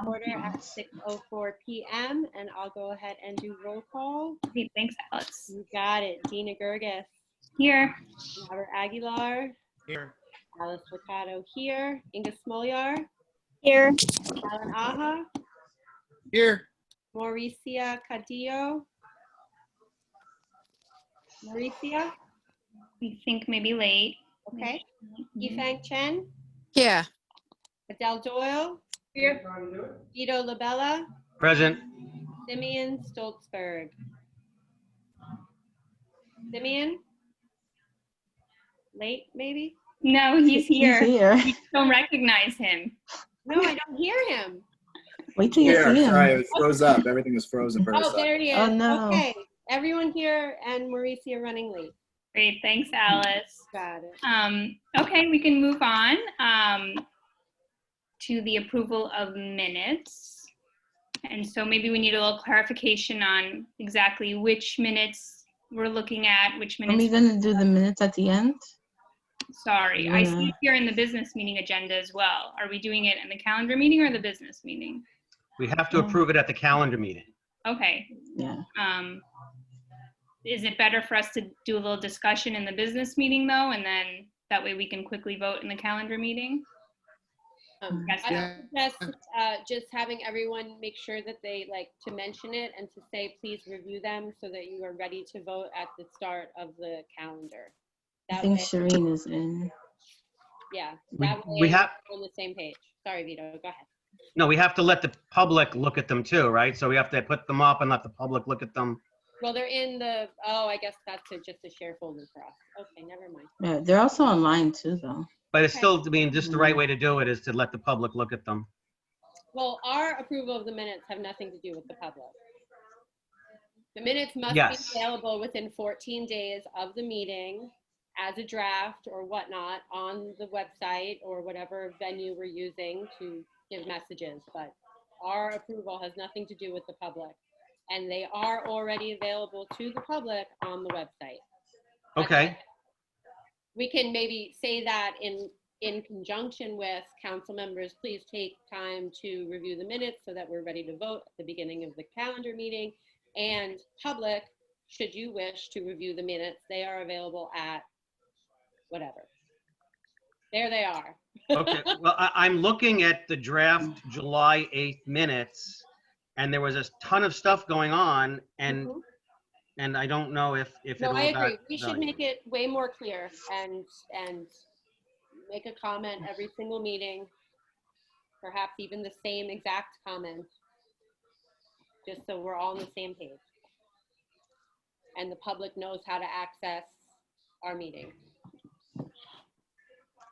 Order at 6:04 p.m. and I'll go ahead and do roll call. Great, thanks, Alice. You got it. Gina Gerges, Here. Robert Aguilar, Here. Alice Mercado here, Inga Smolyar, Here. Alan Aja, Here. Mauricia Cadillo. Mauricia, We think maybe late. okay. Yifang Chen, Yeah. Adele Doyle, Vito Labella, Present. Simeon Stoltzberg. Simeon? Late, maybe? No, he's here. He's here. We don't recognize him. No, I don't hear him. Wait till you see him. Sorry, it froze up. Everything was frozen for a Oh, second. there he is. Oh, no. Okay, everyone here and Mauricia running late. Great, thanks, Alice. Got it. Okay, we can move on to the approval of minutes. And so maybe we need a little clarification on exactly which minutes we're looking at, which Are we minutes. gonna do the minutes at the end? Sorry, I see Yeah. it here in the business meeting agenda as well. Are we doing it in the calendar meeting or the business meeting? We have to approve it at the calendar meeting. Okay. Yeah. Is it better for us to do a little discussion in the business meeting though, and then that way we can quickly vote in the calendar meeting? Yes, I Yeah. suggest just having everyone make sure that they like to mention it and to say, please review them so that you are ready to vote at the start of the calendar. I That think way, Shireen is in. yeah, We- that way we have- we're on the same page. Sorry, Vito, go ahead. No, we have to let the public look at them too, right? So we have to put them up and let the public look at them. Well, they're in the, oh, I guess that's just a share folder for us. Okay, never mind. Yeah, they're also online too, though. But it's Okay. still, I mean, just the right way to do it is to let the public look at them. Well, our approval of the minutes have nothing to do with the public. The minutes must Yes. be available within 14 days of the meeting as a draft or whatnot on the website or whatever venue we're using to give messages. But our approval has nothing to do with the public. And they are already available to the public on the website. Okay. We can maybe say that in conjunction with council members, please take time to review the minutes so that we're ready to vote at the beginning of the calendar meeting. And public, should you wish to review the minutes, they are available at whatever. There they are. Okay, well, I'm looking at the draft July 8th minutes, and there was a ton of stuff going on, and Mhm. and I don't know if it No, all I agree. got We should done. make it way more clear and make a comment every single meeting, perhaps even the same exact comment, just so we're all on the same page. And the public knows how to access our meeting.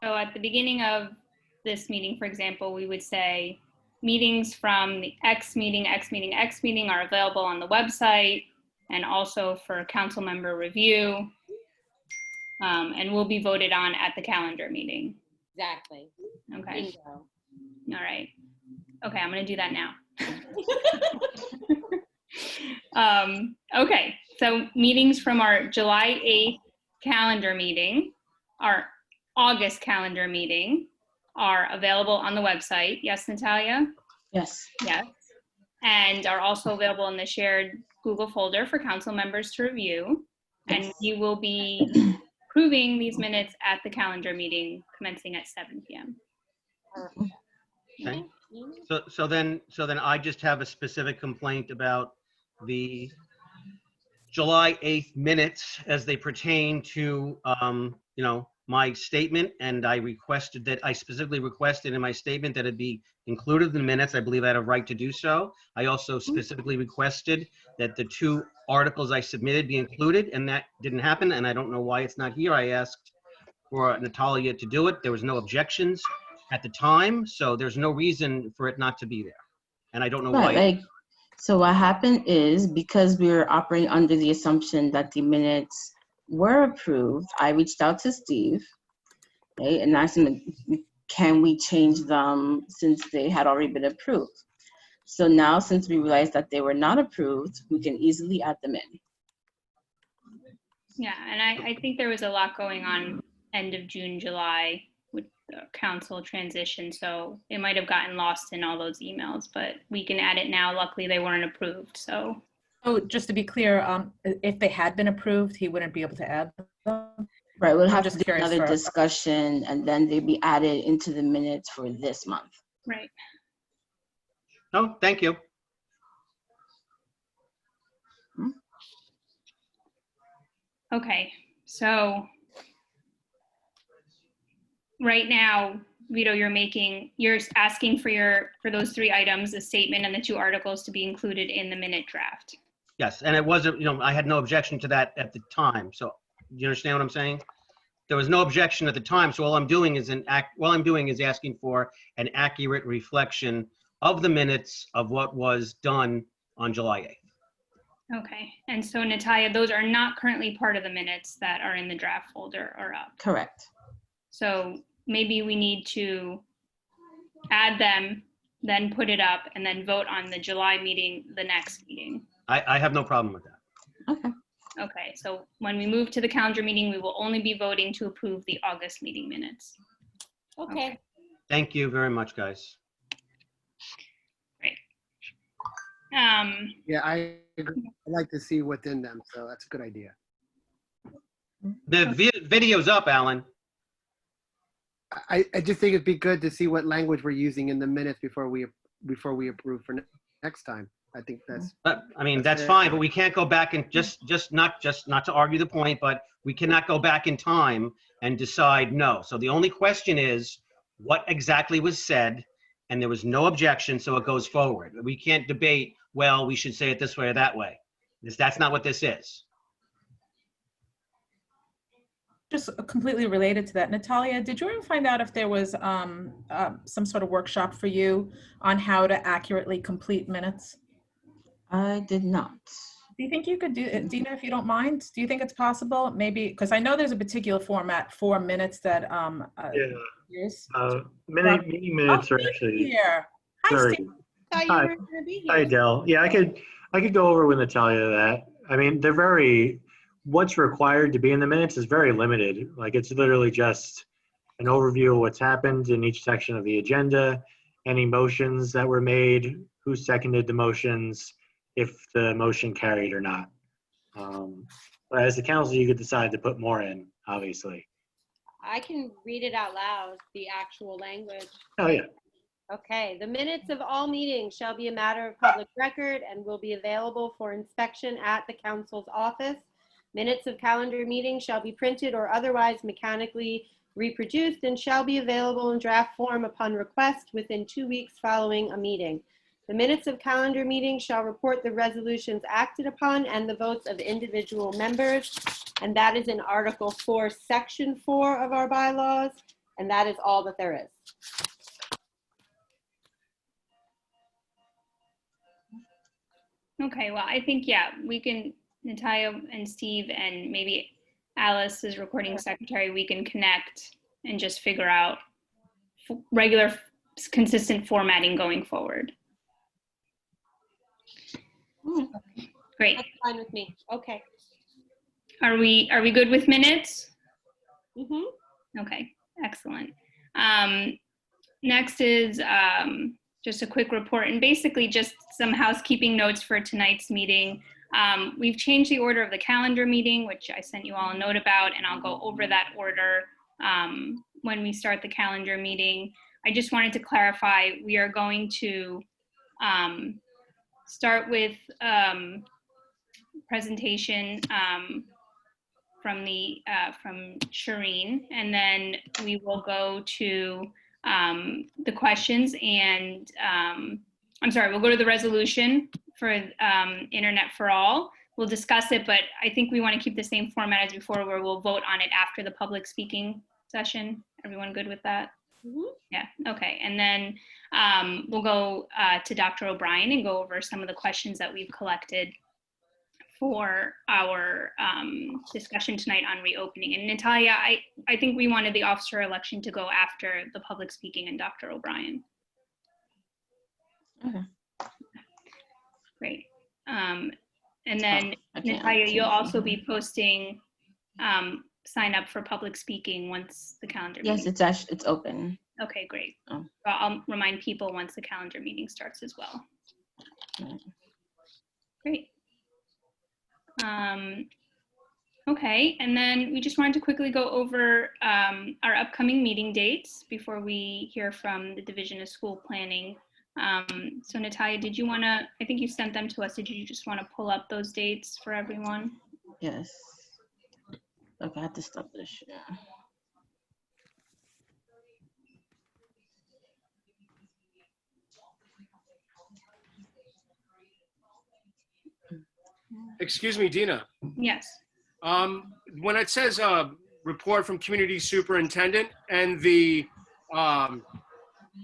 So at the beginning of this meeting, for example, we would say meetings from the X meeting, X meeting, X meeting are available on the website and also for council member review. And will be voted on at the calendar meeting. Exactly. Okay, Bingo. all right. Okay, I'm gonna do that now. Okay, so meetings from our July 8th calendar meeting, our August calendar meeting are available on the website. Yes, Natalia? Yes. Yes. And are also available in the shared Google folder for council members to review. And Yes. you will be approving these minutes at the calendar meeting commencing at 7 p.m. Okay. So then I just have a specific complaint about the July 8th minutes as they pertain to, my statement. And I specifically requested in my statement that it be included in the minutes. I believe I had a right to do so. I also specifically requested that the 2 articles I submitted be included, and that didn't happen. And I don't know why it's not here. I asked for Natalia to do it. There was no objections at the time, so there's no reason for it not to be there. And I don't know Right, why. like, so what happened is because we were operating under the assumption that the minutes were approved, I reached out to Steve, right, and asked him, can we change them since they had already been approved? So now, since we realized that they were not approved, we can easily add them in. Yeah, and I think there was a lot going on end of June, July, council transition, so it might have gotten lost in all those emails, but we can add it now. Luckily, they weren't approved, so. Oh, just to be clear, if they had been approved, he wouldn't be able to add them? Right, we'll I'm have just to do curious another for- discussion and then they'd be added into the minutes for this month. Right. Oh, thank you. Okay, so right now, Vito, you're asking for those 3 items, a statement and the 2 articles to be included in the minute draft. Yes, and it wasn't, I had no objection to that at the time. So do you understand what I'm saying? There was no objection at the time, so all I'm doing is asking for an accurate reflection of the minutes of what was done on July 8th. Okay, and so Natalia, those are not currently part of the minutes that are in the draft folder or up. Correct. So maybe we need to add them, then put it up, and then vote on the July meeting, the next meeting. I have no problem with that. Okay. Okay, so when we move to the calendar meeting, we will only be voting to approve the August meeting minutes. Okay. Thank you very much, guys. Yeah, I agree. I'd like to see what's in them, so that's a good idea. The video's up, Alan. I just think it'd be good to see what language we're using in the minutes before we approve for next time. I think that's, But, I mean, that's fine, but we can't go back and not to argue the point, but we cannot go back in time and decide no. So the only question is what exactly was said, and there was no objection, so it goes forward. We can't debate, well, we should say it this way or that way. That's not what this is. Just completely related to that, Natalia, did you ever find out if there was some sort of workshop for you on how to accurately complete minutes? I did not. Do you think you could do it, Dina, if you don't mind? Do you think it's possible? Maybe, because I know there's a particular format for minutes that use. Meeting minutes are Steve's actually here. Hi, very. Steve. Thought you Hi. were gonna be Hi, here. Dell. Yeah, I could go over with Natalia that. I mean, what's required to be in the minutes is very limited. Like, it's literally just an overview of what's happened in each section of the agenda, any motions that were made, who seconded the motions, if the motion carried or not. But as the council, you could decide to put more in, obviously. I can read it out loud, the actual language. Oh, yeah. Okay, the minutes of all meetings shall be a matter of public record and will be available for inspection at the council's office. Minutes of calendar meetings shall be printed or otherwise mechanically reproduced and shall be available in draft form upon request within 2 weeks following a meeting. The minutes of calendar meetings shall report the resolutions acted upon and the votes of individual members. And that is in Article 4, Section 4 of our bylaws. And that is all that there is. Okay, well, I think, yeah, we can, Natalia and Steve and maybe Alice as recording secretary, we can connect and just figure out regular, consistent formatting going forward. Great. That's fine with me. Okay. Are we good with minutes? Mm-hmm. Okay, excellent. Next is just a quick report and basically just some housekeeping notes for tonight's meeting. We've changed the order of the calendar meeting, which I sent you all a note about, and I'll go over that order when we start the calendar meeting. I just wanted to clarify, we are going to start with presentation from Shireen, and then we will go to the questions and we'll go to the resolution for Internet for All. We'll discuss it, but I think we want to keep the same format as before where we'll vote on it after the public speaking session. Everyone good with that? Mm-hmm. Yeah, okay. And then we'll go to Dr. O'Brien and go over some of the questions that we've collected for our discussion tonight on reopening. And Natalia, I think we wanted the officer election to go after the public speaking and Dr. O'Brien. Okay. Great. And then I can't Natalia, you'll see. also be posting sign up for public speaking once the calendar Yes, meeting? it's open. Okay, great. Oh. So I'll remind people once the calendar meeting starts as well. Right. Great. Okay, and then we just wanted to quickly go over our upcoming meeting dates before we hear from the Division of School Planning. So Natalia, did you want to, I think you sent them to us. Did you just want to pull up those dates for everyone? Yes. Okay, I have to stop this share. Excuse me, Dina. Yes. When it says report from community superintendent and the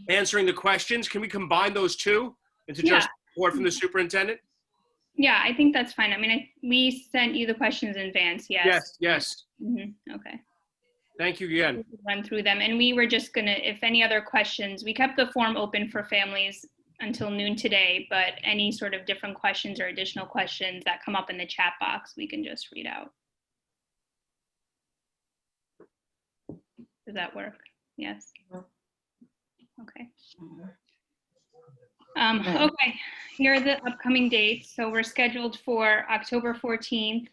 answering the questions, can we combine those two into Yeah. just report from the superintendent? Yeah, I think that's fine. I mean, we sent you the questions in advance, yes? Yes, yes. Okay. Thank you again. Run through them. And we were just gonna, if any other questions, we kept the form open for families until noon today, but any sort of different questions or additional questions that come up in the chat box, we can just read out. Does that work? Yes. Okay. Okay, here are the upcoming dates. So we're scheduled for October 14th.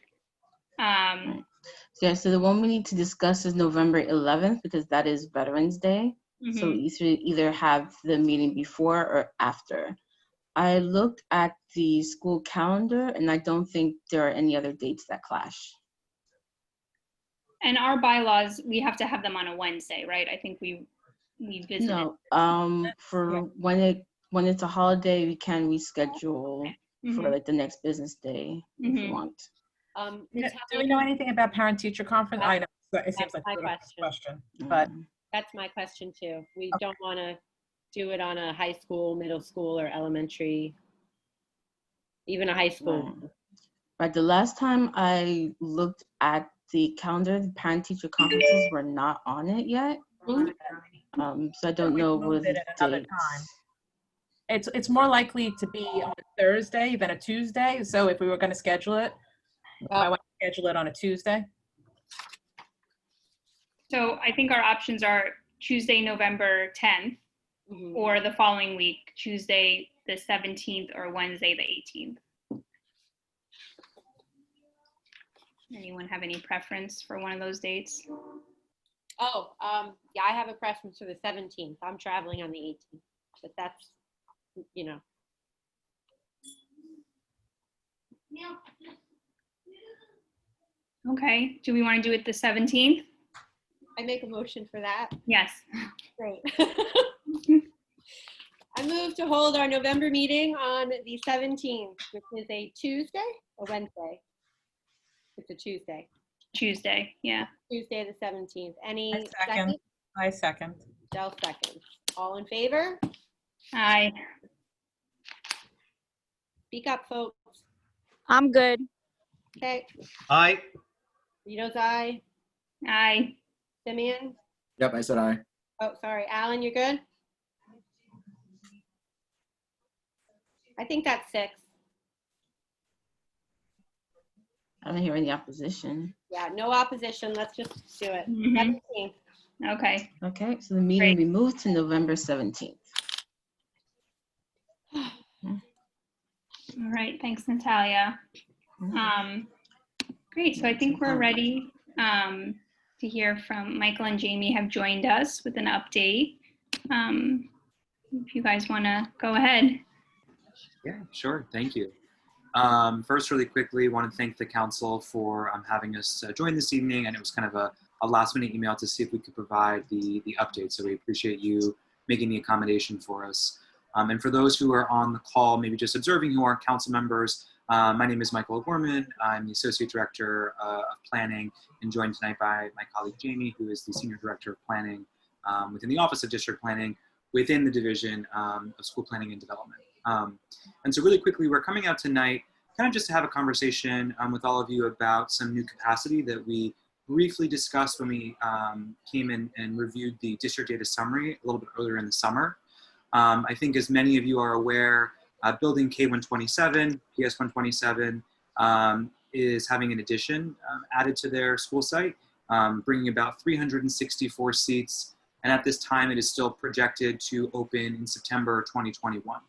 Yeah, so the one we need to discuss is November 11th because that is Veterans Day. So we either have the meeting before or after. I looked at the school calendar and I don't think there are any other dates that clash. And our bylaws, we have to have them on a Wednesday, right? I think we visited. No, for when it's a holiday, we can reschedule for like the next business day if you want. Do we know anything about parent-teacher conference? I know it seems like my a question. but That's my question too. We don't want to do it on a high school, middle school, or elementary, even a high school. Right, the last time I looked at the calendar, the parent-teacher conferences were not on it yet. So I don't know what the dates. It's more likely to be on a Thursday than a Tuesday. So if we were going to schedule it, I want to schedule it on a Tuesday. So I think our options are Tuesday, November 10th, or the following week, Tuesday, the 17th, or Wednesday, the 18th. Anyone have any preference for one of those dates? Oh, yeah, I have a preference for the 17th. I'm traveling on the 18th, but that's, you know. Okay, do we want to do it the 17th? I make a motion for that. Yes. Great. I move to hold our November meeting on the 17th, which is a Tuesday or Wednesday? It's a Tuesday. Tuesday, yeah. Tuesday the 17th. Any I second. second? I second. Del second. All in favor? Aye. Speak up, folks. I'm good. Okay. Aye. Rito's aye. Aye. Simeon? Yep, I said aye. Oh, sorry. Alan, you're good? I think that's 6. I don't hear any opposition. Yeah, no opposition. Let's just do it. 17th. Okay. Okay, so the meeting will be moved to November 17th. All right, thanks, Natalia. Great, so I think we're ready to hear from Michael and Jamie have joined us with an update. If you guys want to go ahead. Yeah, sure. Thank you. First, really quickly, want to thank the council for having us join this evening. And it was kind of a last-minute email to see if we could provide the update. So we appreciate you making the accommodation for us. And for those who are on the call, maybe just observing who aren't council members, my name is Michael O'Gorman. I'm the Associate Director of Planning and joined tonight by my colleague Jamie, who is the Senior Director of Planning within the Office of District Planning within the Division of School Planning and Development. And so really quickly, we're coming out tonight kind of just to have a conversation with all of you about some new capacity that we briefly discussed when we came in and reviewed the district data summary a little bit earlier in the summer. I think as many of you are aware, building K127, PS127 is having an addition added to their school site. bringing about 364 seats. And at this time, it is still projected to open in September 2021.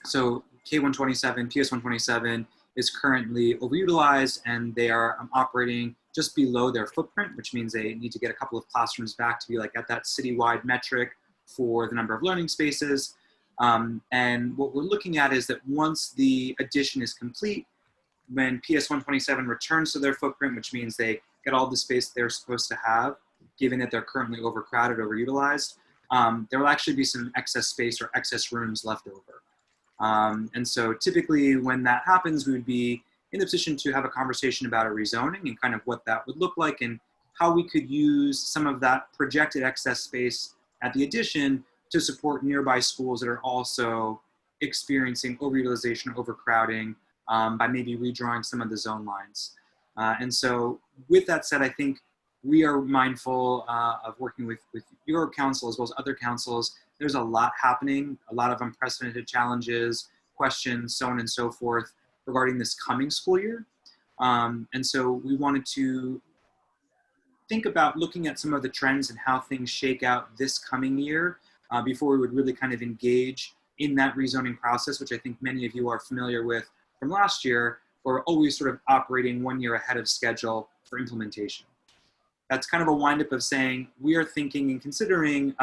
So K127, PS127 is currently overutilized, and they are operating just below their footprint, which means they need to get a couple of classrooms back to be like at that citywide metric for the number of learning spaces. And what we're looking at is that once the addition is complete, when PS127 returns to their footprint, which means they get all the space they're supposed to have, given that they're currently overcrowded, overutilized, there will actually be some excess space or excess rooms left over. And so typically when that happens, we would be in the position to have a conversation about a rezoning and kind of what that would look like and how we could use some of that projected excess space at the addition to support nearby schools that are also experiencing overutilization, overcrowding, by maybe redrawing some of the zone lines. And so with that said, I think we are mindful of working with your council as well as other councils. There's a lot happening, a lot of unprecedented challenges, questions, so on and so forth regarding this coming school year. And so we wanted to think about looking at some of the trends and how things shake out this coming year before we would really kind of engage in that rezoning process, which I think many of you are familiar with from last year, or always sort of operating 1 year ahead of schedule for implementation. That's kind of a windup of saying we are thinking and considering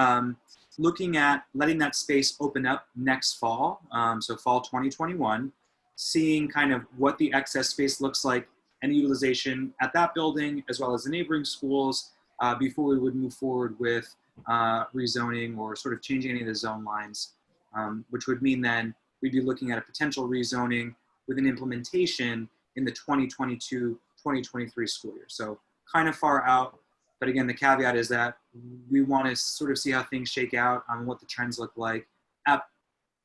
looking at letting that space open up next fall, so fall 2021, seeing kind of what the excess space looks like and utilization at that building as well as the neighboring schools before we would move forward with rezoning or sort of changing any of the zone lines, which would mean then we'd be looking at a potential rezoning with an implementation in the 2022-2023 school year. So kind of far out, but again, the caveat is that we want to sort of see how things shake out on what the trends look like at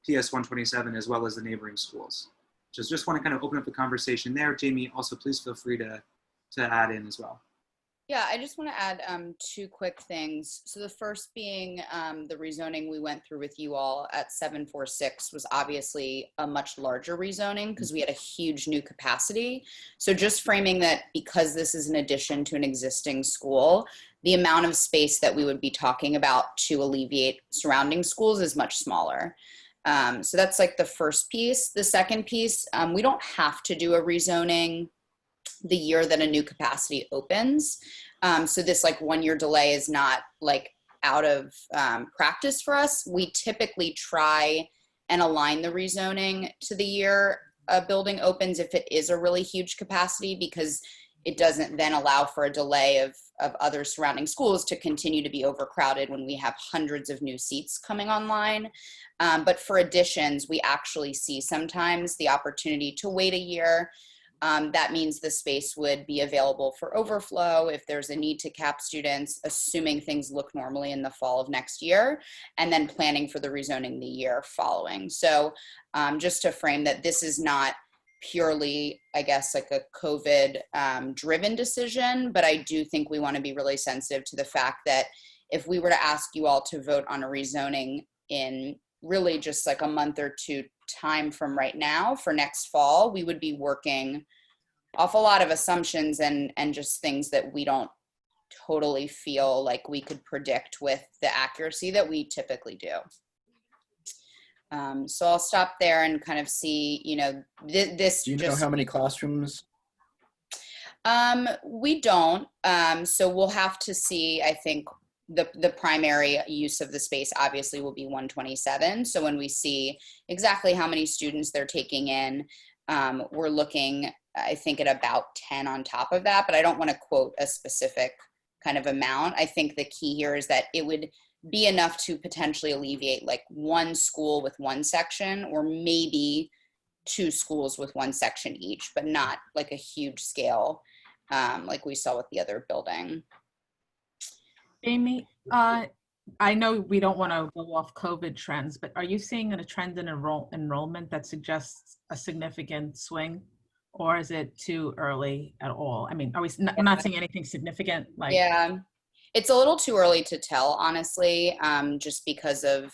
PS127 as well as the neighboring schools. Just want to kind of open up the conversation there. Jamie, also please feel free to add in as well. Yeah, I just want to add two quick things. So the first being the rezoning we went through with you all at 746 was obviously a much larger rezoning because we had a huge new capacity. So just framing that because this is an addition to an existing school, the amount of space that we would be talking about to alleviate surrounding schools is much smaller. So that's like the first piece. The second piece, we don't have to do a rezoning the year that a new capacity opens. So this like 1 year delay is not like out of practice for us. We typically try and align the rezoning to the year a building opens if it is a really huge capacity, because it doesn't then allow for a delay of other surrounding schools to continue to be overcrowded when we have hundreds of new seats coming online. But for additions, we actually see sometimes the opportunity to wait a year. That means the space would be available for overflow if there's a need to cap students, assuming things look normally in the fall of next year, and then planning for the rezoning the year following. So just to frame that this is not purely, I guess, like a COVID driven decision, but I do think we want to be really sensitive to the fact that if we were to ask you all to vote on a rezoning in really just like a month or two time from right now for next fall, we would be working off a lot of assumptions and just things that we don't totally feel like we could predict with the accuracy that we typically do. So I'll stop there and kind of see, you know, this. Do you know how many classrooms? We don't. So we'll have to see, I think, the primary use of the space obviously will be 127. So when we see exactly how many students they're taking in, we're looking, I think, at about 10 on top of that, but I don't want to quote a specific kind of amount. I think the key here is that it would be enough to potentially alleviate like one school with one section, or maybe two schools with one section each, but not like a huge scale like we saw with the other building. Amy, I know we don't want to go off COVID trends, but are you seeing a trend in enrollment that suggests a significant swing, or is it too early at all? I mean, are we not seeing anything significant? Like, yeah, it's a little too early to tell, honestly, just because of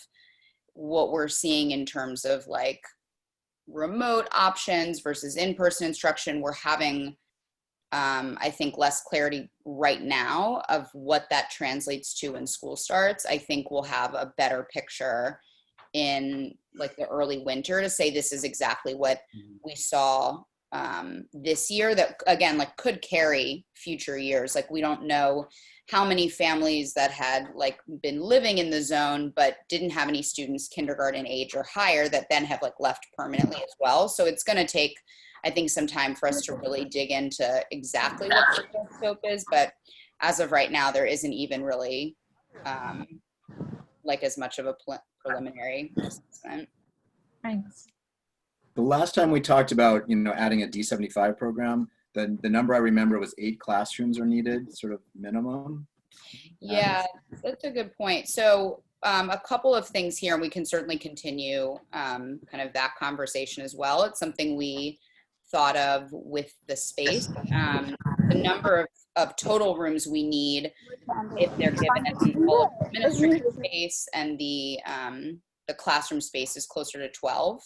what we're seeing in terms of like remote options versus in-person instruction. We're having I think less clarity right now of what that translates to when school starts. I think we'll have a better picture in like the early winter to say this is exactly what we saw this year, that again, like could carry future years. Like we don't know how many families that had like been living in the zone but didn't have any students kindergarten age or higher that then have like left permanently as well. So it's going to take, I think, some time for us to really dig into exactly what the scope is. But as of right now, there isn't even really like as much of a preliminary assessment. Thanks. The last time we talked about, adding a D75 program, the number I remember was 8 classrooms are needed, sort of minimum. Yeah, that's a good point. So a couple of things here, and we can certainly continue kind of that conversation as well. It's something we thought of with the space. The number of total rooms we need, if they're given all of the administrative space and the classroom space is closer to 12.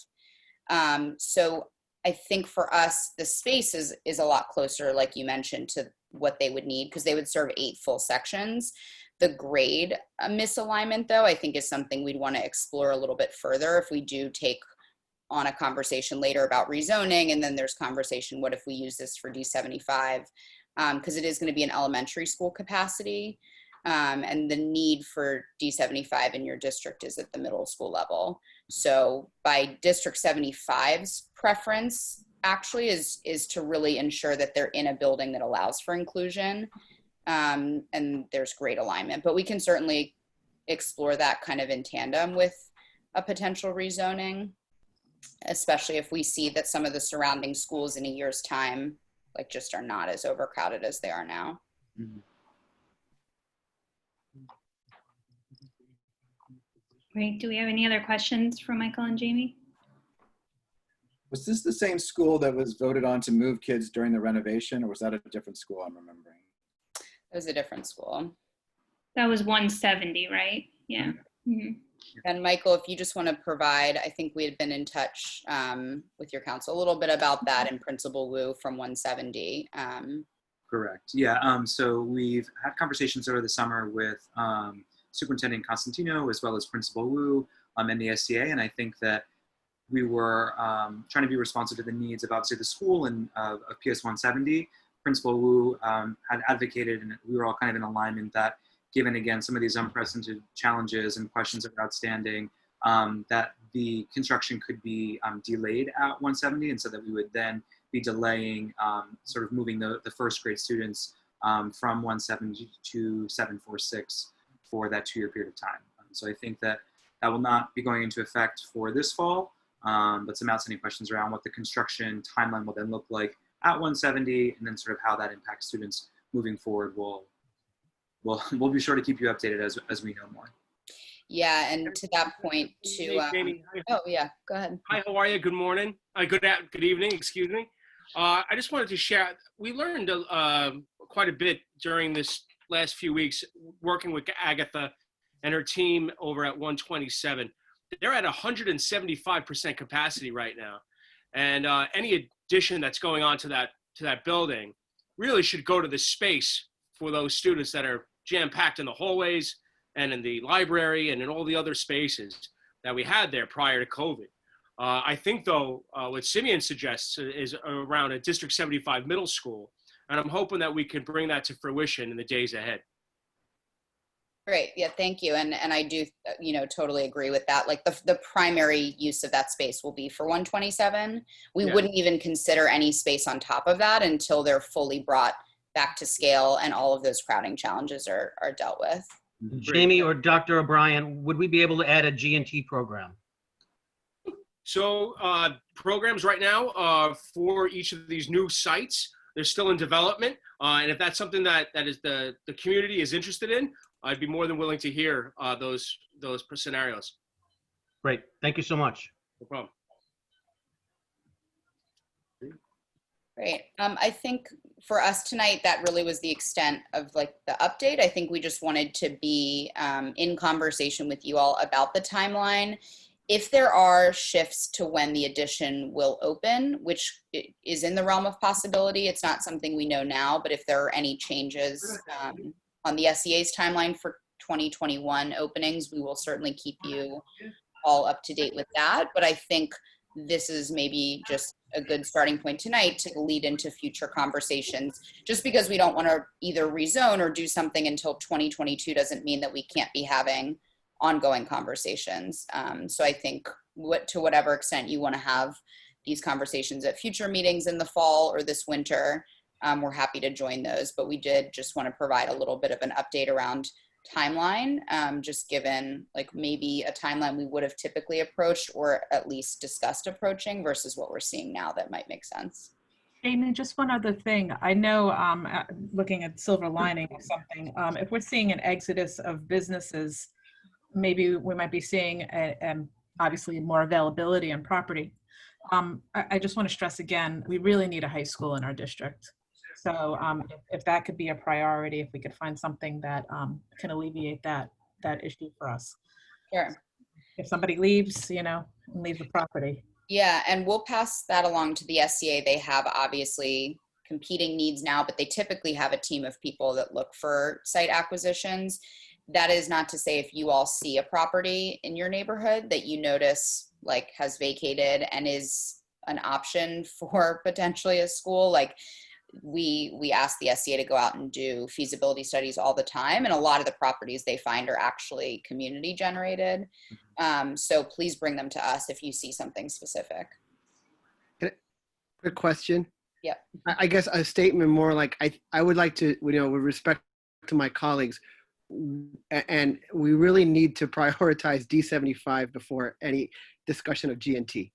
So I think for us, the space is a lot closer, like you mentioned, to what they would need because they would serve 8 full sections. The grade misalignment, though, I think is something we'd want to explore a little bit further if we do take on a conversation later about rezoning, and then there's conversation, what if we use this for D75? Because it is going to be an elementary school capacity, and the need for D75 in your district is at the middle school level. So by District 75's preference actually is to really ensure that they're in a building that allows for inclusion, and there's great alignment. But we can certainly explore that kind of in tandem with a potential rezoning, especially if we see that some of the surrounding schools in a year's time like just are not as overcrowded as they are now. Mhm. Great. Do we have any other questions for Michael and Jamie? Was this the same school that was voted on to move kids during the renovation, or was that a different school I'm remembering? It was a different school. That was 170, right? Yeah. Mhm. And Michael, if you just want to provide, I think we had been in touch with your council a little bit about that and Principal Wu from 170. Correct. Yeah. So we've had conversations over the summer with Superintendent Constantino as well as Principal Wu and the SCA, and I think that we were trying to be responsive to the needs of obviously the school and of PS 170. Principal Wu had advocated, and we were all kind of in alignment that given again some of these unprecedented challenges and questions that are outstanding, that the construction could be delayed at 170, and so that we would then be delaying sort of moving the first grade students from 170 to 746 for that 2-year period of time. So I think that that will not be going into effect for this fall, but some outstanding questions around what the construction timeline will then look like at 170, and then sort of how that impacts students moving forward. We'll be sure to keep you updated as we know more. Yeah, and to that point, too. Jamie, Oh yeah, go ahead. hi, how are you? Good morning. Good evening. Excuse me. I just wanted to share. We learned quite a bit during this last few weeks working with Agatha and her team over at 127. They're at 175% capacity right now, and any addition that's going on to that building really should go to the space for those students that are jam-packed in the hallways and in the library and in all the other spaces that we had there prior to COVID. I think, though, what Simeon suggests is around a District 75 middle school, and I'm hoping that we can bring that to fruition in the days ahead. Great. Yeah, thank you. And I do, totally agree with that. Like the primary use of that space will be for 127. We Yeah. wouldn't even consider any space on top of that until they're fully brought back to scale and all of those crowding challenges are dealt with. Jamie or Dr. O'Brien, would we be able to add a G&T program? So programs right now for each of these new sites, they're still in development. And if that's something that is the community is interested in, I'd be more than willing to hear those scenarios. Great. Thank you so much. No problem. Great. I think for us tonight, that really was the extent of like the update. I think we just wanted to be in conversation with you all about the timeline. If there are shifts to when the addition will open, which is in the realm of possibility, it's not something we know now, but if there are any changes on the SEA's timeline for 2021 openings, we will certainly keep you all up to date with that. But I think this is maybe just a good starting point tonight to lead into future conversations. Just because we don't want to either rezone or do something until 2022 doesn't mean that we can't be having ongoing conversations. So I think to whatever extent you want to have these conversations at future meetings in the fall or this winter, we're happy to join those. But we did just want to provide a little bit of an update around timeline, just given like maybe a timeline we would have typically approached or at least discussed approaching versus what we're seeing now that might make sense. Amy, just one other thing. I know, looking at silver lining or something, if we're seeing an exodus of businesses, maybe we might be seeing obviously more availability on property. I just want to stress again, we really need a high school in our district. So if that could be a priority, if we could find something that can alleviate that issue for us. Sure. If somebody leaves, and leaves the property. Yeah, and we'll pass that along to the SCA. They have obviously competing needs now, but they typically have a team of people that look for site acquisitions. That is not to say if you all see a property in your neighborhood that you notice like has vacated and is an option for potentially a school, like we ask the SCA to go out and do feasibility studies all the time. And a lot of the properties they find are actually community generated. So please bring them to us if you see something specific. Quick question. Yep. I guess a statement more like, I would like to, with respect to my colleagues, and we really need to prioritize D75 before any discussion of GNT.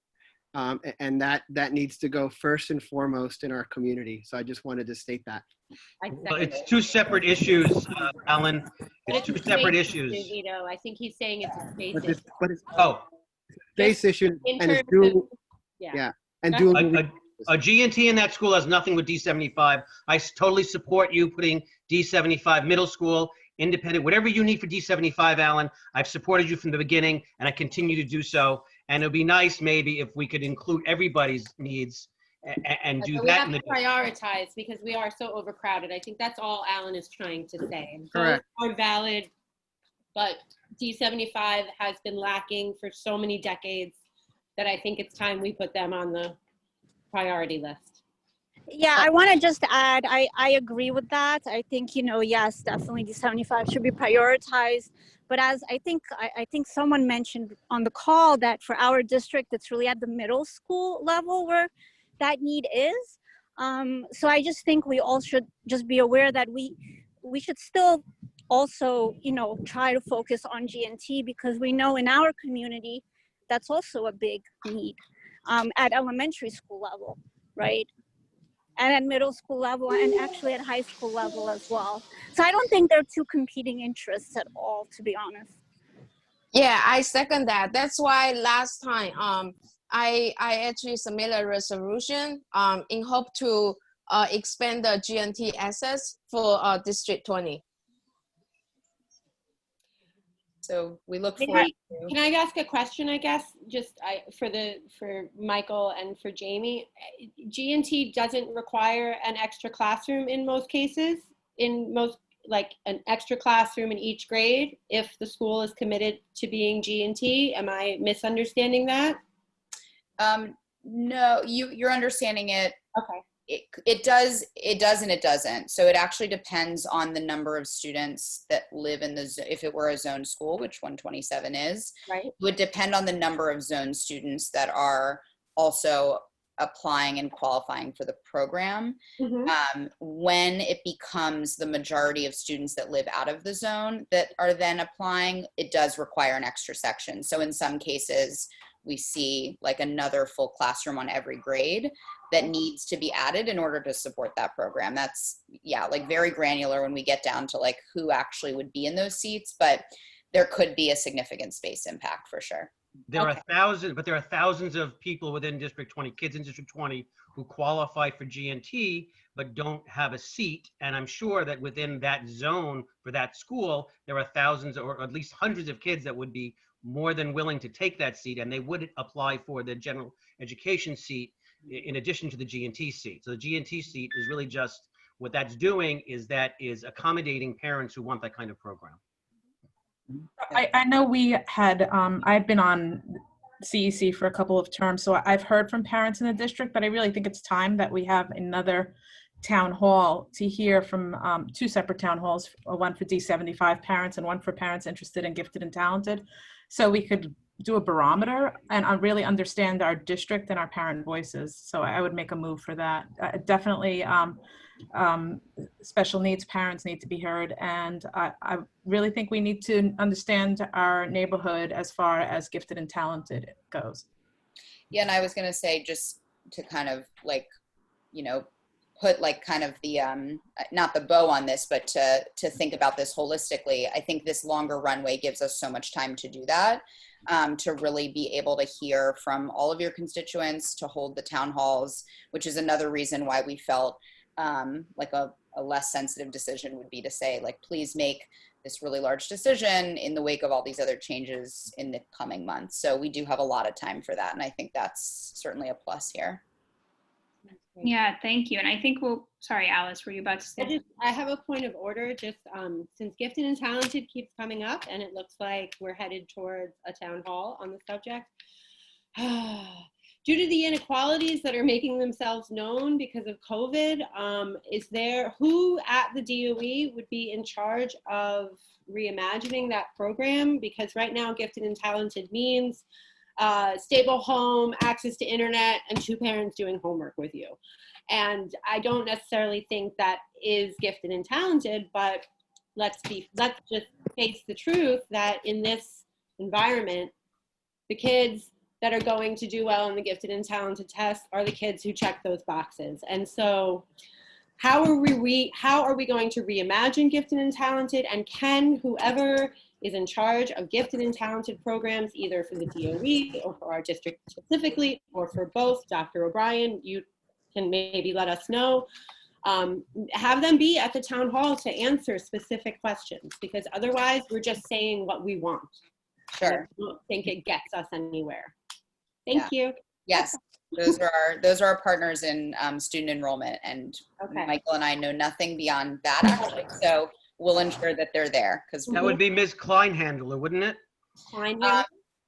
And that needs to go first and foremost in our community. So I just wanted to state that. Well, it's two separate issues, Alan. It's two separate issues. I think he's saying it's a space But issue. it's Oh, space issue In and it's terms of- dual, Yeah. and Go dual. a GNT in that school has nothing with D75. I totally support you putting D75 middle school, independent, whatever you need for D75, Alan. I've supported you from the beginning and I continue to do so. And it'd be nice maybe if we could include everybody's needs and do So we that. have to prioritize because we are so overcrowded. I think that's all Alan is trying to say. And Correct. both are valid, but D75 has been lacking for so many decades that I think it's time we put them on the priority list. Yeah, I want to just add, I agree with that. I think, yes, definitely D75 should be prioritized. But as I think someone mentioned on the call that for our district, it's really at the middle school level where that need is. So I just think we all should just be aware that we should still also, try to focus on GNT because we know in our community, that's also a big need at elementary school level, right? And at middle school level and actually at high school level as well. So I don't think they're two competing interests at all, to be honest. Yeah, I second that. That's why last time I actually submitted a resolution in hope to expand the GNT access for District 20. So we look forward to. Can I ask a question, I guess, just for Michael and for Jamie? GNT doesn't require an extra classroom in most cases, like an extra classroom in each grade if the school is committed to being GNT. Am I misunderstanding that? No, you're understanding it. Okay. It does and it doesn't. So it actually depends on the number of students that live in if it were a zone school, which 127 is, right? It would depend on the number of zone students that are also applying and qualifying for the program. Mm-hmm. When it becomes the majority of students that live out of the zone that are then applying, it does require an extra section. So in some cases, we see like another full classroom on every grade that needs to be added in order to support that program. That's, like very granular when we get down to like who actually would be in those seats, but there could be a significant space impact for sure. There are thousands of people within District 20, kids in District 20 who qualify for GNT but don't have a seat. And I'm sure that within that zone for that school, there are thousands or at least hundreds of kids that would be more than willing to take that seat, and they would apply for the general education seat in addition to the G&T seat. So the G&T seat is really just, what that's doing is that is accommodating parents who want that kind of program. I know we had, I've been on CEC for a couple of terms, so I've heard from parents in the district, but I really think it's time that we have another town hall to hear from 2 separate town halls, one for D75 parents and one for parents interested in gifted and talented. So we could do a barometer and really understand our district and our parent voices. So I would make a move for that. Definitely special needs parents need to be heard. And I really think we need to understand our neighborhood as far as gifted and talented goes. Yeah, and I was gonna say, just to kind of like, you know, put like kind of the, not the bow on this, but to think about this holistically, I think this longer runway gives us so much time to do that, to really be able to hear from all of your constituents, to hold the town halls, which is another reason why we felt like a less sensitive decision would be to say, like, please make this really large decision in the wake of all these other changes in the coming months. So we do have a lot of time for that. And I think that's certainly a plus here. Yeah, thank you. And I think sorry, Alice, were you about to say? I have a point of order, just since gifted and talented keeps coming up and it looks like we're headed towards a town hall on the subject. Due to the inequalities that are making themselves known because of COVID, who at the DOE would be in charge of reimagining that program? Because right now gifted and talented means stable home, access to internet, and 2 parents doing homework with you. And I don't necessarily think that is gifted and talented, but let's just face the truth that in this environment, the kids that are going to do well in the gifted and talented test are the kids who check those boxes. And so how are we going to reimagine gifted and talented, and can whoever is in charge of gifted and talented programs, either for the DOE or for our district specifically, or for both, Dr. O'Brien, you can maybe let us know, have them be at the town hall to answer specific questions, because otherwise we're just saying what we want. Sure. I don't think it gets us anywhere. Thank you. Yes, those are our partners in student enrollment, and Okay. Michael and I know nothing beyond that, actually. So we'll ensure that they're there, because That would be Ms. Kleinhandler, wouldn't it?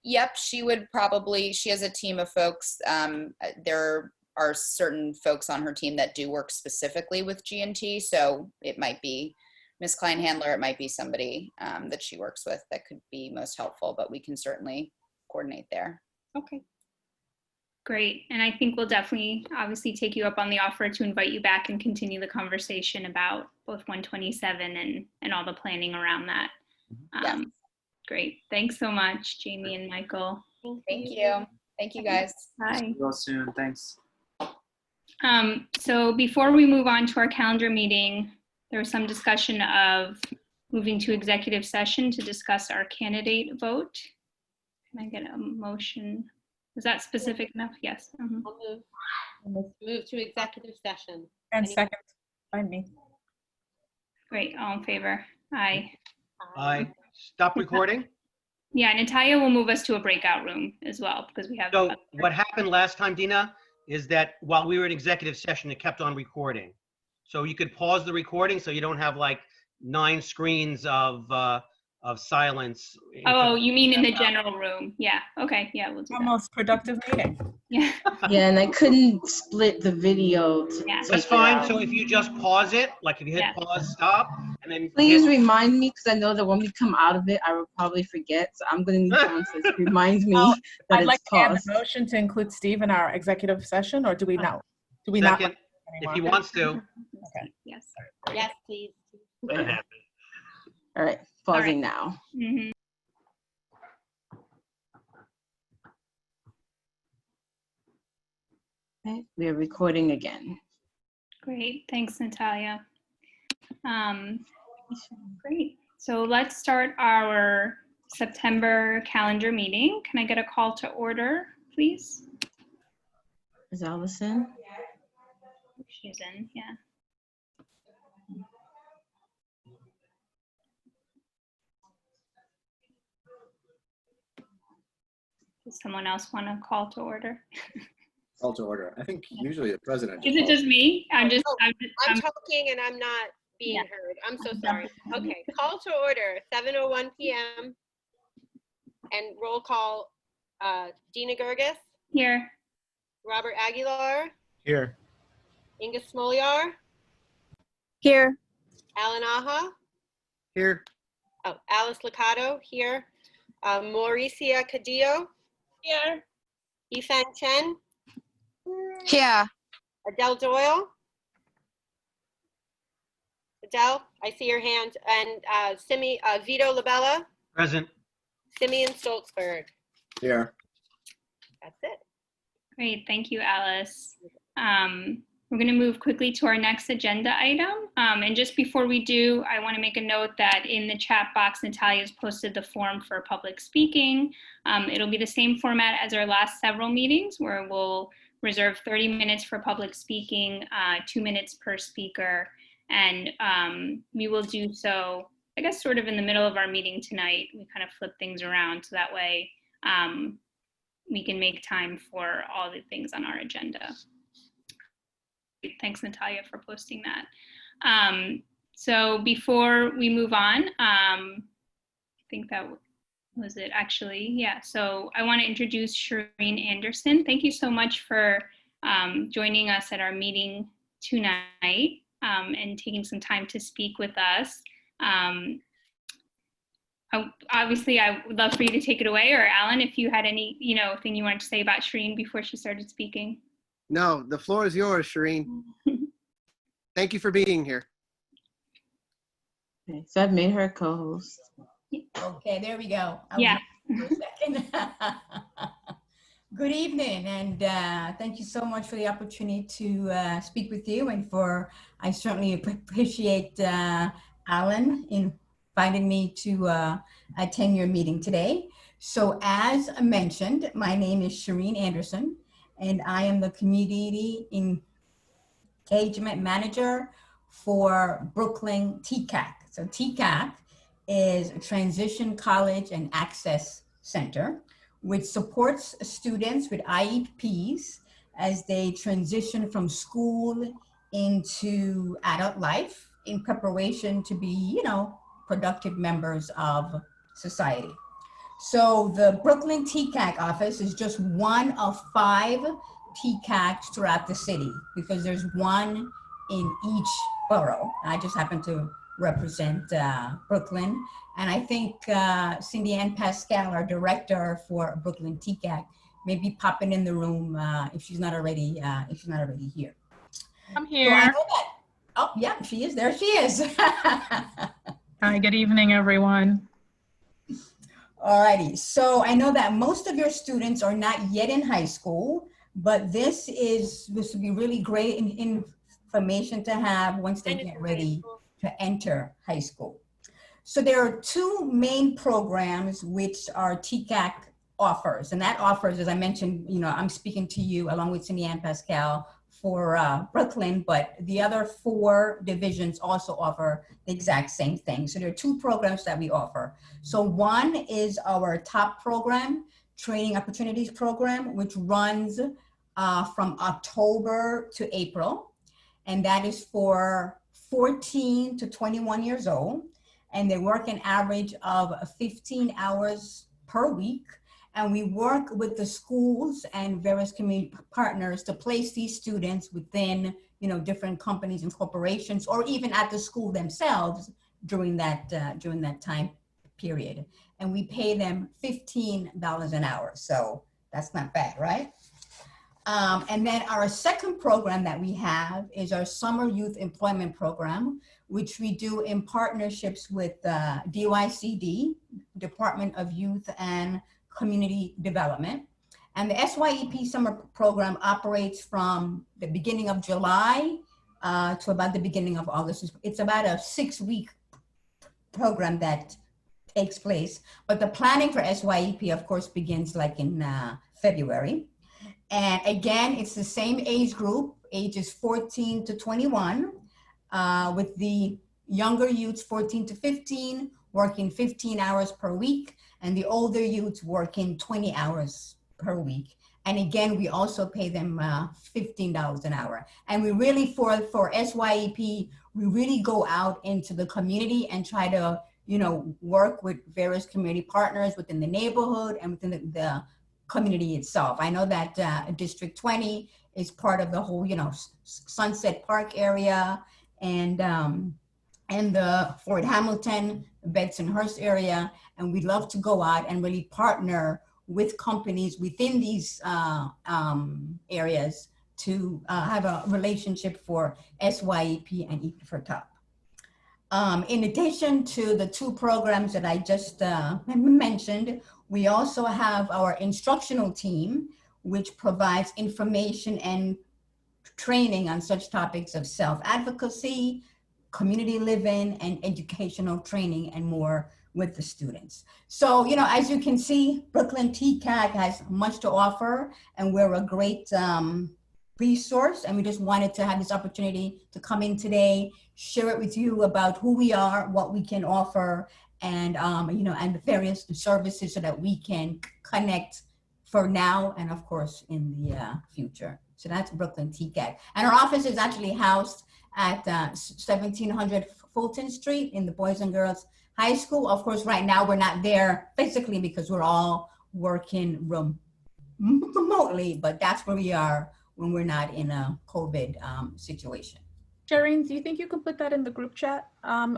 Yep, she would probably. She has a team of folks. There are certain folks on her team that do work specifically with G&T, so it might be Ms. Kleinhandler. It might be somebody that she works with that could be most helpful, but we can certainly coordinate there. Okay. Great. And I think we'll definitely obviously take you up on the offer to invite you back and continue the conversation about both 127 and all the planning around that. Yes. Great. Thanks so much, Jamie and Michael. Thank you. Thank you, guys. Bye. See you all soon. Thanks. So before we move on to our calendar meeting, there was some discussion of moving to executive session to discuss our candidate vote. Can I get a motion? Was that specific enough? Yes. I'll move to executive session. And second by me. Great. All in favor? Aye. Aye. Stop recording. Yeah, Natalia will move us to a breakout room as well, because we have. So what happened last time, Dina, is that while we were in executive session, it kept on recording. So you could pause the recording so you don't have like 9 screens of silence. Oh, you mean in the general room? Yeah. Okay. Yeah, we'll do that. Most productive meeting. Yeah. Yeah, and I couldn't split the video. That's fine. So if you just pause it, like if you hit pause, stop, and then Please remind me, because I know that when we come out of it, I will probably forget. So I'm going to need someone to remind me that I'd it's like to add paused. the motion to include Steve in our executive session, or do we not? Do we Second, not? if he wants to. Okay. Yes. Yes, please. All right, pausing now. Mm-hmm. Okay, we are recording again. Great. Thanks, Natalia. Great. So let's start our September calendar meeting. Can I get a call to order, please? Is Allison? She's in, yeah. Does someone else want to call to order? Call to order. I think usually the president. Is it just me? I'm I'm talking and I'm not being heard. I'm so sorry. Okay, call to order, 7:01 PM. And roll call, Dina Gergis, Here. Robert Aguilar, Here. Inga Smolyar, Here. Alan Aha, Here. oh, Alice Licato here, Mauricia Cadillo, Here. Yifan Chen, Here. Adele Doyle. Adele, I see your hand, and Vito Labella, Present. Simeon Stoltzberg. Here. That's it. Great, thank you, Alice. We're going to move quickly to our next agenda item. And just before we do, I want to make a note that in the chat box, Natalia's posted the form for public speaking. It'll be the same format as our last several meetings, where we'll reserve 30 minutes for public speaking, 2 minutes per speaker. And we will do so, I guess, sort of in the middle of our meeting tonight. We kind of flip things around so that way we can make time for all the things on our agenda. Thanks, Natalia, for posting that. So before we move on, I think that was it actually. Yeah, so I want to introduce Shireen Anderson. Thank you so much for joining us at our meeting tonight and taking some time to speak with us. Obviously, I would love for you to take it away, or Alan, if you had any, thing you wanted to say about Shireen before she started speaking. No, the floor is yours, Shireen. Thank you for being here. Okay, so I've made her a co-host. Okay, there we go. Yeah. For a second. Good evening, and thank you so much for the opportunity to speak with you, and I certainly appreciate Alan inviting me to attend your meeting today. So as mentioned, my name is Shireen Anderson, and I am the Community Engagement Manager for Brooklyn TCAC. So TCAC is a Transition College and Access Center, which supports students with IEPs as they transition from school into adult life in preparation to be, productive members of society. So the Brooklyn TCAC office is just one of 5 TCACs throughout the city, because there's one in each borough. I just happen to represent Brooklyn. And I think Cindy Ann Pascal, our director for Brooklyn TCAC, may be popping in the room if she's not already here. I'm here. So I know that, oh yeah, she is. There she is. Hi, good evening, everyone. Alrighty, so I know that most of your students are not yet in high school, but this would be really great information to have once they get ready to enter high school. So there are 2 main programs which our TCAC offers, and that offers, as I mentioned, I'm speaking to you along with Cindy Ann Pascal for Brooklyn, but the other 4 divisions also offer the exact same thing. So there are 2 programs that we offer. So one is our top program, Training Opportunities Program, which runs from October to April. And that is for 14 to 21 years old. And they work an average of 15 hours per week. And we work with the schools and various community partners to place these students within, different companies and corporations, or even at the school themselves during that time period. And we pay them $15 an hour. So that's not bad, right? And then our second program that we have is our Summer Youth Employment Program, which we do in partnerships with DYCD, Department of Youth and Community Development. And the SYEP Summer Program operates from the beginning of July to about the beginning of August. It's about a 6-week program that takes place, but the planning for SYEP, of course, begins like in February. And again, it's the same age group, ages 14 to 21, with the younger youths 14 to 15, working 15 hours per week. and the older youths working 20 hours per week. And again, we also pay them $15 an hour. And we really, for SYEP, we really go out into the community and try to, work with various community partners within the neighborhood and within the community itself. I know that District 20 is part of the whole, Sunset Park area and the Fort Hamilton, Bensonhurst area. And we'd love to go out and really partner with companies within these areas to have a relationship for SYEP and EP for Top. In addition to the two programs that I just mentioned, we also have our instructional team, which provides information and training on such topics of self-advocacy, community living, and educational training and more with the students. So, as you can see, Brooklyn TCAC has much to offer, and we're a great resource, and we just wanted to have this opportunity to come in today, share it with you about who we are, what we can offer, and and the various services so that we can connect for now and of course in the future. So that's Brooklyn TCAC. And our office is actually housed at 1700 Fulton Street in the Boys and Girls High School. Of course, right now we're not there physically because we're all working remotely, but that's where we are when we're not in a COVID situation. Shireen, do you think you could put that in the group chat,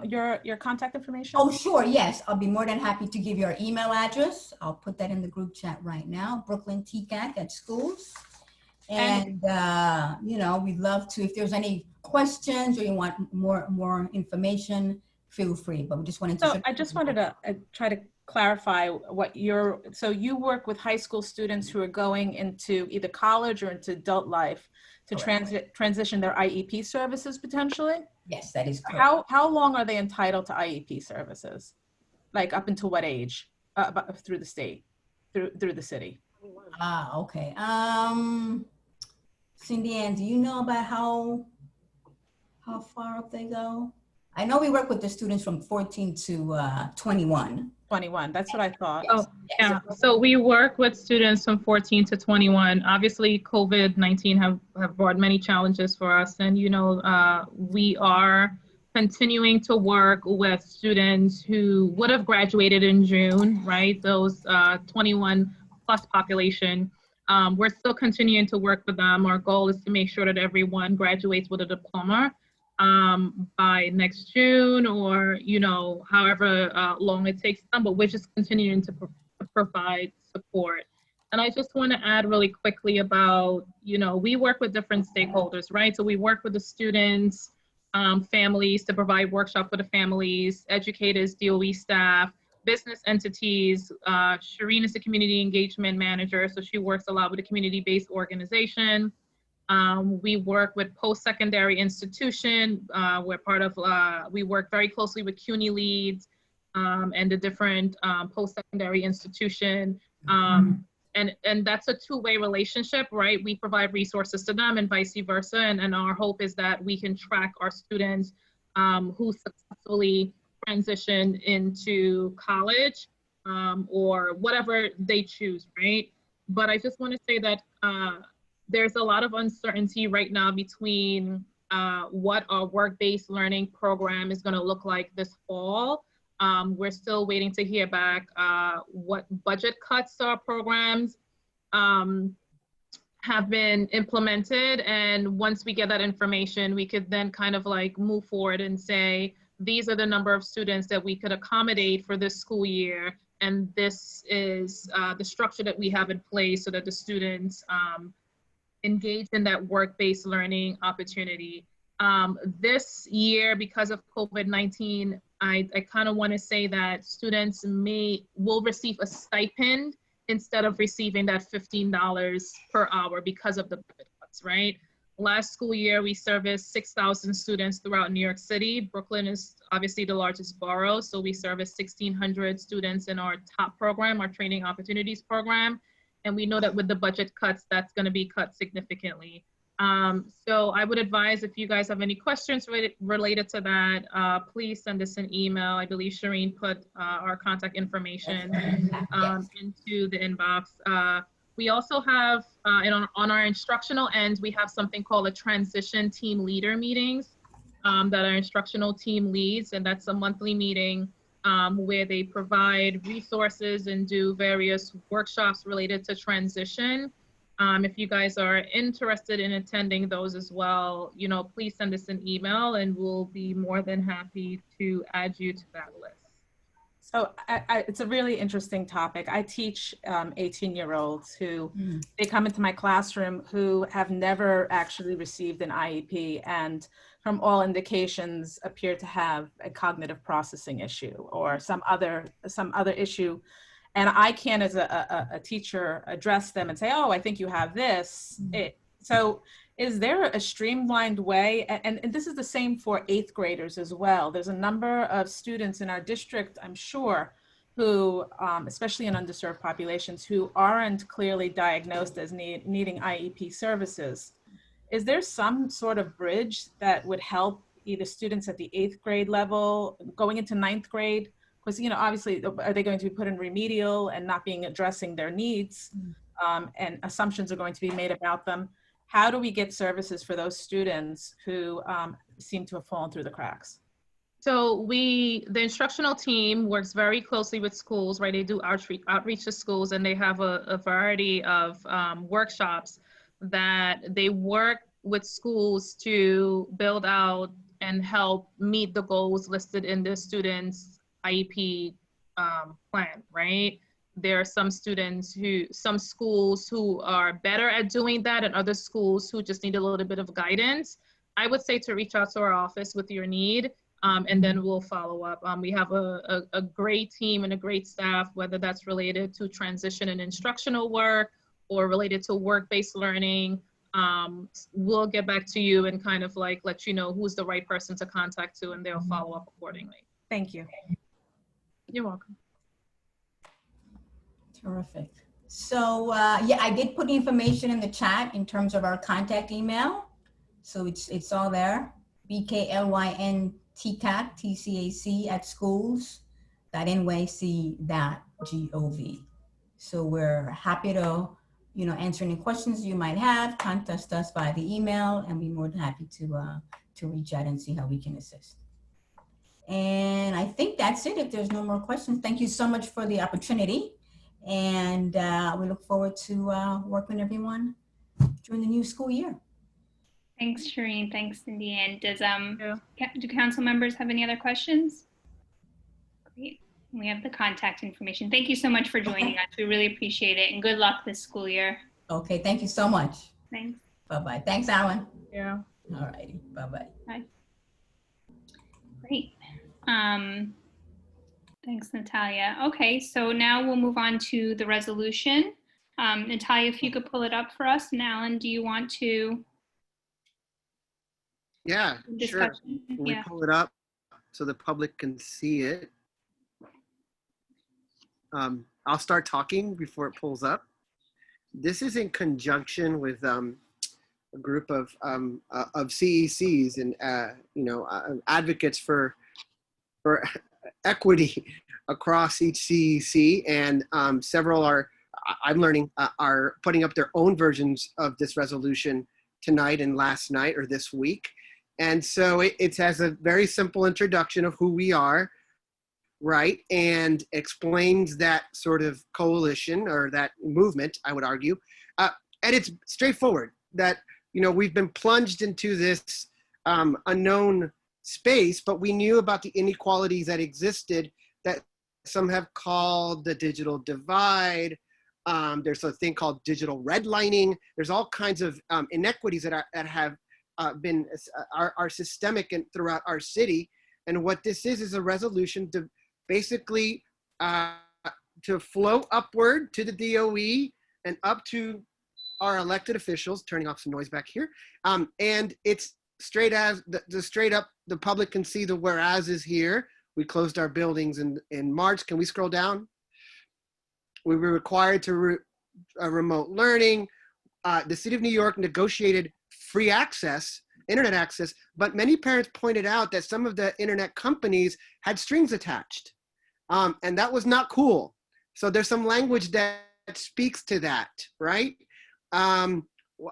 your contact information? Oh, sure, yes. I'll be more than happy to give your email address. I'll put that in the group chat right now, Brooklyn TCAC at schools. And, we'd love to, if there's any questions or you want more information, feel free, but we just wanted to. So I just wanted to try to clarify what so you work with high school students who are going into either college or into adult life to transition their IEP services potentially? Yes, that is correct. How long are they entitled to IEP services? Like up until what age through the state, through the city? Okay. Cindy Ann, do you know about how far up they go? I know we work with the students from 14 to 21. 21, that's what I thought. Oh, yeah. So we work with students from 14 to 21. Obviously, COVID-19 have brought many challenges for us. And, we are continuing to work with students who would have graduated in June, right? Those 21 plus population. We're still continuing to work with them. Our goal is to make sure that everyone graduates with a diploma by next June or, however long it takes them, but we're just continuing to provide support. And I just want to add really quickly about, we work with different stakeholders, right? So we work with the students, families to provide workshops for the families, educators, DOE staff, business entities. Shireen is the community engagement manager, so she works a lot with a community-based organization. We work with post-secondary institution. We're part of, we work very closely with CUNY Leads and the different post-secondary institution. And that's a two-way relationship, right? We provide resources to them and vice versa. And our hope is that we can track our students who successfully transition into college or whatever they choose, right? But I just want to say that there's a lot of uncertainty right now between what our work-based learning program is going to look like this fall. We're still waiting to hear back what budget cuts our programs have been implemented. And once we get that information, we could then kind of like move forward and say, these are the number of students that we could accommodate for this school year. And this is the structure that we have in place so that the students engage in that work-based learning opportunity. This year, because of COVID-19, I kind of want to say that students will receive a stipend instead of receiving that $15 per hour because of the budget cuts, right? Last school year, we serviced 6,000 students throughout New York City. Brooklyn is obviously the largest borough, so we service 1,600 students in our top program, our training opportunities program. And we know that with the budget cuts, that's going to be cut significantly. So I would advise if you guys have any questions related to that, please send us an email. I believe Shireen put our contact information into the inbox. We also have, on our instructional end, we have something called a transition team leader meetings that our instructional team leads, and that's a monthly meeting where they provide resources and do various workshops related to transition. If you guys are interested in attending those as well, please send us an email and we'll be more than happy to add you to that list. So it's a really interesting topic. I teach 18-year-olds who, they come into my classroom who have never actually received an IEP and from all indications appear to have a cognitive processing issue or some other issue. And I can, as a teacher, address them and say, oh, I think you have this. So is there a streamlined way? And this is the same for 8th graders as well. There's a number of students in our district, I'm sure, who, especially in underserved populations, who aren't clearly diagnosed as needing IEP services. Is there some sort of bridge that would help either students at the 8th grade level going into 9th grade? Because, obviously, are they going to be put in remedial and not being addressing their needs, and assumptions are going to be made about them? How do we get services for those students who seem to have fallen through the cracks? So the instructional team works very closely with schools, right? They do outreach to schools, and they have a variety of workshops that they work with schools to build out and help meet the goals listed in the students' IEP plan, right? There are some schools who are better at doing that and other schools who just need a little bit of guidance. I would say to reach out to our office with your need, and then we'll follow up. We have a great team and a great staff, whether that's related to transition and instructional work or related to work-based learning. We'll get back to you and kind of let you know who's the right person to contact to, and they'll follow up accordingly. Thank you. You're welcome. Terrific. So yeah, I did put information in the chat in terms of our contact email. So it's all there. BKLYNTCAC@schools.nyc.gov. So we're happy to, answer any questions you might have. Contact us by the email, and we're more than happy to reach out and see how we can assist. And I think that's it. If there's no more questions, thank you so much for the opportunity. And we look forward to working with everyone during the new school year. Thanks, Shireen. Thanks, Cindy. And do council members have any other questions? Great. We have the contact information. Thank you so much for joining us. We really appreciate it. And good luck this school year. Okay, thank you so much. Thanks. Bye-bye. Thanks, Alan. Yeah. All righty. Bye-bye. Bye. Great. Thanks, Natalia. Okay, so now we'll move on to the resolution. Natalia, if you could pull it up for us. And Alan, do you want to? Yeah, sure. We pull it up so the public can see it. I'll start talking before it pulls up. This is in conjunction with a group of CECs and advocates for equity across each CEC, and several I'm learning are putting up their own versions of this resolution tonight and last night or this week. And so it has a very simple introduction of who we are, right? And explains that sort of coalition or that movement, I would argue. And it's straightforward that, we've been plunged into this unknown space, but we knew about the inequalities that existed that some have called the digital divide. There's a thing called digital redlining. There's all kinds of inequities that have been are systemic and throughout our city. And what this is a resolution to basically to flow upward to the DOE and up to our elected officials. Turning off some noise back here. And it's straight up, the public can see the whereas is here. We closed our buildings in March. Can we scroll down? We were required to remote learning. The city of New York negotiated free access, internet access, but many parents pointed out that some of the internet companies had strings attached. And that was not cool. So there's some language that speaks to that, right?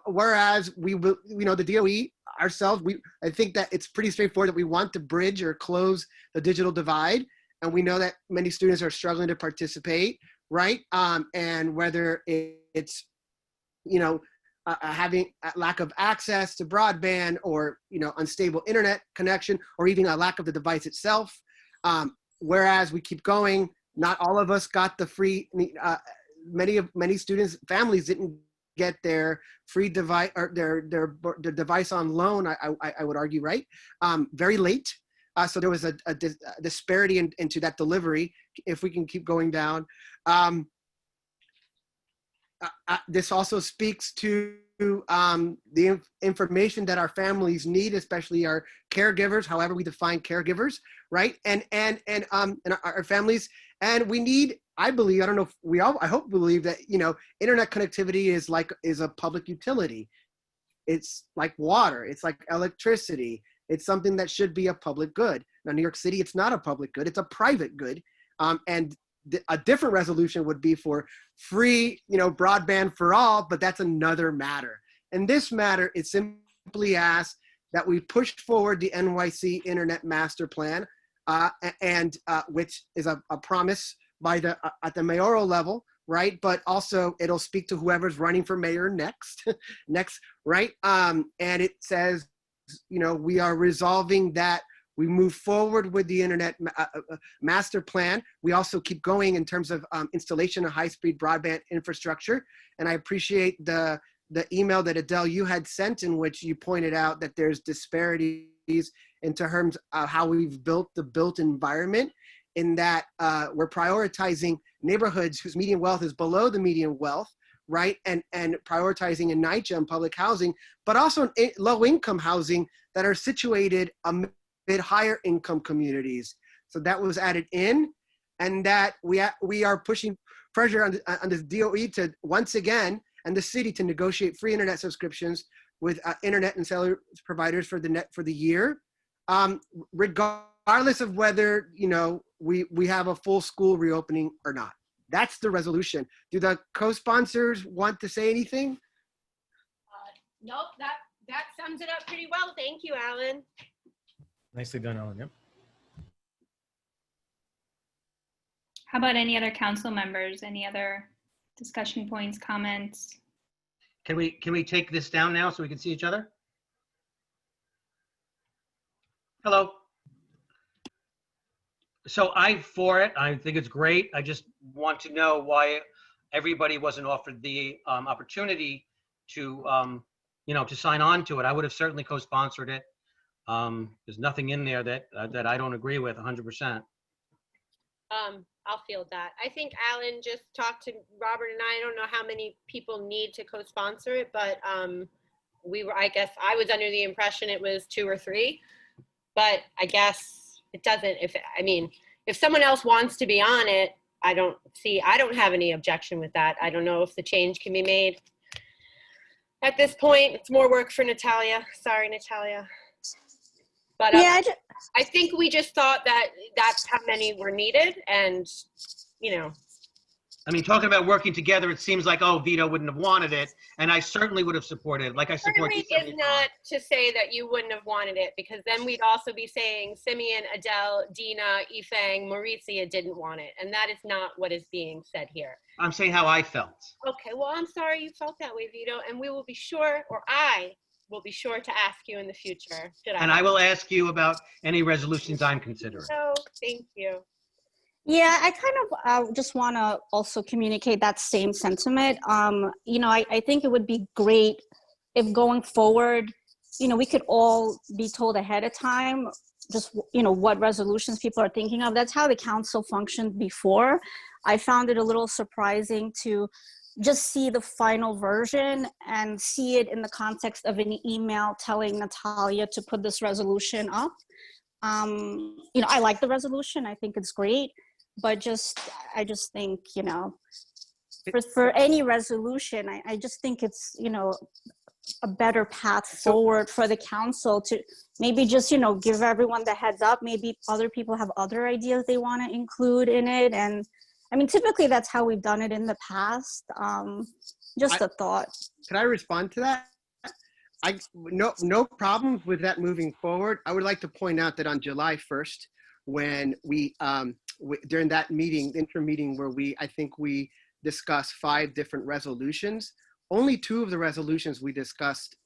Whereas the DOE ourselves, I think that it's pretty straightforward that we want to bridge or close the digital divide. And we know that many students are struggling to participate, right? And whether it's, having a lack of access to broadband or, unstable internet connection, or even a lack of the device itself. Whereas we keep going, not all of us got the free, many students, families didn't get their free device or their device on loan, I would argue, right? Very late. So there was a disparity into that delivery, if we can keep going down. This also speaks to the information that our families need, especially our caregivers, however we define caregivers, right? And our families, and we need, I believe, I don't know if I hope believe that, internet connectivity is a public utility. It's like water, it's like electricity. It's something that should be a public good. Now, New York City, it's not a public good, it's a private good. And a different resolution would be for free, broadband for all, but that's another matter. And this matter, it simply asks that we push forward the NYC Internet Master Plan, which is a promise by at the mayoral level, right? But also it'll speak to whoever's running for mayor next, right? And it says, we are resolving that. We move forward with the internet master plan. We also keep going in terms of installation of high-speed broadband infrastructure. And I appreciate the email that Adele, you had sent, in which you pointed out that there's disparities in terms of how we've built the built environment, in that we're prioritizing neighborhoods whose median wealth is below the median wealth, right? And prioritizing in NYCHA and public housing, but also in low-income housing that are situated amid higher income communities. So that was added in, and that we are pushing pressure on the DOE to once again, and the city, to negotiate free internet subscriptions with internet and cellular providers for the year, regardless of whether we have a full school reopening or not. That's the resolution. Do the co-sponsors want to say anything? Nope, that sums it up pretty well. Thank you, Alan. Nicely done, Ellen. Yep. How about any other council members? Any other discussion points, comments? Can we take this down now so we can see each other? Hello. So I'm for it. I think it's great. I just want to know why everybody wasn't offered the opportunity to, to sign on to it. I would have certainly co-sponsored it. There's nothing in there that I don't agree with 100%. I'll field that. I think Alan just talked to Robert and I don't know how many people need to co-sponsor it, but I guess I was under the impression it was 2 or 3, but I guess it doesn't. If someone else wants to be on it, I don't have any objection with that. I don't know if the change can be made. At this point, it's more work for Natalia. Sorry, Natalia. But yeah, I think we just thought that that's how many were needed, and talking about working together, it seems like, Vito wouldn't have wanted it, and I certainly would have supported it. Like I support. Certainly is not to say that you wouldn't have wanted it, because then we'd also be saying Simeon, Adele, Dina, Ifang, Mauricia didn't want it, and that is not what is being said here. I'm saying how I felt. Okay, well, I'm sorry you felt that way, Vito, and we will be sure, or I will be sure to ask you in the future. And I will ask you about any resolutions I'm considering. So, thank you. Yeah, I kind of just want to also communicate that same sentiment. I think it would be great if going forward, we could all be told ahead of time just, what resolutions people are thinking of. That's how the council functioned before. I found it a little surprising to just see the final version and see it in the context of an email telling Natalia to put this resolution up. I like the resolution. I think it's great, but I just think, for any resolution, I just think it's, a better path forward for the council to maybe just, you know, give everyone the heads up. Maybe other people have other ideas they want to include in it. And I mean, typically that's how we've done it in the past. Just a thought. Can I respond to that? No problems with that moving forward. I would like to point out that on July 1st, when we, during that meeting, interim meeting where I think we discussed 5 different resolutions, only 2 of the resolutions we discussed,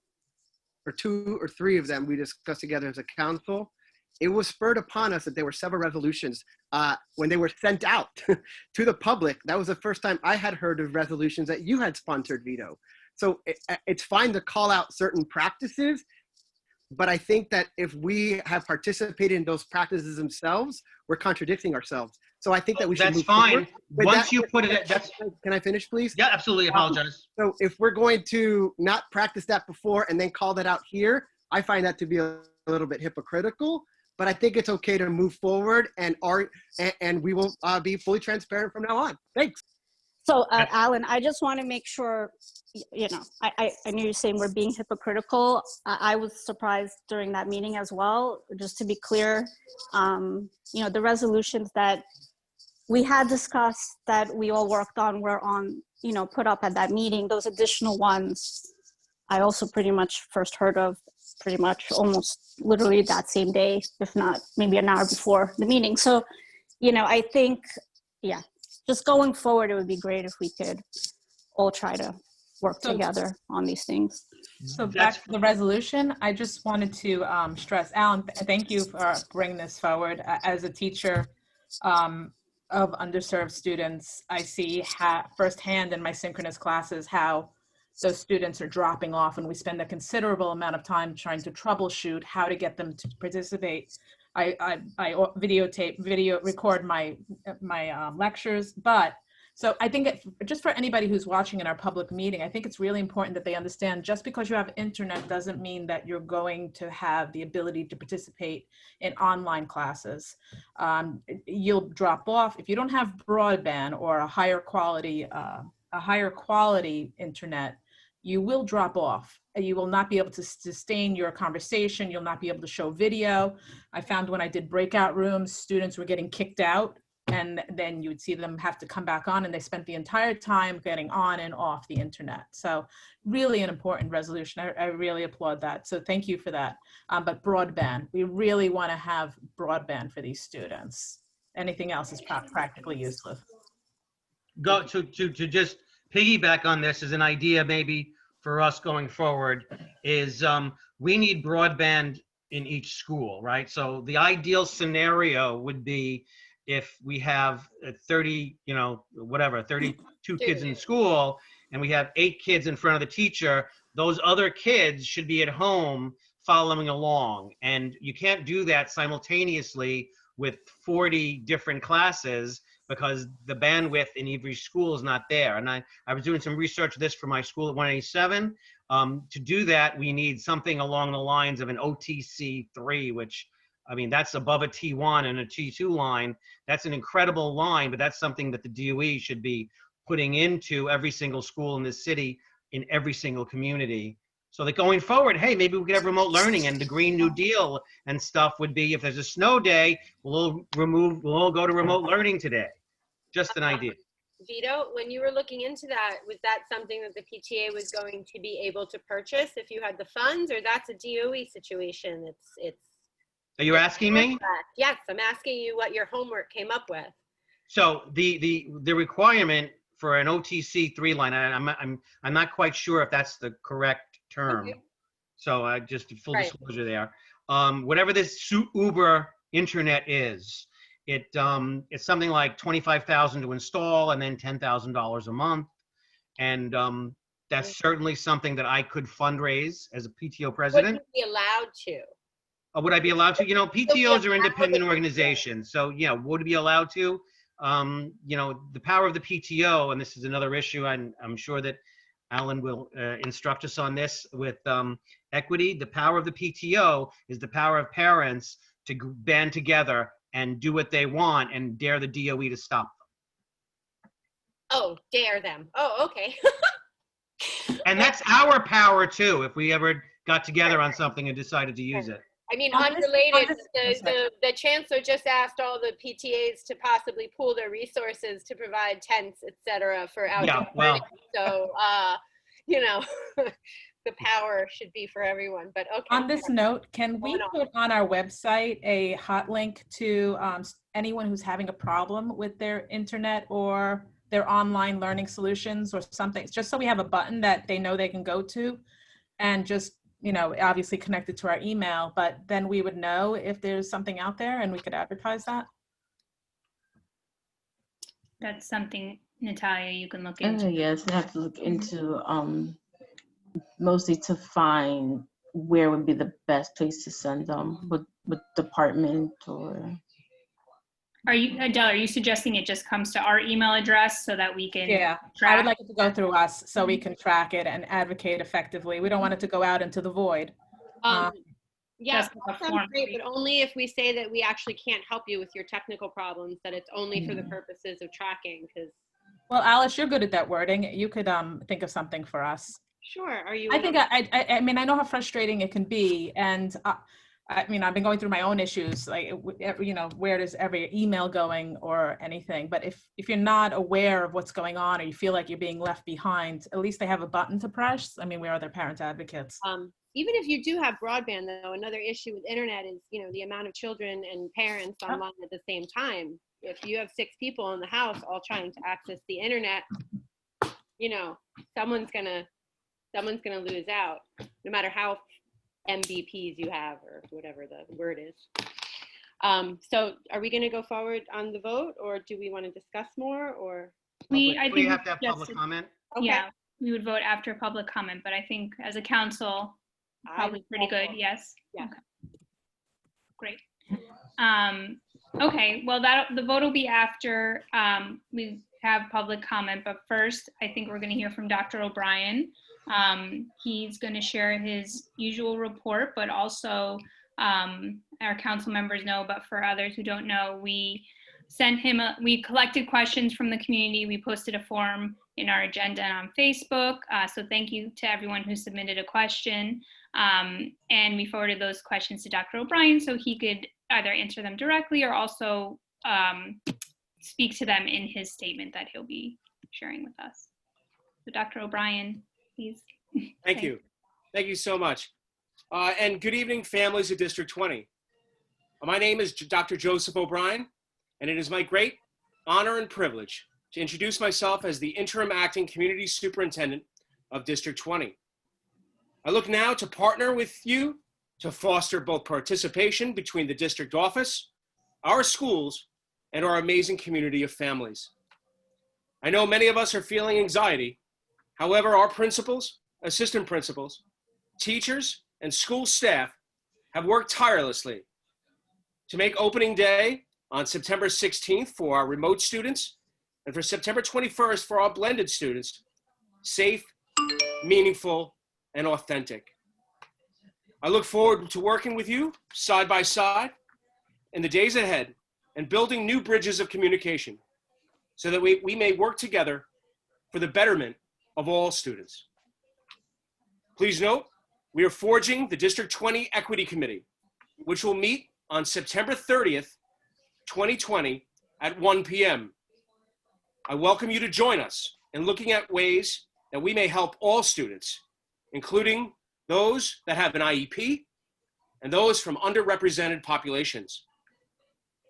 or 2 or 3 of them we discussed together as a council. It was spurred upon us that there were several resolutions when they were sent out to the public. That was the first time I had heard of resolutions that you had sponsored, Vito. So it's fine to call out certain practices, but I think that if we have participated in those practices themselves, we're contradicting ourselves. So I think that we should That's move fine. forward. But Once you put it, that's. Can I finish, please? Yeah, absolutely. Apologize. So if we're going to not practice that before and then call that out here, I find that to be a little bit hypocritical. But I think it's okay to move forward, and we will be fully transparent from now on. Thanks. So, Alan, I just want to make sure, you know, I knew you're saying we're being hypocritical. I was surprised during that meeting as well. Just to be clear, you know, the resolutions that we had discussed that we all worked on were on, you know, put up at that meeting. Those additional ones, I also pretty much first heard of pretty much almost literally that same day, if not maybe an hour before the meeting. So, you know, I think, yeah, just going forward, it would be great if we could all try to work together on these things. So back to the resolution, I just wanted to stress, Alan, thank you for bringing this forward. As a teacher of underserved students, I see firsthand in my synchronous classes how those students are dropping off, and we spend a considerable amount of time trying to troubleshoot how to get them to participate. I record my lectures, but so I think just for anybody who's watching in our public meeting, I think it's really important that they understand just because you have internet doesn't mean that you're going to have the ability to participate in online classes. You'll drop off if you don't have broadband or a higher quality internet. You will drop off. You will not be able to sustain your conversation. You'll not be able to show video. I found when I did breakout rooms, students were getting kicked out, and then you would see them have to come back on, and they spent the entire time getting on and off the internet. So really an important resolution. I really applaud that. So thank you for that. But broadband, we really want to have broadband for these students. Anything else is practically useless. Go to just piggyback on this as an idea maybe for us going forward is we need broadband in each school, right? So the ideal scenario would be if we have 32 kids in school and we have 8 kids in front of the teacher, those other kids should be at home following along. And you can't do that simultaneously with 40 different classes because the bandwidth in every school is not there. And I was doing some research of this for my school at 187. To do that, we need something along the lines of an OTC3, which, I mean, that's above a T1 and a T2 line. That's an incredible line, but that's something that the DOE should be putting into every single school in this city, in every single community. So that going forward, hey, maybe we could have remote learning, and the Green New Deal and stuff would be, if there's a snow day, we'll all go to remote learning today. Just an idea. Vito, when you were looking into that, was that something that the PTA was going to be able to purchase if you had the funds, or that's a DOE situation? Are you asking me? Yes, I'm asking you what your homework came up with. So the requirement for an OTC3 line, I'm not quite sure if that's the correct term. Okay. So just full disclosure there. Whatever this Uber internet is, it's something like $25,000 to install and then $10,000 a month. And that's certainly something that I could fundraise as a PTO president. Would you be allowed to? Would I be allowed to? You know, PTOs are independent organizations. So, yeah, would it be allowed to? You know, the power of the PTO, and this is another issue, I'm sure that Alan will instruct us on this with equity. The power of the PTO is the power of parents to band together and do what they want and dare the DOE to stop them. Oh, dare them. Oh, okay. And that's our power too, if we ever got together on something and decided to use it. I mean, On this- unrelated, on this- the chancellor just asked all the PTAs to possibly pool their resources to provide tents, et cetera, for outdoor Yeah, well, learning. So, you know, the power should be for everyone, but okay. On this note, can we Hold on. put on our website a hot link to anyone who's having a problem with their internet or their online learning solutions or something, just so we have a button that they know they can go to, and just, you know, obviously connected to our email, but then we would know if there's something out there and we could advertise that? That's something, Natalia, you can look into. Yes, I have to look into mostly to find where would be the best place to send them, what department or. Are you, Adele, are you suggesting it just comes to our email address so that we can Yeah, track? I would like it to go through us so we can track it and advocate effectively. We don't want it to go out into the void. Yeah, Just like a that form. sounds great, but only if we say that we actually can't help you with your technical problems, that it's only for the purposes of tracking, because. Well, Alice, you're good at that wording. You could think of something for us. Sure, are you? I think I mean, I know how frustrating it can be, and I mean, I've been going through my own issues, like, you know, where does every email going or anything? But if you're not aware of what's going on, or you feel like you're being left behind, at least they have a button to press. I mean, we are their parent advocates. Even if you do have broadband, though, another issue with internet is, you know, the amount of children and parents online at the same time. If you have 6 people in the house all trying to access the internet, you know, someone's gonna lose out, no matter how MBPs you have or whatever the word is. So are we gonna go forward on the vote, or do we want to discuss more, or? I We think have to have just- public comment. Okay. Yeah, we would vote after public comment, but I think as a council, probably pretty good, yes? Yeah. Okay. Great. Okay, well, the vote will be after we have public comment, but first, I think we're gonna hear from Dr. O'Brien. He's gonna share his usual report, but also our council members know, but for others who don't know, we sent him, we collected questions from the community. We posted a form in our agenda and on Facebook. So thank you to everyone who submitted a question. And we forwarded those questions to Dr. O'Brien so he could either answer them directly or also speak to them in his statement that he'll be sharing with us. So Dr. O'Brien, please. Thank you. Thank you so much. And good evening, families of District 20. My name is Dr. Joseph O'Brien, and it is my great honor and privilege to introduce myself as the interim acting community superintendent of District 20. I look now to partner with you to foster both participation between the district office, our schools, and our amazing community of families. I know many of us are feeling anxiety. However, our principals, assistant principals, teachers, and school staff have worked tirelessly to make opening day on September 16th for our remote students and for September 21st for our blended students safe, meaningful, and authentic. I look forward to working with you side by side in the days ahead and building new bridges of communication so that we may work together for the betterment of all students. Please note, we are forging the District 20 Equity Committee, which will meet on September 30th, 2020 at 1 p.m. I welcome you to join us in looking at ways that we may help all students, including those that have an IEP and those from underrepresented populations.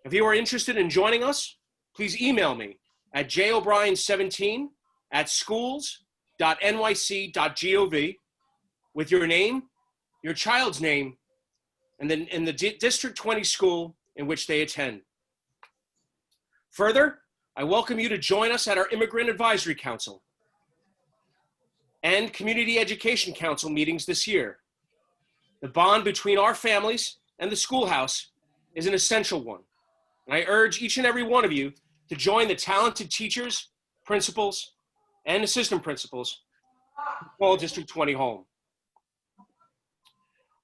If you are interested in joining us, please email me at jobrien17@schools.nyc.gov with your name, your child's name, and then in the District 20 school in which they attend. Further, I welcome you to join us at our Immigrant Advisory Council and Community Education Council meetings this year. The bond between our families and the schoolhouse is an essential one, and I urge each and every one of you to join the talented teachers, principals, and assistant principals who call District 20 home.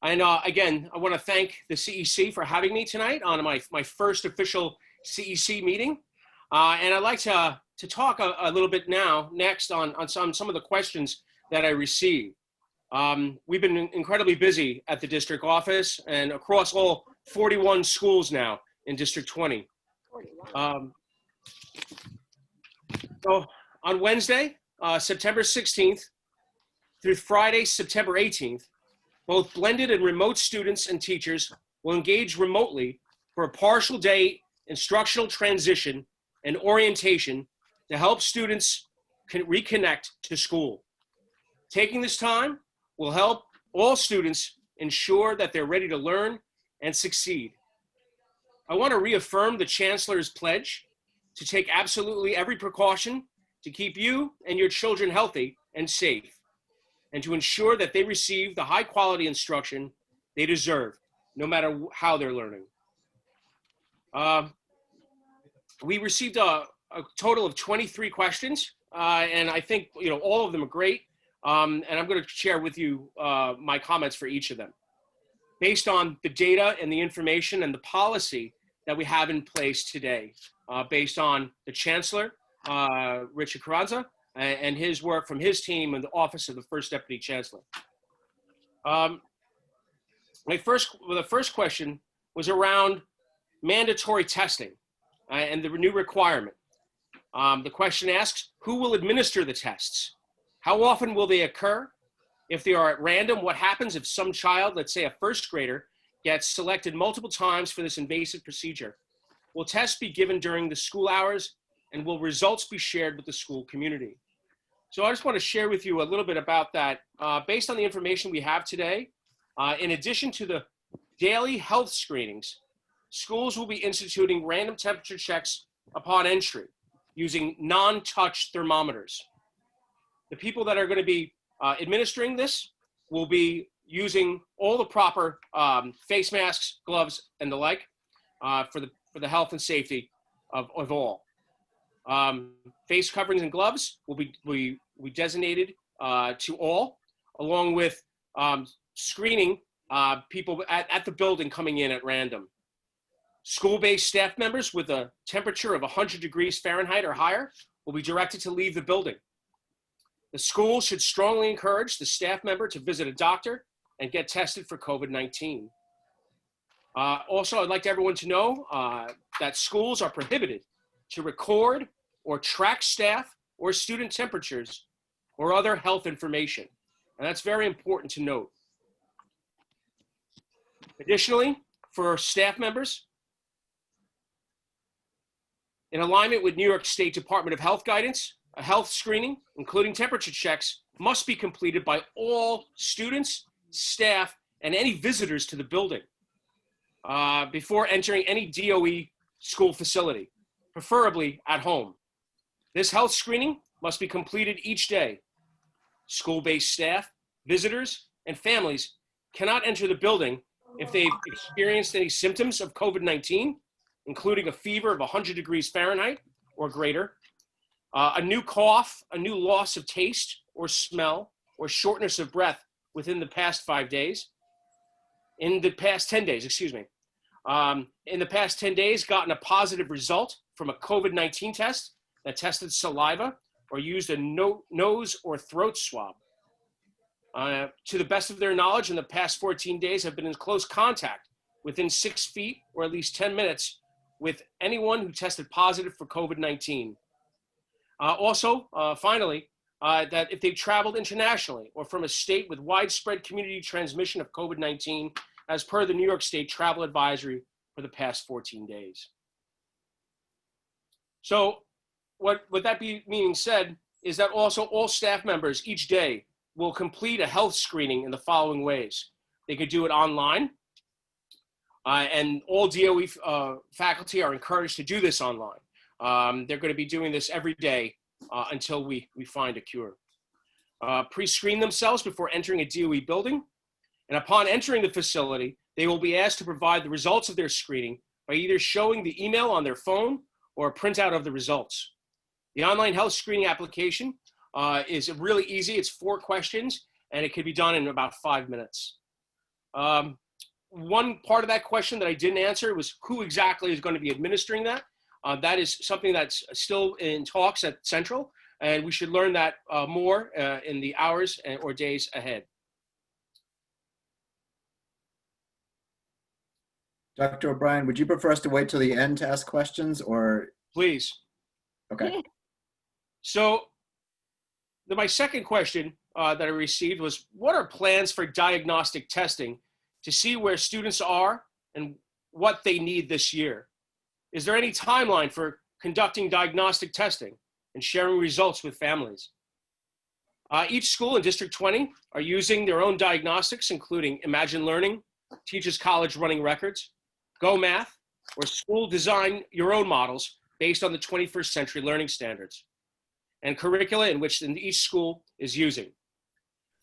And again, I want to thank the CEC for having me tonight on my first official CEC meeting. And I'd like to talk a little bit next on some of the questions that I received. We've been incredibly busy at the district office and across all 41 schools now in District 20. So on Wednesday, September 16th through Friday, September 18th, both blended and remote students and teachers will engage remotely for a partial day instructional transition and orientation to help students reconnect to school. Taking this time will help all students ensure that they're ready to learn and succeed. I want to reaffirm the Chancellor's pledge to take absolutely every precaution to keep you and your children healthy and safe, and to ensure that they receive the high quality instruction they deserve, no matter how they're learning. We received a total of 23 questions, and I think all of them are great. And I'm going to share with you my comments for each of them. Based on the data and the information and the policy that we have in place today, based on the Chancellor, Richard Carranza, and his work from his team in the Office of the First Deputy Chancellor. The first question was around mandatory testing and the new requirement. The question asks, who will administer the tests? How often will they occur? If they are at random, what happens if some child, let's say a first grader, gets selected multiple times for this invasive procedure? Will tests be given during the school hours, and will results be shared with the school community? So I just want to share with you a little bit about that. Based on the information we have today, in addition to the daily health screenings, schools will be instituting random temperature checks upon entry using non-touch thermometers. The people that are going to be administering this will be using all the proper face masks, gloves, and the like for the health and safety of all. Face coverings and gloves will be designated to all, along with screening people at the building coming in at random. School-based staff members with a temperature of 100 degrees Fahrenheit or higher will be directed to leave the building. The school should strongly encourage the staff member to visit a doctor and get tested for COVID-19. Also, I'd like everyone to know that schools are prohibited to record or track staff or student temperatures or other health information. And that's very important to note. Additionally, for staff members, in alignment with New York State Department of Health guidance, a health screening, including temperature checks, must be completed by all students, staff, and any visitors to the building before entering any DOE school facility, preferably at home. This health screening must be completed each day. School-based staff, visitors, and families cannot enter the building if they've experienced any symptoms of COVID-19, including a fever of 100 degrees Fahrenheit or greater, a new cough, a new loss of taste or smell, or shortness of breath within the past 5 days. In the past 10 days, excuse me. In the past 10 days, gotten a positive result from a COVID-19 test that tested saliva or used a nose or throat swab. To the best of their knowledge, in the past 14 days have been in close contact within 6 feet or at least 10 minutes with anyone who tested positive for COVID-19. Finally, that if they've traveled internationally or from a state with widespread community transmission of COVID-19, as per the New York State Travel Advisory for the past 14 days. So what that being said is that also all staff members each day will complete a health screening in the following ways. They could do it online, and all DOE faculty are encouraged to do this online. They're going to be doing this every day until we find a cure. Pre-screen themselves before entering a DOE building, and upon entering the facility, they will be asked to provide the results of their screening by either showing the email on their phone or a printout of the results. The online health screening application is really easy. It's 4 questions, and it can be done in about 5 minutes. One part of that question that I didn't answer was who exactly is going to be administering that. That is something that's still in talks at Central, and we should learn that more in the hours or days ahead. Dr. O'Brien, would you prefer us to wait till the end to ask questions, or? Please. Okay. So my second question that I received was, what are plans for diagnostic testing to see where students are and what they need this year? Is there any timeline for conducting diagnostic testing and sharing results with families? Each school in District 20 are using their own diagnostics, including Imagine Learning, Teachers College Running Records, Go Math, or school design your own models based on the 21st century learning standards and curricula in which each school is using.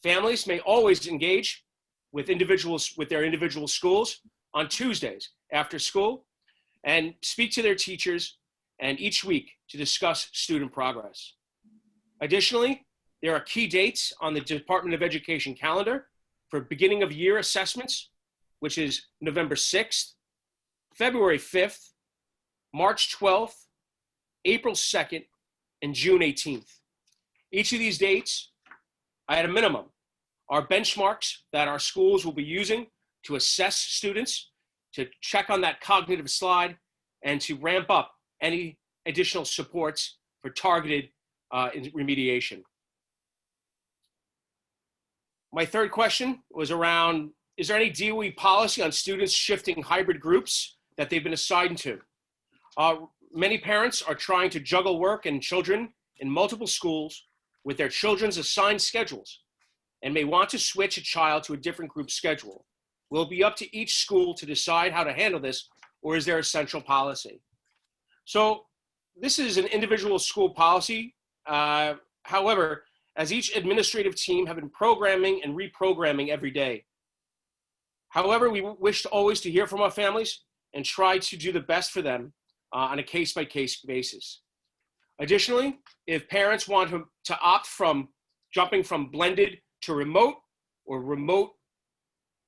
Families may always engage with their individual schools on Tuesdays after school and speak to their teachers and each week to discuss student progress. Additionally, there are key dates on the Department of Education calendar for beginning of year assessments, which is November 6th, February 5th, March 12th, April 2nd, and June 18th. Each of these dates, at a minimum, are benchmarks that our schools will be using to assess students, to check on that cognitive slide, and to ramp up any additional supports for targeted remediation. My third question was around, is there any DOE policy on students shifting hybrid groups that they've been assigned to? Many parents are trying to juggle work and children in multiple schools with their children's assigned schedules and may want to switch a child to a different group schedule. Will it be up to each school to decide how to handle this, or is there a central policy? So this is an individual school policy. However, as each administrative team have been programming and reprogramming every day. However, we wish always to hear from our families and try to do the best for them on a case-by-case basis. Additionally, if parents want to opt from jumping from blended to remote or remote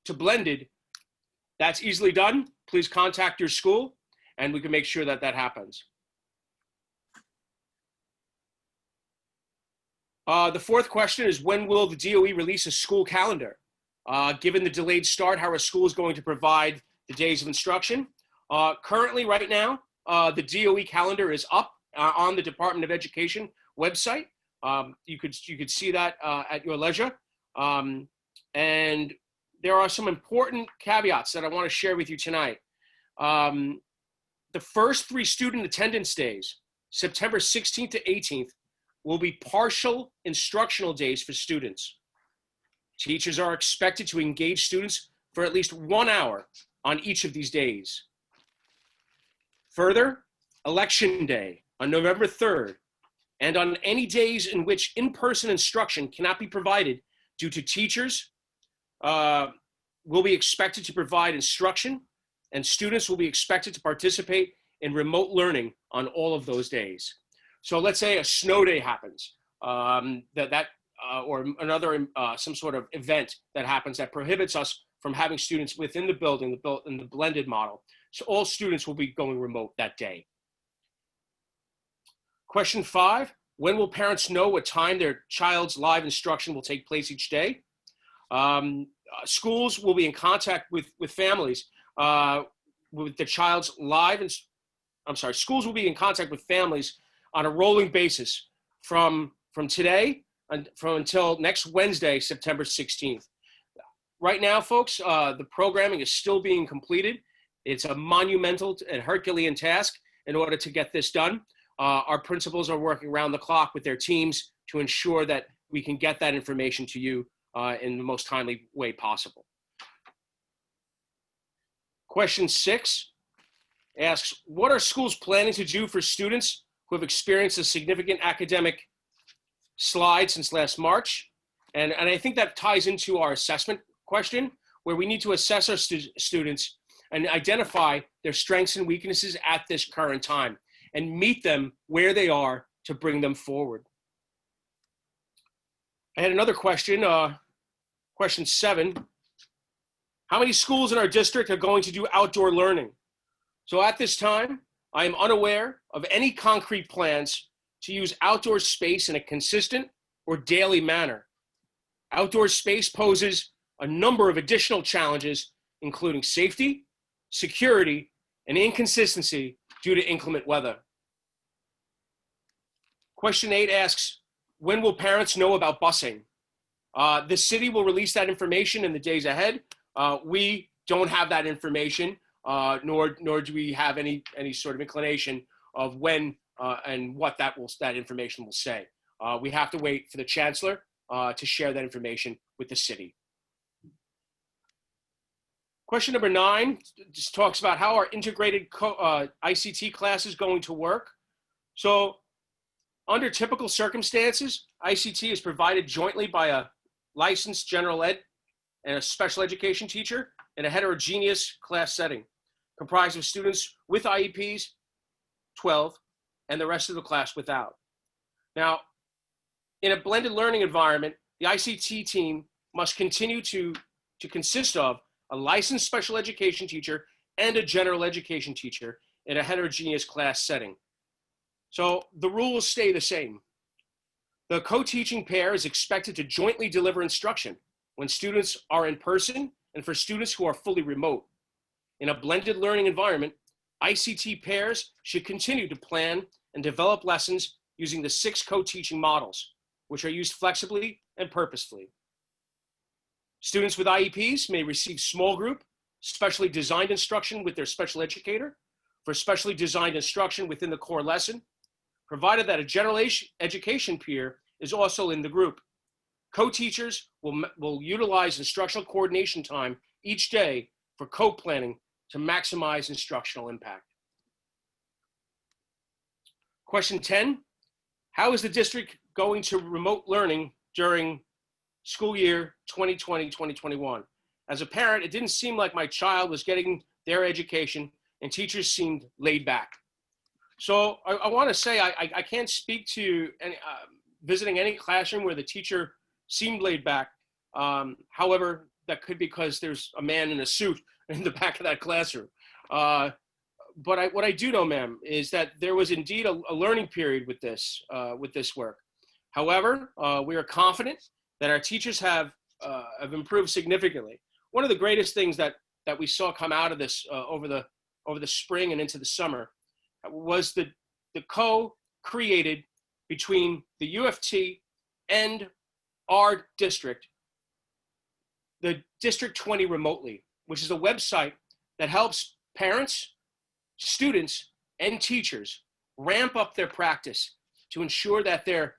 to blended, that's easily done. Please contact your school and we can make sure that that happens. The fourth question is, when will the DOE release a school calendar? Given the delayed start, how are schools going to provide the days of instruction? Currently, right now, the DOE calendar is up on the Department of Education website. You could see that at your leisure. And there are some important caveats that I want to share with you tonight. The first 3 student attendance days, September 16th to 18th, will be partial instructional days for students. Teachers are expected to engage students for at least 1 hour on each of these days. Further, Election Day on November 3rd, and on any days in which in-person instruction cannot be provided due to teachers, will be expected to provide instruction, and students will be expected to participate in remote learning on all of those days. So let's say a snow day happens, or another some sort of event that happens that prohibits us from having students within the building, in the blended model. So all students will be going remote that day. Question 5, when will parents know what time their child's live instruction will take place each day? Schools will be in contact with families with the child's schools will be in contact with families on a rolling basis from today until next Wednesday, September 16th. Right now, folks, the programming is still being completed. It's a monumental and Herculean task in order to get this done. Our principals are working around the clock with their teams to ensure that we can get that information to you in the most timely way possible. Question 6 asks, what are schools planning to do for students who have experienced a significant academic slide since last March? And I think that ties into our assessment question, where we need to assess our students and identify their strengths and weaknesses at this current time and meet them where they are to bring them forward. I had another question, question 7. How many schools in our district are going to do outdoor learning? So at this time, I am unaware of any concrete plans to use outdoor space in a consistent or daily manner. Outdoor space poses a number of additional challenges, including safety, security, and inconsistency due to inclement weather. Question 8 asks, when will parents know about busing? The city will release that information in the days ahead. We don't have that information, nor do we have any sort of inclination of when and what that information will say. We have to wait for the chancellor to share that information with the city. Question number 9 just talks about how our integrated ICT class is going to work. So under typical circumstances, ICT is provided jointly by a licensed general ed and a special education teacher in a heterogeneous class setting, comprised of students with IEPs, 12, and the rest of the class without. Now, in a blended learning environment, the ICT team must continue to consist of a licensed special education teacher and a general education teacher in a heterogeneous class setting. So the rules stay the same. The co-teaching pair is expected to jointly deliver instruction when students are in person and for students who are fully remote. In a blended learning environment, ICT pairs should continue to plan and develop lessons using the 6 co-teaching models, which are used flexibly and purposefully. Students with IEPs may receive small group, specially designed instruction with their special educator for specially designed instruction within the core lesson, provided that a general education peer is also in the group. Co-teachers will utilize instructional coordination time each day for co-planning to maximize instructional impact. Question 10, how is the district going to remote learning during school year 2020-2021? As a parent, it didn't seem like my child was getting their education and teachers seemed laid back. So I want to say I can't speak to visiting any classroom where the teacher seemed laid back. However, that could be because there's a man in a suit in the back of that classroom. But what I do know, ma'am, is that there was indeed a learning period with this work. However, we are confident that our teachers have improved significantly. One of the greatest things that we saw come out of this over the spring and into the summer was the co-created between the UFT and our district, the District 20 Remotely, which is a website that helps parents, students, and teachers ramp up their practice to ensure that they're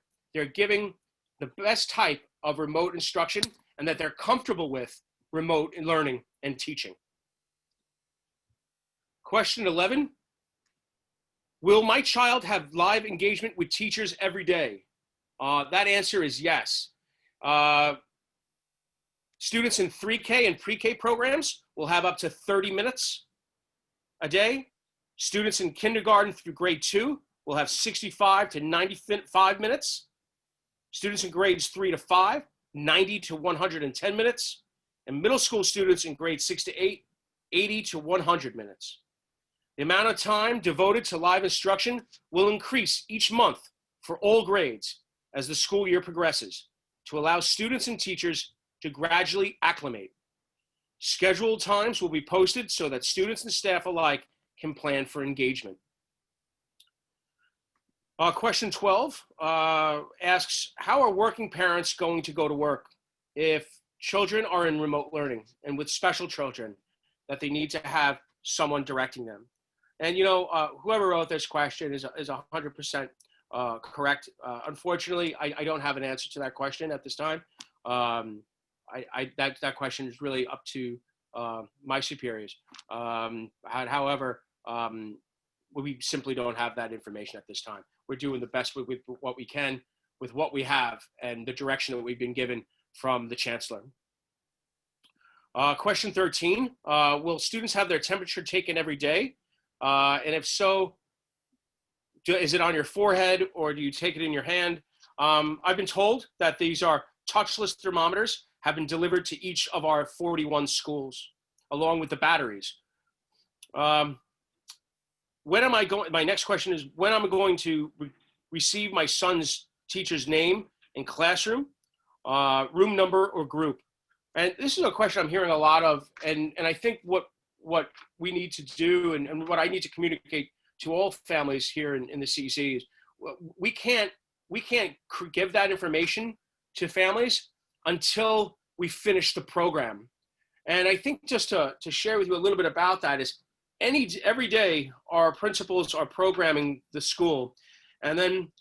giving the best type of remote instruction and that they're comfortable with remote learning and teaching. Question 11, will my child have live engagement with teachers every day? That answer is yes. Students in 3K and pre-K programs will have up to 30 minutes a day. Students in kindergarten through grade 2 will have 65 to 95 minutes. Students in grades 3 to 5, 90 to 110 minutes. And middle school students in grades 6 to 8, 80 to 100 minutes. The amount of time devoted to live instruction will increase each month for all grades as the school year progresses to allow students and teachers to gradually acclimate. Scheduled times will be posted so that students and staff alike can plan for engagement. Question 12 asks, how are working parents going to go to work if children are in remote learning and with special children that they need to have someone directing them? And whoever wrote this question is 100% correct. Unfortunately, I don't have an answer to that question at this time. That question is really up to my superiors. However, we simply don't have that information at this time. We're doing the best with what we can, with what we have, and the direction that we've been given from the chancellor. Question 13, will students have their temperature taken every day? And if so, is it on your forehead or do you take it in your hand? I've been told that these are touchless thermometers, have been delivered to each of our 41 schools, along with the batteries. When am I going? My next question is, when am I going to receive my son's teacher's name and classroom, room number, or group? And this is a question I'm hearing a lot of, and I think what we need to do and what I need to communicate to all families here in the CEC is we can't give that information to families until we finish the program. And I think just to share with you a little bit about that is every day our principals are programming the school, and then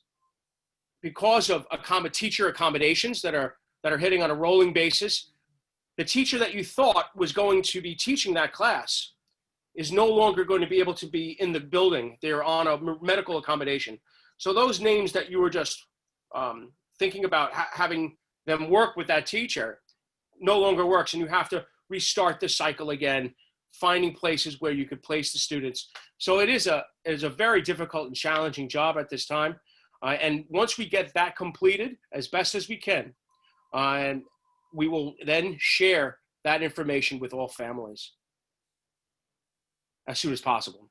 because of teacher accommodations that are hitting on a rolling basis, the teacher that you thought was going to be teaching that class is no longer going to be able to be in the building. They're on a medical accommodation. So those names that you were just thinking about having them work with that teacher no longer works, and you have to restart the cycle again, finding places where you could place the students. So it is a very difficult and challenging job at this time. And once we get that completed as best as we can, and we will then share that information with all families as soon as possible.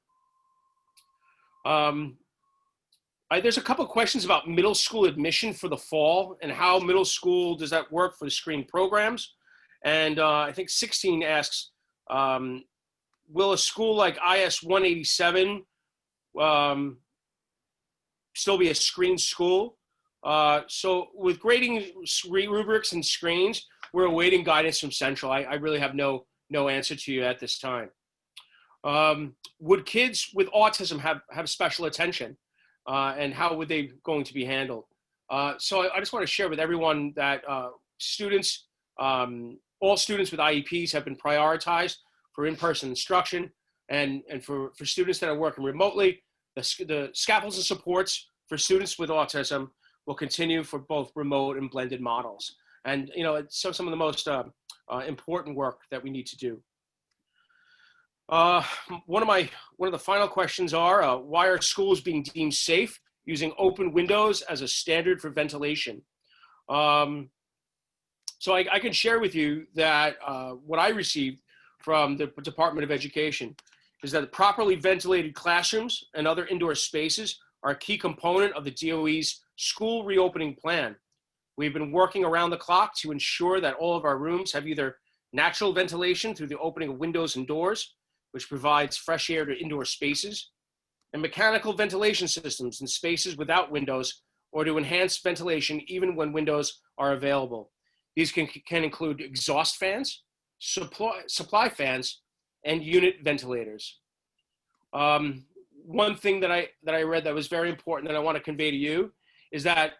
There's a couple of questions about middle school admission for the fall and how middle school does that work for the screen programs. And I think 16 asks, will a school like IS 187 still be a screen school? So with grading rubrics and screens, we're awaiting guidance from Central. I really have no answer to you at this time. Would kids with autism have special attention? And how would they going to be handled? So I just want to share with everyone that students, all students with IEPs have been prioritized for in-person instruction, and for students that are working remotely, the scaffolds and supports for students with autism will continue for both remote and blended models. And it's some of the most important work that we need to do. One of the final questions are, why are schools being deemed safe using open windows as a standard for ventilation? So I can share with you that what I received from the Department of Education is that properly ventilated classrooms and other indoor spaces are a key component of the DOE's school reopening plan. We've been working around the clock to ensure that all of our rooms have either natural ventilation through the opening of windows and doors, which provides fresh air to indoor spaces, and mechanical ventilation systems in spaces without windows, or to enhance ventilation even when windows are available. These can include exhaust fans, supply fans, and unit ventilators. One thing that I read that was very important that I want to convey to you is that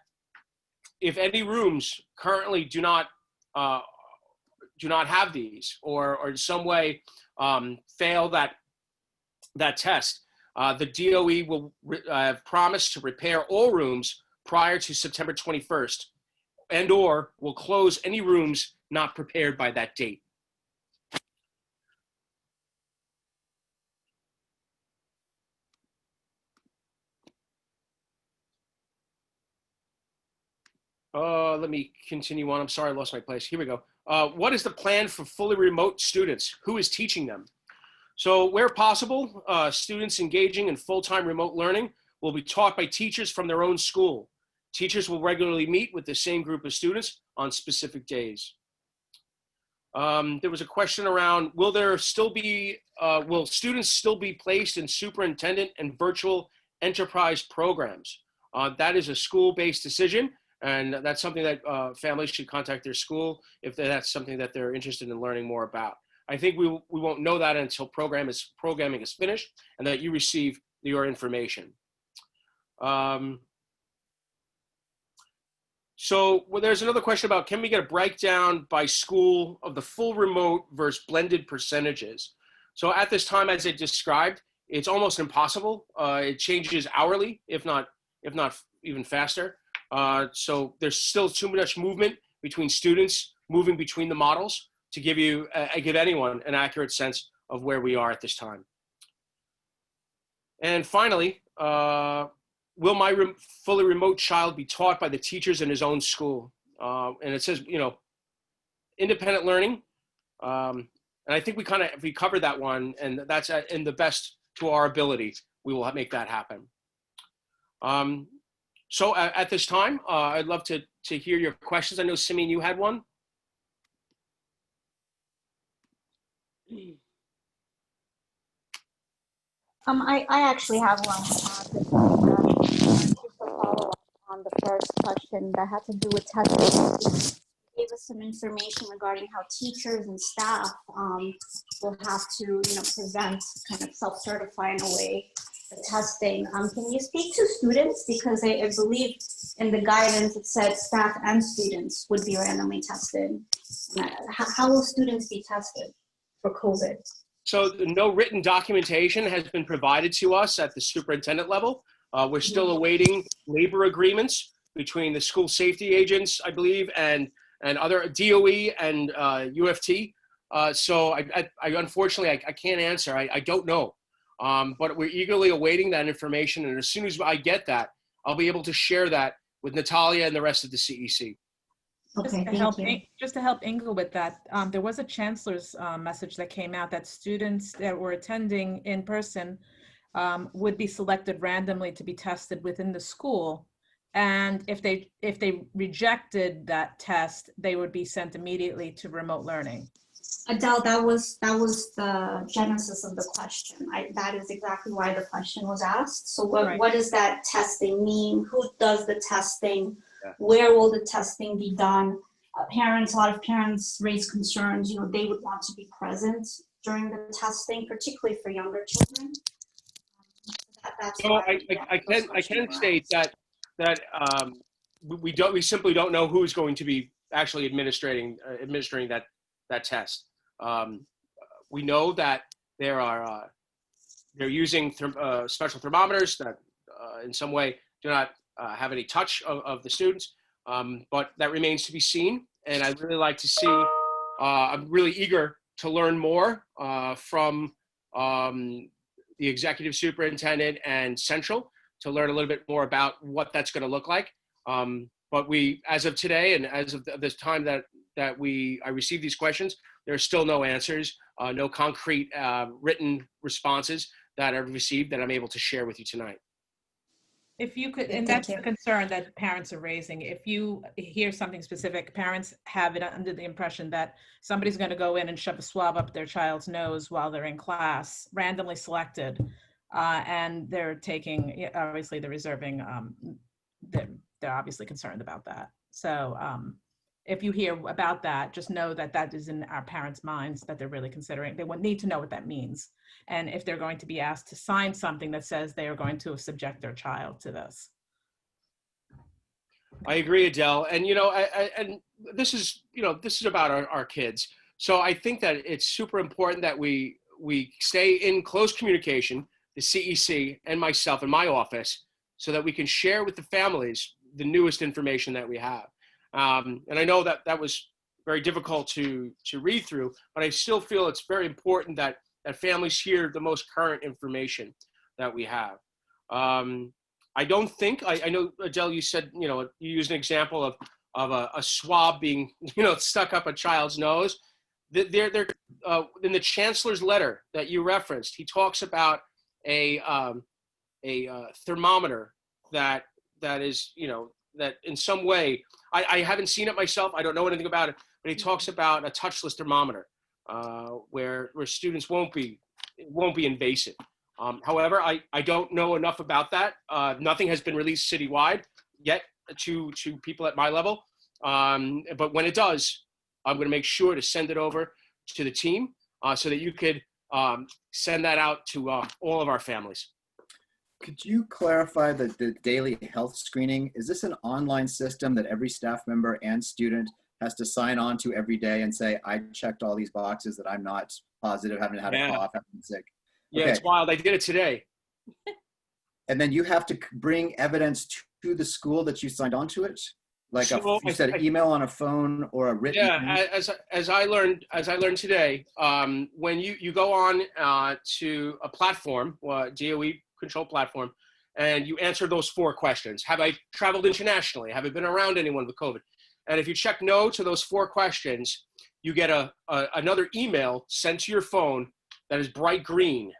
if any rooms currently do not have these, or in some way fail that test, the DOE will have promised to repair all rooms prior to September 21st, and/or will close any rooms not prepared by that date. Let me continue on. I'm sorry, I lost my place. Here we go. What is the plan for fully remote students? Who is teaching them? So where possible, students engaging in full-time remote learning will be taught by teachers from their own school. Teachers will regularly meet with the same group of students on specific days. There was a question around, will students still be placed in superintendent and virtual enterprise programs? That is a school-based decision, and that's something that families should contact their school if that's something that they're interested in learning more about. I think we won't know that until programming is finished and that you receive your information. So there's another question about, can we get a breakdown by school of the full remote versus blended percentages? So at this time, as I described, it's almost impossible. It changes hourly, if not even faster. So there's still too much movement between students moving between the models to give anyone an accurate sense of where we are at this time. And finally, will my fully remote child be taught by the teachers in his own school? And it says, independent learning. And I think we covered that one, and that's in the best to our ability, we will make that happen. So at this time, I'd love to hear your questions. I know, Simeon, you had one. I actually have one. Just a follow-up on the first question that had to do with testing. Gave us some information regarding how teachers and staff will have to, present, kind of self-certify in a way, the testing. Can you speak to students? Because I believe in the guidance it said staff and students would be randomly tested. How will students be tested for COVID? So no written documentation has been provided to us at the superintendent level. We're still awaiting labor agreements between the school safety agents, I believe, and other DOE and UFT. So I unfortunately, I can't answer. I don't know. But we're eagerly awaiting that information. And as soon as I get that, I'll be able to share that with Natalia and the rest of the CEC. Okay, Just to help Inga with that, there was a chancellor's message that came out that students that were attending in person would be selected randomly to be tested within the school. And if they rejected that test, they would be sent immediately to remote learning. Adele, that was the genesis of the question. That is exactly why the question was asked. So what does that testing mean? Who does the testing? Yeah. Where will the testing be done? A lot of parents raise concerns, they would want to be present during the testing, particularly for younger children. So I can state that we simply don't know who's going to be actually administering that test. We know that they're using special thermometers that in some way do not have any touch of the students, but that remains to be seen. And I'd really like to see, I'm really eager to learn more from the executive superintendent and Central to learn a little bit more about what that's going to look like. But as of today, and as of this time that I received these questions, there are still no answers, no concrete written responses that I've received that I'm able to share with you tonight. If you could, and that's the concern that parents are raising. If you hear something specific, parents have it under the impression that somebody's going to go in and shove a swab up their child's nose while they're in class, randomly selected, and they're taking, obviously they're reserving, they're obviously concerned about that. So if you hear about that, just know that that is in our parents' minds that they're really considering. They would need to know what that means. And if they're going to be asked to sign something that says they are going to subject their child to this. I agree, Adele. And, and this is about our kids. So I think that it's super important that we stay in close communication, the CEC and myself and my office, so that we can share with the families the newest information that we have. And I know that was very difficult to read through, but I still feel it's very important that families hear the most current information that we have. I don't think, I know, Adele, you said, you used an example of a swab being, stuck up a child's nose. They're in the chancellor's letter that you referenced, he talks about a thermometer that is, that in some way, I haven't seen it myself, I don't know anything about it, but he talks about a touchless thermometer where students won't be invasive. However, I don't know enough about that. Nothing has been released citywide yet to people at my level. But when it does, I'm going to make sure to send it over to the team so that you could send that out to all of our families. Could you clarify the daily health screening? Is this an online system that every staff member and student has to sign on to every day and say, I checked all these boxes that I'm not positive, haven't had a cough, haven't been sick? Yeah, Okay. It's wild. I did it today. And then you have to bring evidence to the school that you signed on to it? Like you said, email on a phone or a written? Yeah, as I learned today, when you go on to a platform, DOE control platform, and you answer those 4 questions. Have I traveled internationally? Have I been around anyone with COVID? And if you check no to those 4 questions, you get another email sent to your phone that is bright green.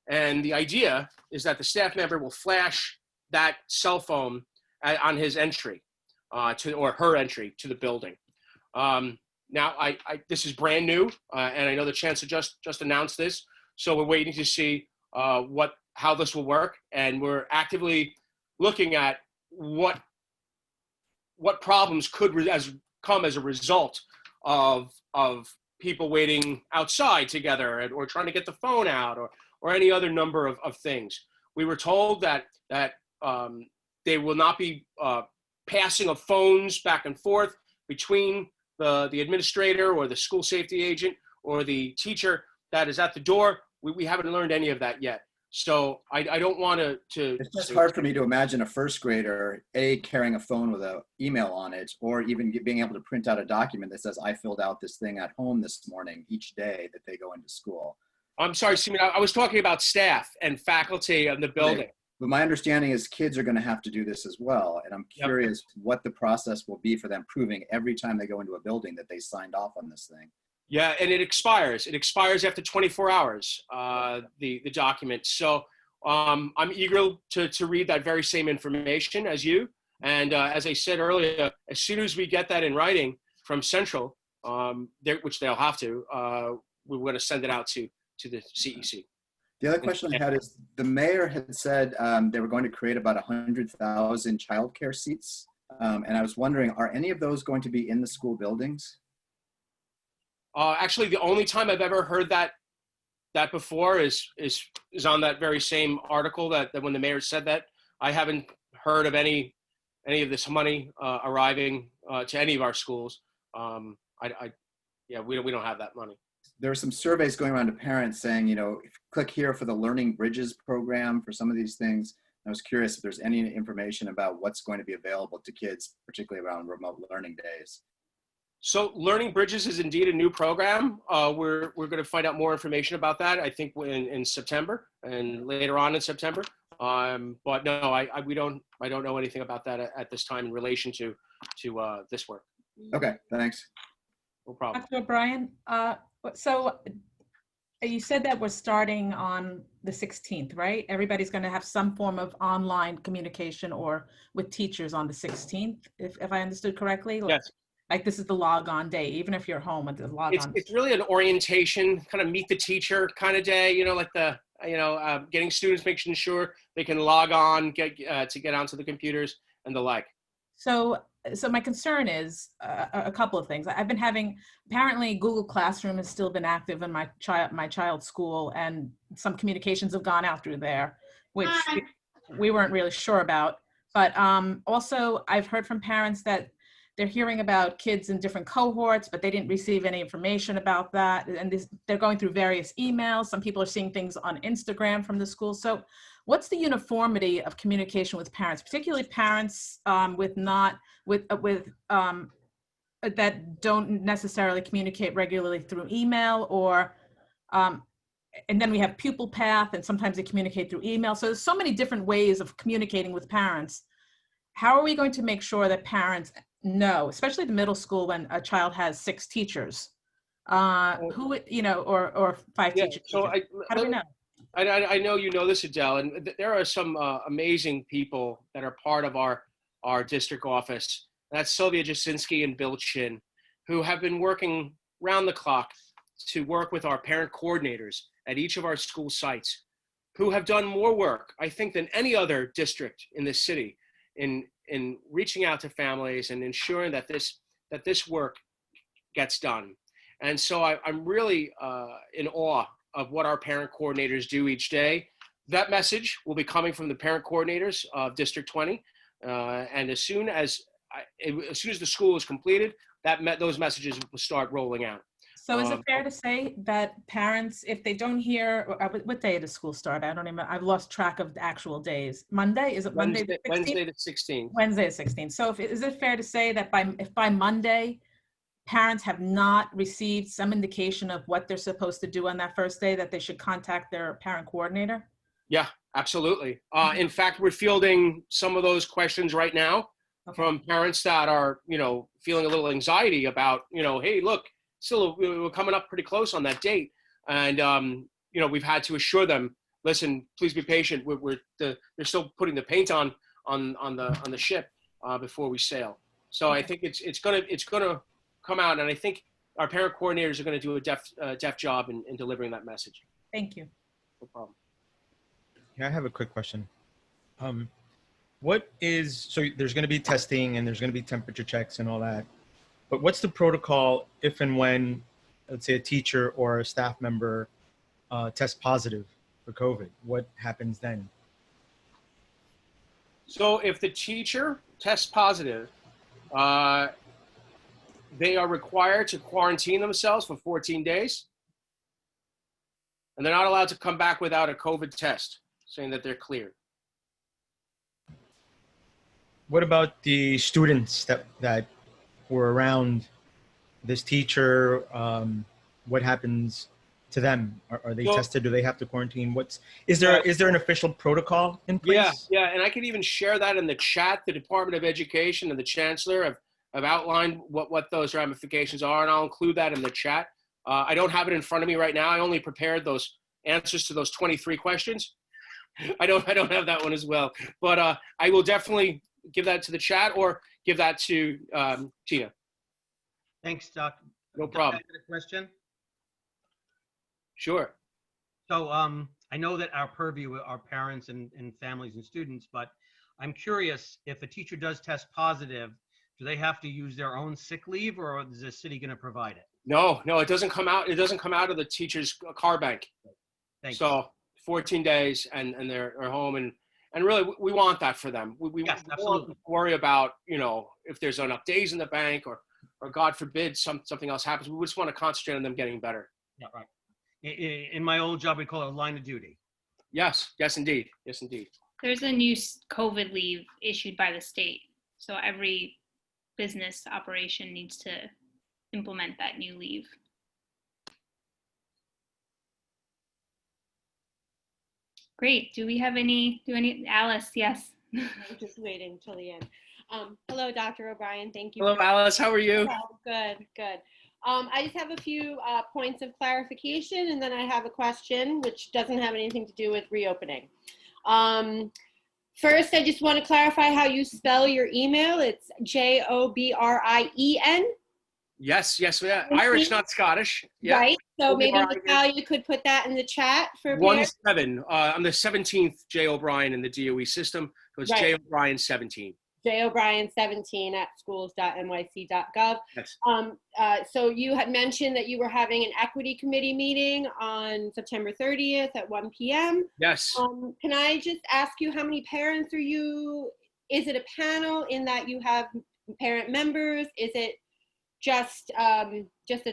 And the idea is that the staff member will flash that cell phone on his entry or her entry to the building. Now, this is brand new, and I know the chancellor just announced this, so we're waiting to see how this will work, and we're actively looking at what problems could come as a result of people waiting outside together or trying to get the phone out or any other number of things. We were told that they will not be passing of phones back and forth between the administrator or the school safety agent or the teacher that is at the door. We haven't learned any of that yet. So I don't want to. It's just hard for me to imagine a first grader, carrying a phone with an email on it, or even being able to print out a document that says, I filled out this thing at home this morning each day that they go into school. I'm sorry, Stephen, I was talking about staff and faculty in the building. Right. But my understanding is kids are going to have to do this as well. And I'm curious what the process will be for them proving every time they go into a building that they signed off on this thing. Yeah, and it expires. It expires after 24 hours, the document. So I'm eager to read that very same information as you. And as I said earlier, as soon as we get that in writing from Central, which they'll have to, we're going to send it out to the CEC. The other question I had is, the mayor had said they were going to create about 100,000 childcare seats. And I was wondering, are any of those going to be in the school buildings? Actually, the only time I've ever heard that before is on that very same article that when the mayor said that. I haven't heard of any of this money arriving to any of our schools. We don't have that money. There are some surveys going around to parents saying, click here for the Learning Bridges program for some of these things. I was curious if there's any information about what's going to be available to kids, particularly around remote learning days. So Learning Bridges is indeed a new program. We're going to find out more information about that, I think, in September and later on in September. But no, I don't know anything about that at this time in relation to this work. Okay, thanks. No problem. Dr. O'Brien, so you said that we're starting on the 16th, right? Everybody's going to have some form of online communication or with teachers on the 16th, if I understood correctly? Yes. Like this is the log on day, even if you're home at the log on. It's really an orientation, kind of meet the teacher kind of day, like getting students, making sure they can log on, get onto the computers and the like. So my concern is a couple of things. I've been having, apparently Google Classroom has still been active in my child's school, and some communications have gone out through there, which we weren't really sure about. But also I've heard from parents that they're hearing about kids in different cohorts, but they didn't receive any information about that. And they're going through various emails. Some people are seeing things on Instagram from the school. So what's the uniformity of communication with parents, particularly parents that don't necessarily communicate regularly through email and then we have pupil path, and sometimes they communicate through email. So there's so many different ways of communicating with parents. How are we going to make sure that parents know, especially the middle school when a child has 6 teachers, or 5 teachers? So how do we know? I know you know this, Adele, and there are some amazing people that are part of our district office. That's Sylvia Jasinski and Bill Chin, who have been working round the clock to work with our parent coordinators at each of our school sites, who have done more work, I think, than any other district in this city in reaching out to families and ensuring that this work gets done. And so I'm really in awe of what our parent coordinators do each day. That message will be coming from the parent coordinators of District 20. And as soon as the school is completed, those messages will start rolling out. So is it fair to say that parents, if they don't hear, what day does school start? I've lost track of the actual days. Monday? Is it Monday the 16th? Wednesday the 16th. Wednesday the 16th. So is it fair to say that if by Monday, parents have not received some indication of what they're supposed to do on that first day, that they should contact their parent coordinator? Yeah, absolutely. In fact, we're fielding some of those questions right now from parents that are, feeling a little anxiety about, hey, look, still we're coming up pretty close on that date. And, we've had to assure them, listen, please be patient. They're still putting the paint on the ship. before we sail. So I think it's gonna come out, and I think our parent coordinators are going to do a deft job in delivering that message. Thank you. No problem. Yeah, I have a quick question. What is, so there's going to be testing and there's going to be temperature checks and all that, but what's the protocol if and when, let's say, a teacher or a staff member tests positive for COVID? What happens then? So if the teacher tests positive, they are required to quarantine themselves for 14 days. And they're not allowed to come back without a COVID test saying that they're cleared. What about the students that were around this teacher? What happens to them? Are they tested? Do they have to quarantine? Is there an official protocol in place? Yeah, and I can even share that in the chat. The Department of Education and the Chancellor have outlined what those ramifications are, and I'll include that in the chat. I don't have it in front of me right now. I only prepared those answers to those 23 questions. I don't have that one as well, but I will definitely give that to the chat or give that to Tina. Thanks, Doc. No problem. Question? Sure. So I know that our purview are parents and families and students, but I'm curious, if a teacher does test positive, do they have to use their own sick leave, or is the city going to provide it? No, it doesn't come out. It doesn't come out of the teacher's car bank. Thank so you. 14 days and they're home, and really we want that for them. We Yes, don't absolutely. worry about, if there's enough days in the bank or God forbid something else happens. We just want to concentrate on them getting better. Yeah, right. In my old job, we call it a line of duty. Yes, indeed. There's a new COVID leave issued by the state. So every business operation needs to implement that new leave. Great. Do we have any, Alice? Yes. I'm just waiting till the end. Hello, Dr. O'Brien. Thank you. Hello, Alice. How are you? Oh, good. I just have a few points of clarification, and then I have a question which doesn't have anything to do with reopening. First, I just want to clarify how you spell your email. It's Jobrien. Yes, yeah. Irish, not Scottish. Yeah. Right. So maybe O-B-R-I-N. Natalia could put that in the chat for 17. I'm the 17th J. O'Brien in the DOE system. So it's Right. J. O'Brien 17. jobrien17@schools.nyc.gov. Yes. So you had mentioned that you were having an equity committee meeting on September 30th at 1 p.m. Yes. Can I just ask you, how many parents are you? Is it a panel in that you have parent members? Is it just a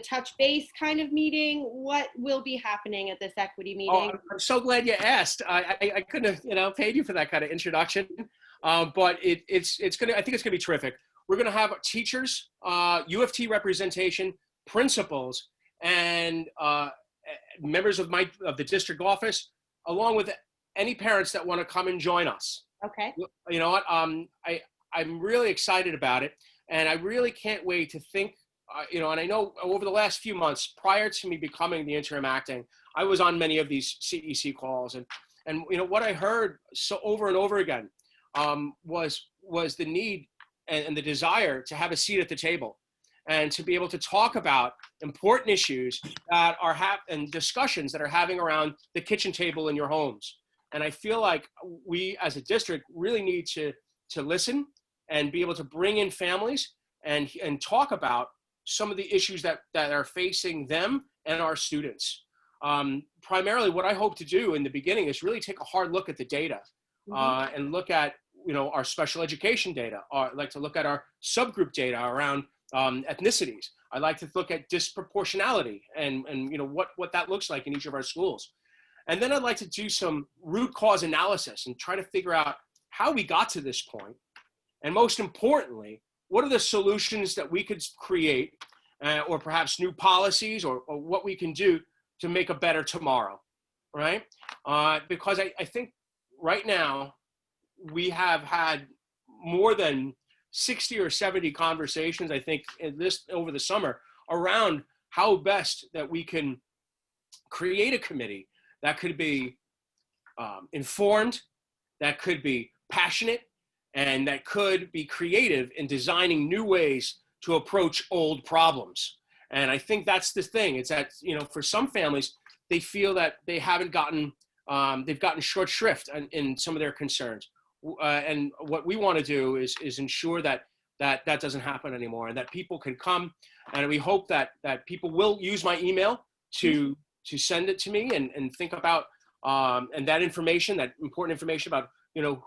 touch base kind of meeting? What will be happening at this equity meeting? Oh, I'm so glad you asked. I couldn't have, paid you for that kind of introduction. But it's gonna. I think it's gonna be terrific. We're gonna have teachers, UFT representation, principals, and members of the district office, along with any parents that want to come and join us. Okay. You know what? I'm really excited about it, and I really can't wait to think. And I know over the last few months, prior to me becoming the interim acting, I was on many of these CEC calls, and what I heard so over and over again. Was the need and the desire to have a seat at the table and to be able to talk about important issues that are and discussions that are having around the kitchen table in your homes. And I feel like we as a district really need to listen and be able to bring in families and talk about some of the issues that are facing them and our students. Primarily what I hope to do in the beginning is really take a hard look at the data. And look at our special education data. I'd like to look at our subgroup data around ethnicities. I'd like to look at disproportionality and what that looks like in each of our schools. And then I'd like to do some root cause analysis and try to figure out how we got to this point. And most importantly, what are the solutions that we could create or perhaps new policies or what we can do to make a better tomorrow, right? Because I think right now, we have had more than 60 or 70 conversations, I think, over the summer around how best that we can create a committee that could be informed, that could be passionate, and that could be creative in designing new ways to approach old problems. And I think that's the thing. It's that, for some families, they feel that they haven't gotten, they've gotten short shrift in some of their concerns. And what we want to do is ensure that doesn't happen anymore, and that people can come. And we hope that people will use my email to send it to me and think about and that information, that important information about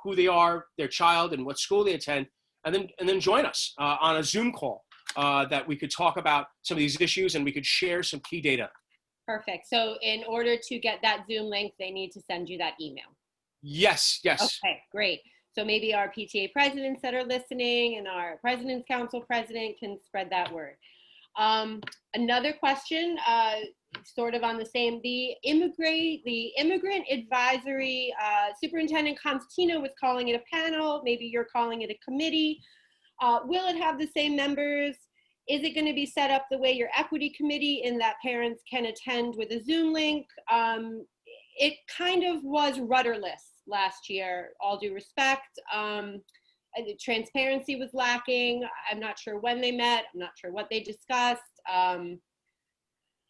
who they are, their child, and what school they attend, and then join us on a Zoom call that we could talk about some of these issues and we could share some key data. Perfect. So in order to get that Zoom link, they need to send you that email. Yes. Okay, great. So maybe our PTA presidents that are listening and our President's Council president can spread that word. Another question, sort of on the same, the immigrant advisory, Superintendent Constantino was calling it a panel, maybe you're calling it a committee. Will it have the same members? Is it going to be set up the way your equity committee, in that parents can attend with a Zoom link? It kind of was rudderless last year, all due respect. The transparency was lacking. I'm not sure when they met. I'm not sure what they discussed. I'm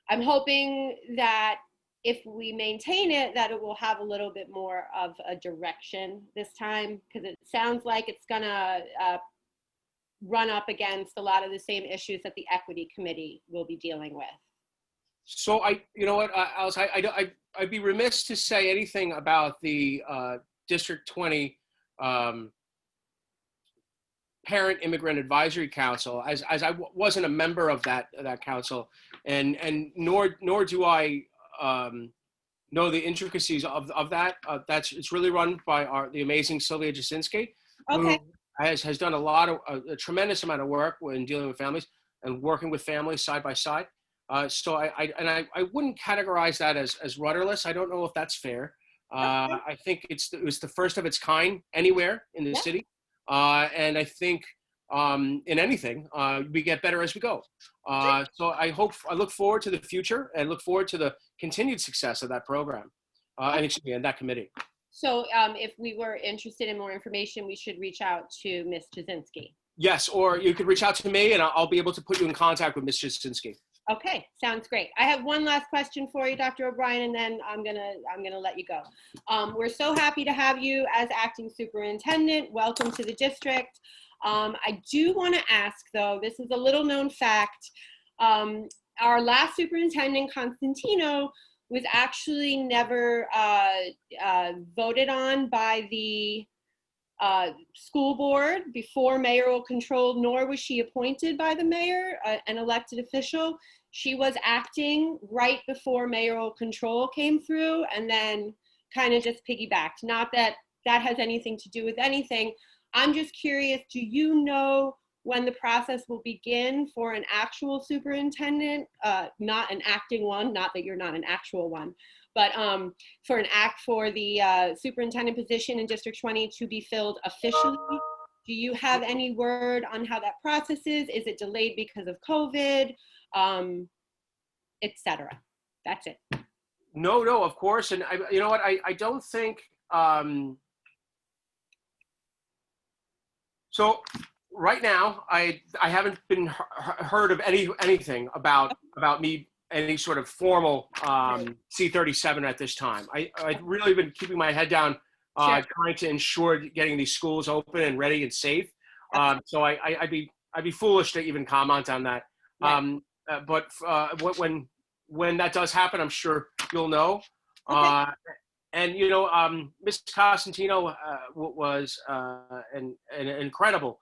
hoping that if we maintain it, that it will have a little bit more of a direction this time, because it sounds like it's gonna run up against a lot of the same issues that the equity committee will be dealing with. So Alice, I'd be remiss to say anything about the District 20 Parent Immigrant Advisory Council, as I wasn't a member of that council, and nor do I know the intricacies of that. It's really run by the amazing Sylvia Jasinski, okay, who has done a tremendous amount of work in dealing with families and working with families side by side. So I wouldn't categorize that as rudderless. I don't know if that's fair. I think it was the first of its kind anywhere in the city. And I think in anything, we get better as we go. So I look forward to the future and look forward to the continued success of that program and that committee. So if we were interested in more information, we should reach out to Ms. Jasinski. Yes, or you could reach out to me and I'll be able to put you in contact with Ms. Jasinski. Okay, sounds great. I have one last question for you, Dr. O'Brien, and then I'm gonna let you go. We're so happy to have you as acting superintendent. Welcome to the district. I do want to ask, though, this is a little known fact. Our last superintendent, Constantino, was actually never voted on by the school board before mayoral control, nor was she appointed by the mayor, an elected official. She was acting right before mayoral control came through, and then kind of just piggybacked. Not that that has anything to do with anything. I'm just curious, do you know when the process will begin for an actual superintendent, not an acting one, not that you're not an actual one, but for the superintendent position in District 20 to be filled officially? Do you have any word on how that process is? Is it delayed because of COVID, etc.? That's it. No, of course. And you know what? I don't think, so right now, I haven't been heard of anything about me, any sort of formal C-37 at this time. I've really been keeping my head down, trying to ensure getting these schools open and ready and safe. So I'd be foolish to even comment on that. Right. But when that does happen, I'm sure you'll know. Okay. And Ms. Costantino was an incredible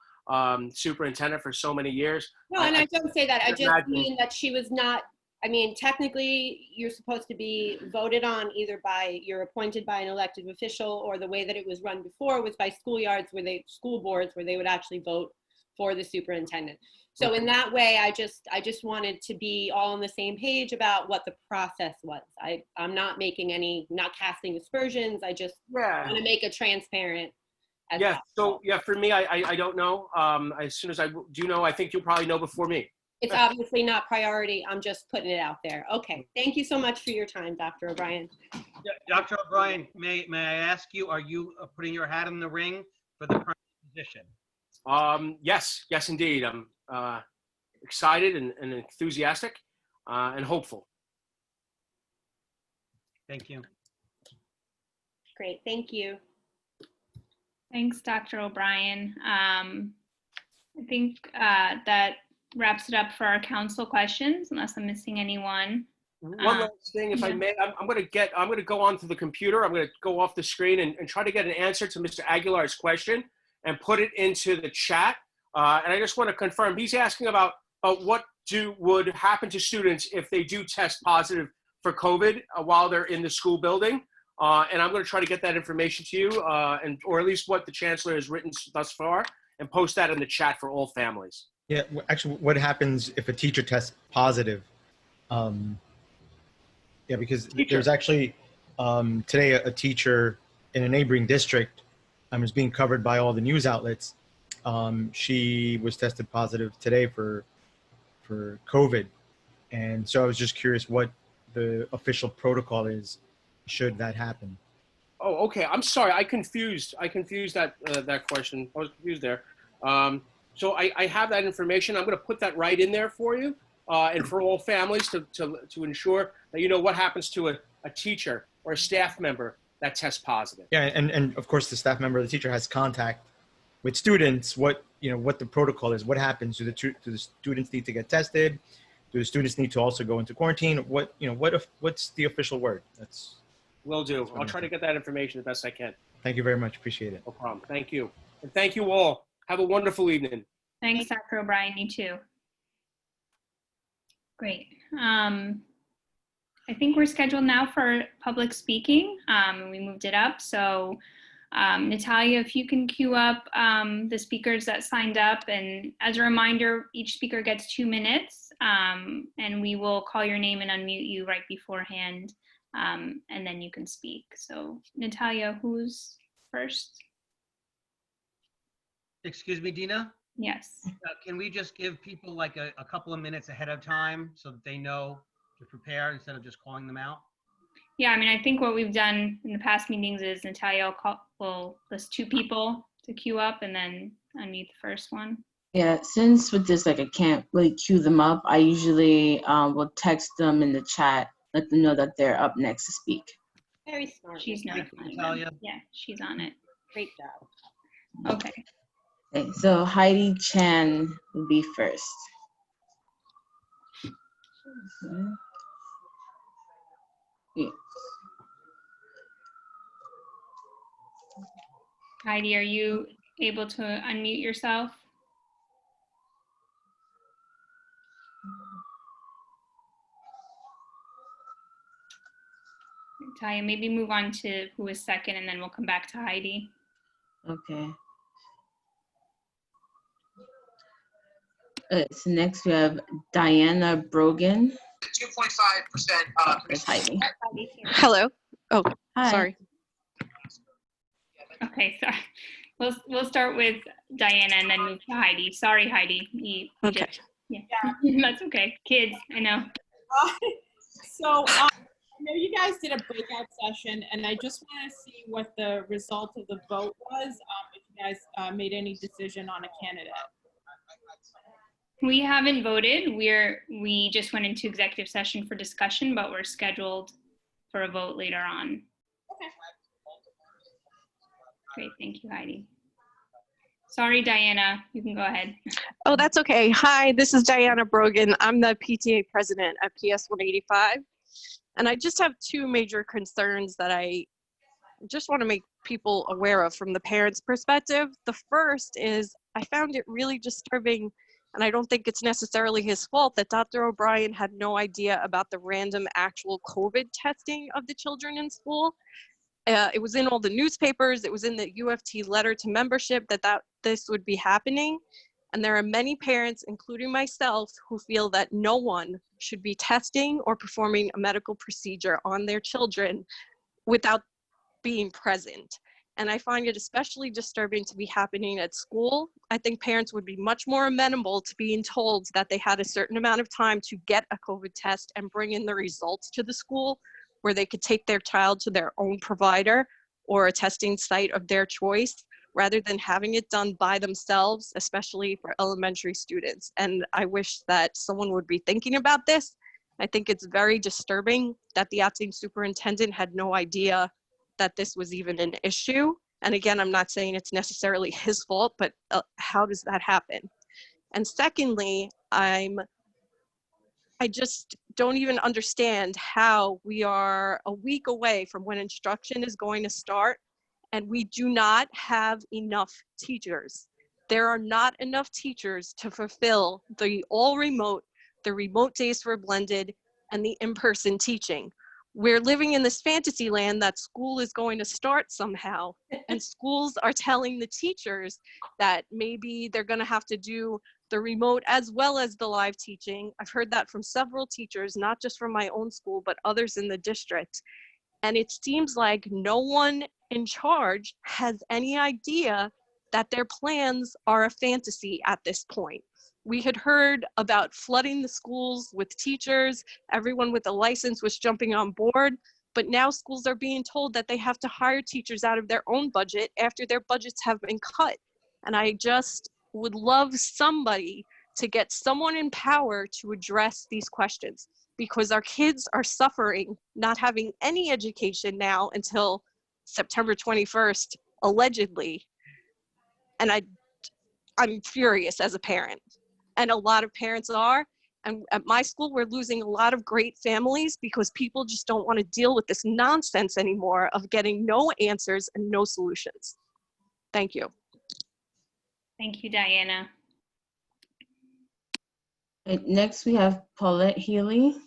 superintendent for so many years. No, and I don't say that. I just mean that she was not. I mean, technically, you're supposed to be voted on either you're appointed by an elected official, or the way that it was run before was by school boards where they would actually vote for the superintendent. So in that way, I just wanted to be all on the same page about what the process was. I'm not not casting aspersions. I just want to make it transparent. Yeah. So for me, I don't know. As soon as I do know, I think you'll probably know before me. It's obviously not priority. I'm just putting it out there. Okay. Thank you so much for your time, Dr. O'Brien. Yeah, Dr. O'Brien, may I ask you, are you putting your hat in the ring for the position? Yes, yes, indeed. I'm excited and enthusiastic and hopeful. Thank you. Great, thank you. Thanks, Dr. O'Brien. I think that wraps it up for our council questions, unless I'm missing anyone. One last thing, if I may, I'm going to go onto the computer. I'm going to go off the screen and try to get an answer to Mr. Aguilar's question and put it into the chat. And I just want to confirm, he's asking about what would happen to students if they do test positive for COVID while they're in the school building. And I'm going to try to get that information to you, or at least what the chancellor has written thus far, and post that in the chat for all families. Yeah, actually, what happens if a teacher tests positive? Yeah, because there's actually today a teacher in a neighboring district is being covered by all the news outlets. She was tested positive today for COVID, and so I was just curious what the official protocol is should that happen. Oh, okay. I'm sorry. I confused that that question. I was confused there. So I have that information. I'm going to put that right in there for you, and for all families to ensure that you know what happens to a teacher or a staff member that tests positive. Yeah, and of course the staff member, the teacher has contact with students. What the protocol is. What happens? Do the students need to get tested? Do the students need to also go into quarantine? What's the official word? Will do. I'll try to get that information the best I can. Thank you very much. Appreciate it. No problem. Thank you. And thank you all. Have a wonderful evening. Thanks, Dr. O'Brien. You too. Great. I think we're scheduled now for public speaking. We moved it up. So Natalia, if you can queue up the speakers that signed up. And as a reminder, each speaker gets 2 minutes, and we will call your name and unmute you right beforehand, and then you can speak. So Natalia, who's first? Excuse me, Dina? Yes. Can we just give people like a couple of minutes ahead of time so that they know to prepare instead of just calling them out? Yeah, I mean, I think what we've done in the past meetings is Natalia will list 2 people to queue up and then unmute the first one. Yeah, since with this, like I can't really queue them up, I usually will text them in the chat, let them know that they're up next to speak. Very smart. She's notifying them. Yeah, she's on it. Great job. Okay. Okay, so Heidi Chan will be first. Okay. Yeah. Heidi, are you able to unmute yourself? Taya, maybe move on to who is second and then we'll come back to Heidi. Okay. So next we have Diana Brogan. 2.5%. That's Heidi. Hello. Oh, Hi. sorry. Okay, sorry. We'll start with Diana and then move to Heidi. Sorry, Heidi. Okay. Yeah, that's okay. Kids, I know. So I know you guys did a breakout session, and I just want to see what the result of the vote was, if you guys made any decision on a candidate. We haven't voted. We just went into executive session for discussion, but we're scheduled for a vote later on. Okay. Great, thank you, Heidi. Sorry, Diana, you can go ahead. Oh, that's okay. Hi, this is Diana Brogan. I'm the PTA president at PS 185. And I just have 2 major concerns that I just want to make people aware of from the parents' perspective. The first is I found it really disturbing, and I don't think it's necessarily his fault, that Dr. O'Brien had no idea about the random actual COVID testing of the children in school. It was in all the newspapers, it was in the UFT letter to membership that this would be happening. And there are many parents, including myself, who feel that no one should be testing or performing a medical procedure on their children without being present. And I find it especially disturbing to be happening at school. I think parents would be much more amenable to being told that they had a certain amount of time to get a COVID test and bring in the results to the school, where they could take their child to their own provider or a testing site of their choice, rather than having it done by themselves, especially for elementary students. And I wish that someone would be thinking about this. I think it's very disturbing that the acting superintendent had no idea that this was even an issue. And again, I'm not saying it's necessarily his fault, but how does that happen? And secondly, I just don't even understand how we are a week away from when instruction is going to start and we do not have enough teachers. There are not enough teachers to fulfill the all remote, the remote days for blended, and the in-person teaching. We're living in this fantasy land that school is going to start somehow, and schools are telling the teachers that maybe they're going to have to do the remote as well as the live teaching. I've heard that from several teachers, not just from my own school, but others in the district. And it seems like no one in charge has any idea that their plans are a fantasy at this point. We had heard about flooding the schools with teachers. Everyone with a license was jumping on board, but now schools are being told that they have to hire teachers out of their own budget after their budgets have been cut. And I just would love somebody to get someone in power to address these questions, because our kids are suffering, not having any education now until September 21st, allegedly. And I'm furious as a parent. And a lot of parents are. And at my school, we're losing a lot of great families because people just don't want to deal with this nonsense anymore of getting no answers and no solutions. Thank you. Thank you, Diana. Next, we have Paulette Healy.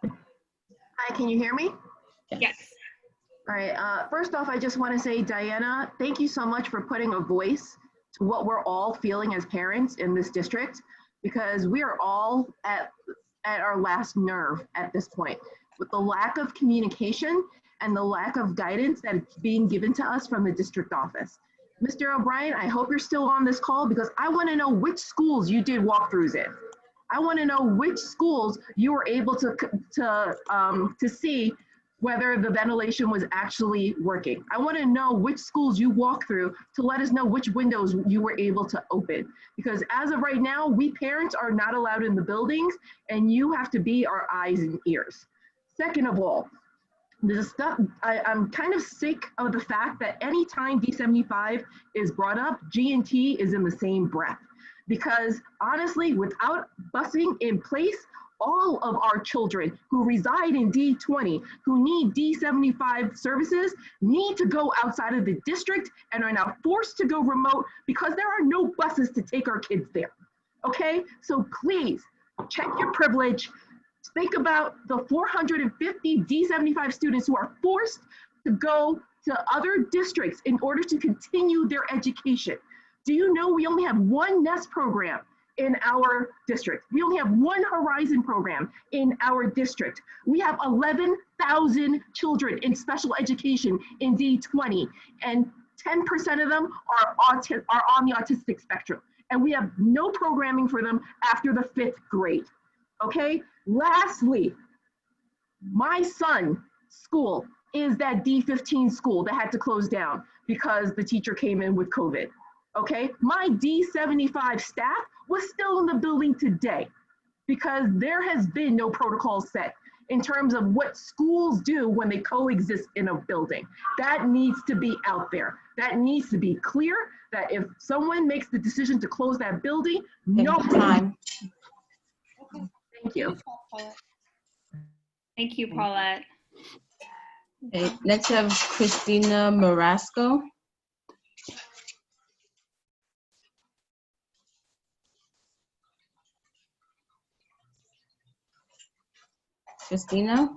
Hi, can you hear me? Yes. All right, first off, I just want to say, Diana, thank you so much for putting a voice to what we're all feeling as parents in this district, because we are all at our last nerve at this point with the lack of communication and the lack of guidance that is being given to us from the district office. Mr. O'Brien, I hope you're still on this call, because I want to know which schools you did walkthroughs in. I want to know which schools you were able to see whether the ventilation was actually working. I want to know which schools you walked through to let us know which windows you were able to open. Because as of right now, we parents are not allowed in the buildings, and you have to be our eyes and ears. Second of all, I'm kind of sick of the fact that anytime D75 is brought up, G&T is in the same breath. Because honestly, without busing in place, all of our children who reside in D20, who need D75 services, need to go outside of the district and are now forced to go remote because there are no buses to take our kids there. Okay, so please check your privilege. Think about the 450 D75 students who are forced to go to other districts in order to continue their education. Do you know we only have one NEST program in our district? We only have one Horizon program in our district. We have 11,000 children in special education in D20, and 10% of them are on the autistic spectrum. And we have no programming for them after the 5th grade. Okay, lastly, my son's school is that D15 school that had to close down because the teacher came in with COVID. Okay, my D75 staff was still in the building today because there has been no protocol set in terms of what schools do when they coexist in a building. That needs to be out there. That needs to be clear that if someone makes the decision to close that building, no time. Thank you. Thank you, Paulette. Okay, next we have Christina Marasco. Christina?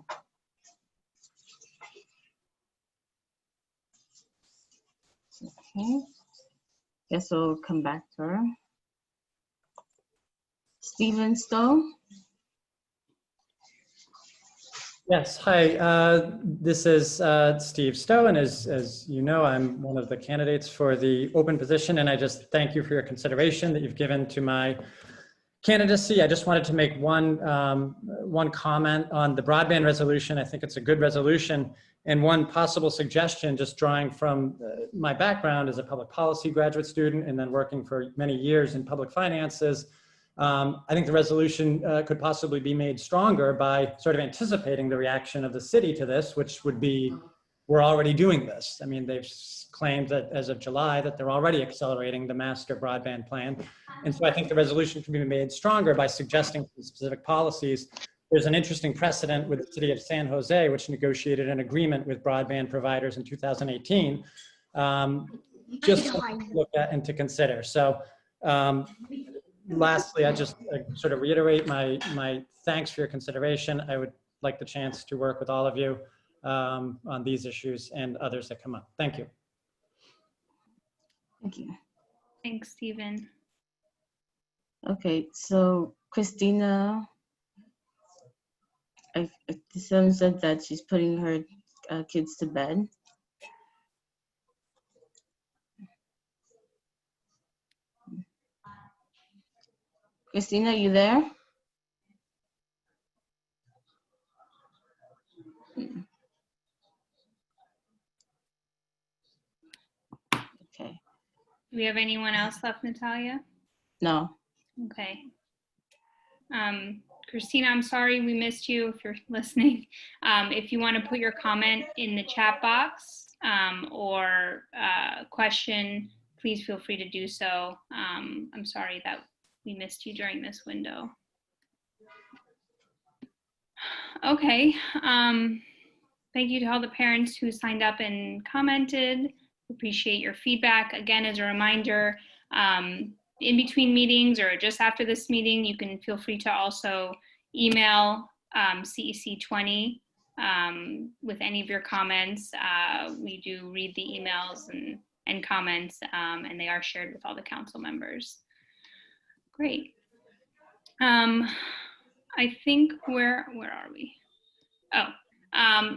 Okay, guess we'll come back to her. Stephen Stowe? Yes, hi, this is Steve Stowe, and as you know, I'm one of the candidates for the open position, and I just thank you for your consideration that you've given to my candidacy, I just wanted to make one comment on the broadband resolution. I think it's a good resolution. And one possible suggestion, just drawing from my background as a public policy graduate student and then working for many years in public finances, I think the resolution could possibly be made stronger by sort of anticipating the reaction of the city to this, which would be, we're already doing this. I mean, they've claimed that as of July that they're already accelerating the master broadband plan. And so I think the resolution can be made stronger by suggesting specific policies. There's an interesting precedent with the city of San Jose, which negotiated an agreement with broadband providers in 2018, just something to look at and to consider. So lastly, I just sort of reiterate my thanks for your consideration. I would like the chance to work with all of you on these issues and others that come up. Thank you. Thank you. Thanks, Stephen. Okay, so Christina, someone said that she's putting her kids to bed. Christina, you there? Okay. Do we have anyone else left, Natalia? No. Okay. Christina, I'm sorry we missed you if you're listening. If you want to put your comment in the chat box or question, please feel free to do so. I'm sorry that we missed you during this window. Okay. Thank you to all the parents who signed up and commented. Appreciate your feedback. Again, as a reminder, in between meetings or just after this meeting, you can feel free to also email CEC20 with any of your comments. We do read the emails and comments, and they are shared with all the council members. Great. I think where are we? Oh,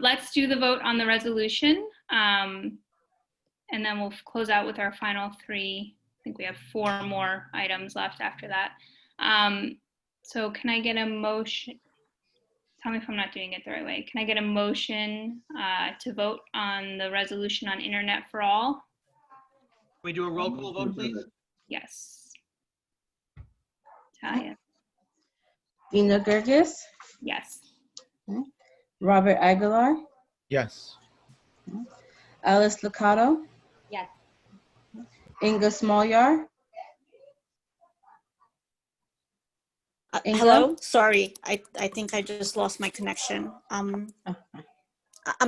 let's do the vote on the resolution. And then we'll close out with our final three. I think we have 4 more items left after that. So can I get a motion? Tell me if I'm not doing it the right way. Can I get a motion to vote on the resolution on internet for all? Can we do a roll call vote, please? Yes. Talia? Dina Gergis? Yes. Robert Aguilar? Yes. Alice Licata? Yes. Inga Smolyar? Inga? Hello, sorry, I think I just lost my connection. I'm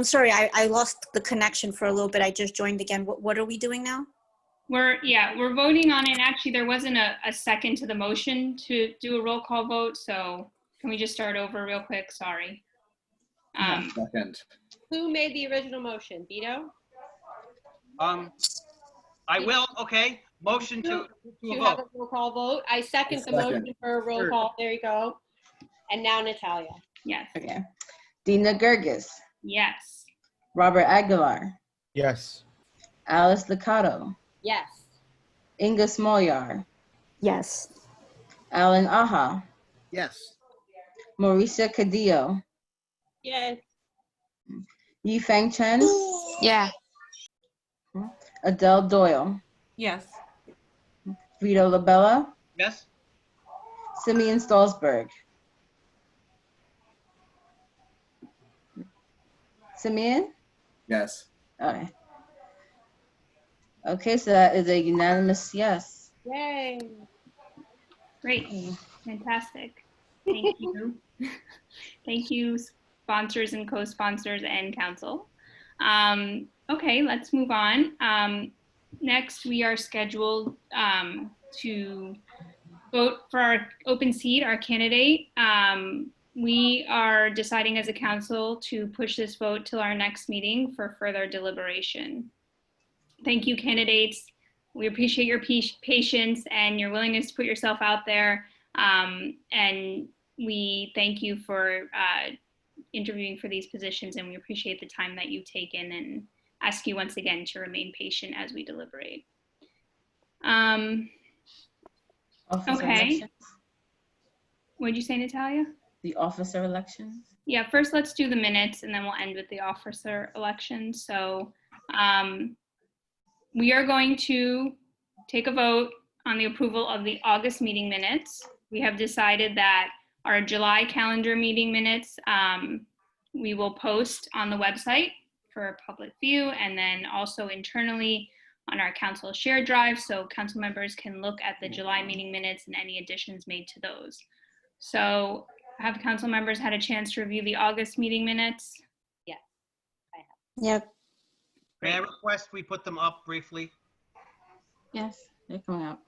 sorry, I lost the connection for a little bit. I just joined again. What are we doing now? We're voting on it. Actually, there wasn't a second to the motion to do a roll call vote. So can we just start over real quick? Sorry. Second. Who made the original motion? Vito? I will, okay. Motion to You a have a vote. roll call vote. I second the Second. motion for a roll call. There you go. And now Natalia. Yes. Okay. Dina Gergis? Yes. Robert Aguilar? Yes. Alice Licata? Yes. Inga Smolyar? Yes. Alan Aha? Yes. Mauricia Cadillo? Yes. Yifeng Chen? Yeah. Adele Doyle? Yes. Vito Labella? Yes? Simeon Stolzberg? Simeon? Yes. Okay. Okay, so that is a unanimous yes. Yay. Great. Fantastic. Thank you. Thank you, sponsors and co-sponsors and council. Okay, let's move on. Next, we are scheduled to vote for our open seat, our candidate. We are deciding as a council to push this vote till our next meeting for further deliberation. Thank you, candidates. We appreciate your patience and your willingness to put yourself out there. And we thank you for interviewing for these positions, and we appreciate the time that you've taken, and ask you once again to remain patient as we deliberate. Okay. What'd you say, Natalia? The officer elections? Yeah, first let's do the minutes and then we'll end with the officer election. So we are going to take a vote on the approval of the August meeting minutes. We have decided that our July calendar meeting minutes we will post on the website for public view, and then also internally on our council share drive, so council members can look at the July meeting minutes and any additions made to those. So have council members had a chance to review the August meeting minutes? Yes, I have. Yep. May I request we put them up briefly? Yes, they're coming up.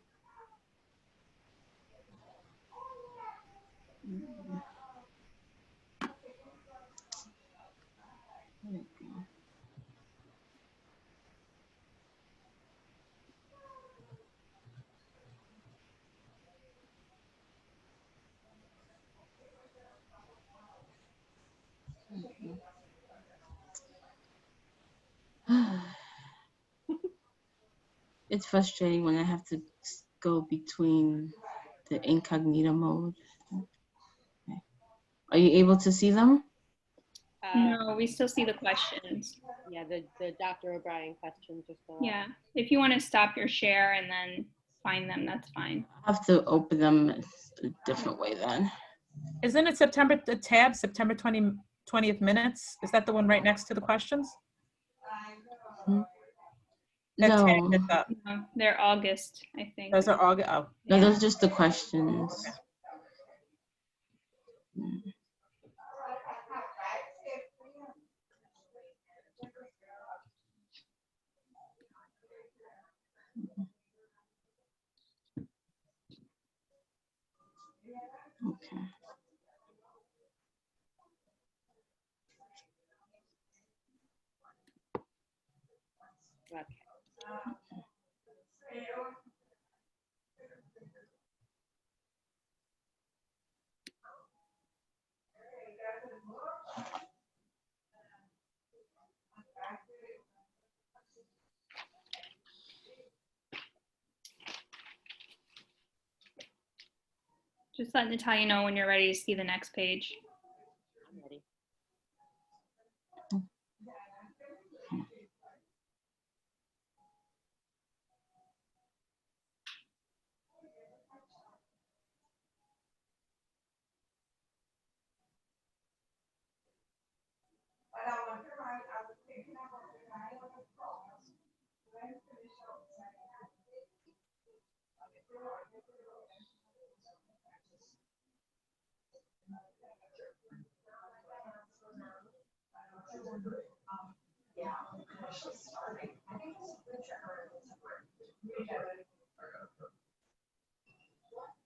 It's frustrating when I have to go between the incognito mode. Okay. Are you able to see them? No, we still see the questions. Yeah, the Dr. O'Brien questions are still. Yeah, if you want to stop your share and then find them, that's fine. I have to open them a different way then. Isn't it September, the tab, September 20th minutes? Is that the one right next to the questions? That No. tab that's up. No, they're August, I think. Those are August. Oh, No, those are just the questions. Okay. Just let Natalia know when you're ready to see the next page. I'm ready.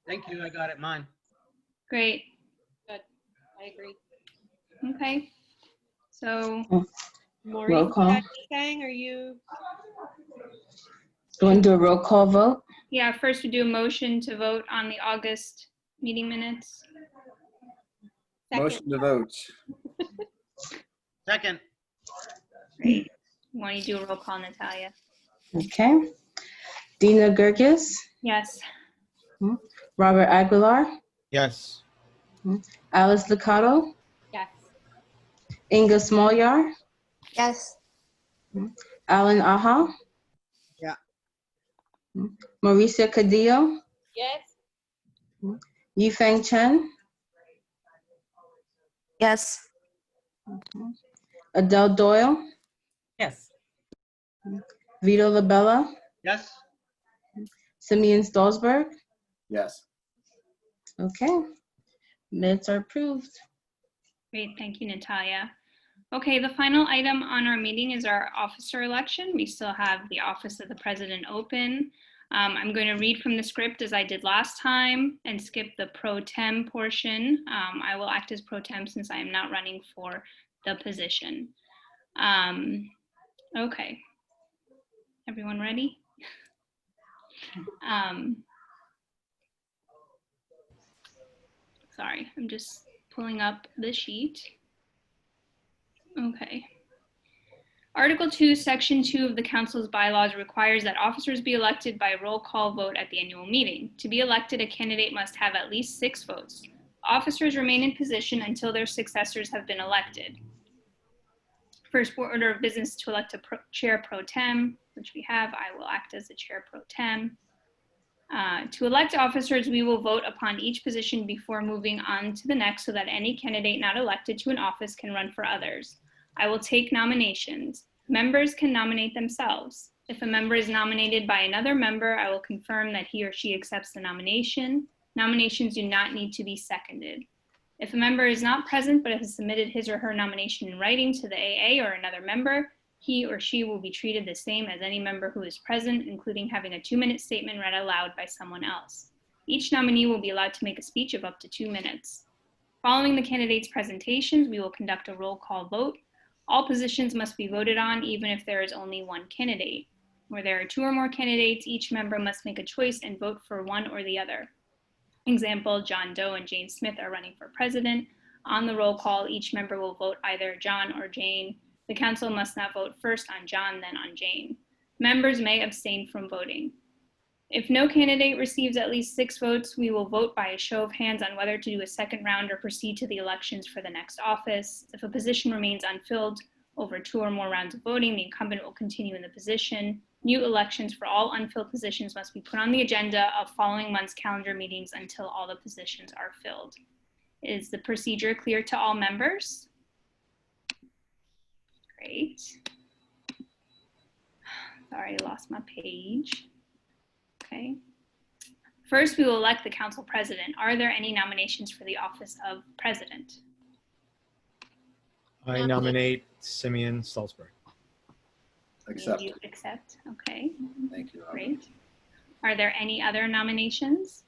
Thank you, I got it, mine. Great. Good. I agree. Okay. So Maureen, Roll call. what you're saying, are you? Do you want to do a roll call vote? yeah, first we do a motion to vote on the August meeting minutes. Motion to vote. Second. Great. Why don't you do a roll call, Natalia? Okay. Dina Gergis, Yes. Robert Aguilar, Yes. Alice Licato, Yes. Inga Smolyar, Yes. Alan Aha. Yeah. Mauricia Cadillo, Yes. Yifeng Chen, Yes. Adele Doyle, Yes. Vito Labella, Yes? Simeon Stolzberg. Yes. Okay. Minutes are approved. Great. Thank you, Natalia. Okay, the final item on our meeting is our officer election. We still have the office of the president open. I'm going to read from the script as I did last time and skip the pro tem portion. I will act as pro tem since I am not running for the position. Okay. Everyone ready? Sorry, I'm just pulling up the sheet. Okay. Article 2, Section 2 of the Council's bylaws requires that officers be elected by roll call vote at the annual meeting. To be elected, a candidate must have at least 6 votes. Officers remain in position until their successors have been elected. First order of business to elect a chair pro tem, which we have. I will act as the chair pro tem. To elect officers, we will vote upon each position before moving on to the next so that any candidate not elected to an office can run for others. I will take nominations. Members can nominate themselves. If a member is nominated by another member, I will confirm that he or she accepts the nomination. Nominations do not need to be seconded. If a member is not present but has submitted his or her nomination in writing to the AA or another member, he or she will be treated the same as any member who is present, including having a 2-minute statement read aloud by someone else. Each nominee will be allowed to make a speech of up to 2 minutes. Following the candidates' presentations, we will conduct a roll call vote. All positions must be voted on, even if there is only one candidate. Where there are 2 or more candidates, each member must make a choice and vote for one or the other. Example, John Doe and Jane Smith are running for president. On the roll call, each member will vote either John or Jane. The council must not vote first on John, then on Jane. Members may abstain from voting. If no candidate receives at least 6 votes, we will vote by a show of hands on whether to do a second round or proceed to the elections for the next office. If a position remains unfilled over 2 or more rounds of voting, the incumbent will continue in the position. New elections for all unfilled positions must be put on the agenda of following month's calendar meetings until all the positions are filled. Is the procedure clear to all members? Great. Sorry, I lost my page. Okay. First, we will elect the council president. Are there any nominations for the office of president? I nominate Simeon Stolzberg. Accept. You accept, okay. Thank you. Robert. Great. Are there any other nominations?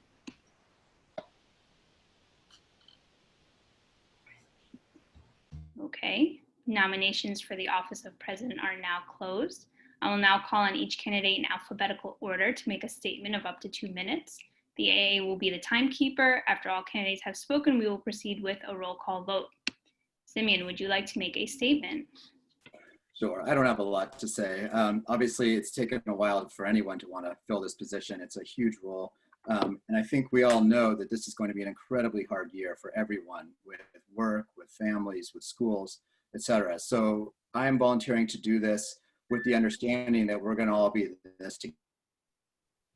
Okay, nominations for the office of president are now closed. I will now call on each candidate in alphabetical order to make a statement of up to 2 minutes. The AA will be the timekeeper. After all candidates have spoken, we will proceed with a roll call vote. Simeon, would you like to make a statement? Sure. I don't have a lot to say. Obviously, it's taken a while for anyone to want to fill this position. It's a huge role. And I think we all know that this is going to be an incredibly hard year for everyone with work, with families, with schools, etc. So I am volunteering to do this with the understanding that we're going to all be in this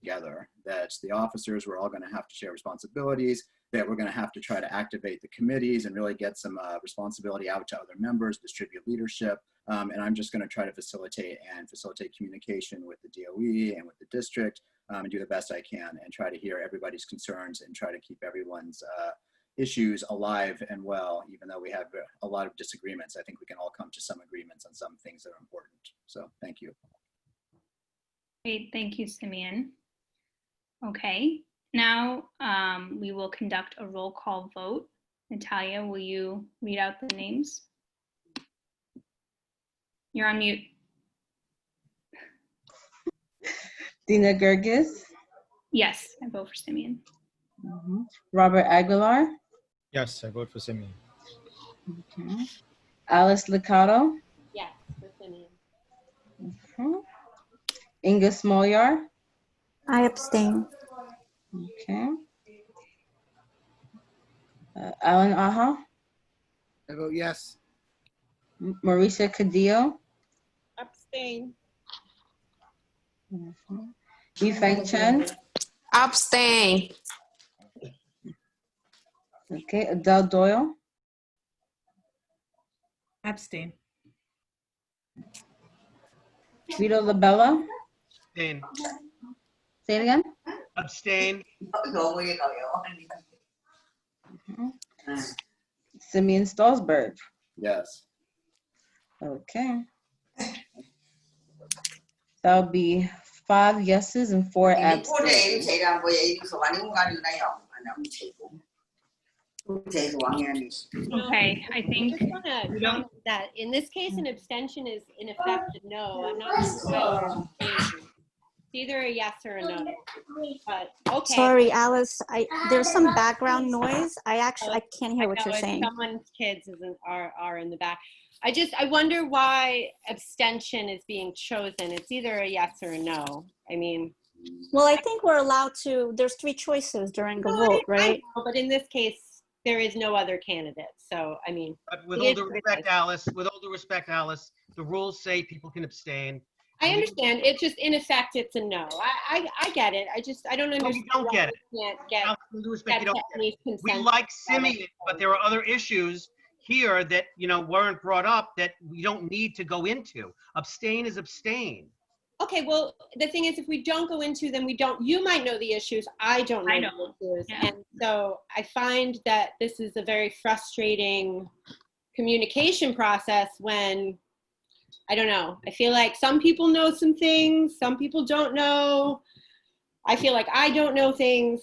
together, that the officers, we're all going to have to share responsibilities, that we're going to have to try to activate the committees and really get some responsibility out to other members, distribute leadership. And I'm just going to try to facilitate communication with the DOE and with the district and do the best I can and try to hear everybody's concerns and try to keep everyone's issues alive and well, even though we have a lot of disagreements. I think we can all come to some agreements on some things that are important. So thank you. Great, thank you, Simeon. Okay, now we will conduct a roll call vote. Natalia, will you read out the names? You're on mute. Dina Gergis. Yes, I vote for Simeon. Robert Aguilar. Yes, I vote for Simeon. Okay. Alice Licata. Yes, for Simeon. Okay. Inga Smolyar. I abstain. Okay. Alan Aja. I vote yes. Marisha Cadillo. Abstain. Yifeng Chen. Abstain. Okay. Adele Doyle. Abstain. Vito Labella. Abstain. Say it again. Abstain. Simeon Stolzberg. Yes. Okay. That'll be 5 yeses and 4 abstains. Okay, I think I just want to comment that in this case, an abstention is in effect a no. I'm not sure why we're abstaining. It's either a yes or a no. But okay. Sorry, Alice. There's some background noise. I can't hear what I know, you're saying. Someone's kids are in the back. I wonder why abstention is being chosen. It's either a yes or a no. I mean. Well, I think we're allowed to. There's 3 choices during the vote, right? I know, but in this case, there is no other candidate. So, I mean. But with the all due issue respect, is- Alice, the rules say people can abstain. I understand. It's just in effect, it's a no. I get it. I don't understand. you don't why get we can't get Alice, with due respect, you don't Bethany's We consent. like Simeon, but there are other issues here that, weren't brought up that we don't need to go into. Abstain is abstain. Okay, well, the thing is, if we don't go into them, you might know the issues, I don't know I the don't. issues. Yeah. And so I find that this is a very frustrating communication process when, I don't know, I feel like some people know some things, some people don't know. I feel like I don't know things,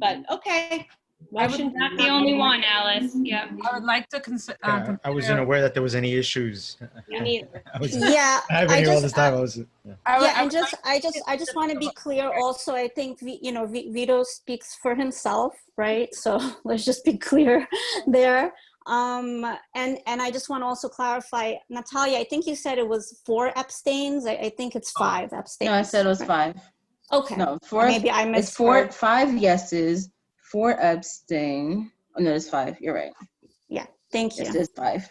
but okay. Motion. Not the only one, Alice. Yep. I would like to Yeah, I wasn't aware that there was any issues. Me neither. Yeah, I've been here all this time. I was. Yeah. Yeah, and I just want to be clear also, I think, Vito speaks for himself, right? So let's just be clear there. And I just want to also clarify, Natalia, I think you said it was 4 abstains. I think it's 5 abstains. No, I said it was 5. Okay. No, 4. Maybe I It's misheard. 5 yeses, 4 abstain. Oh, no, it's 5. You're right. Yeah, thank you. It is 5.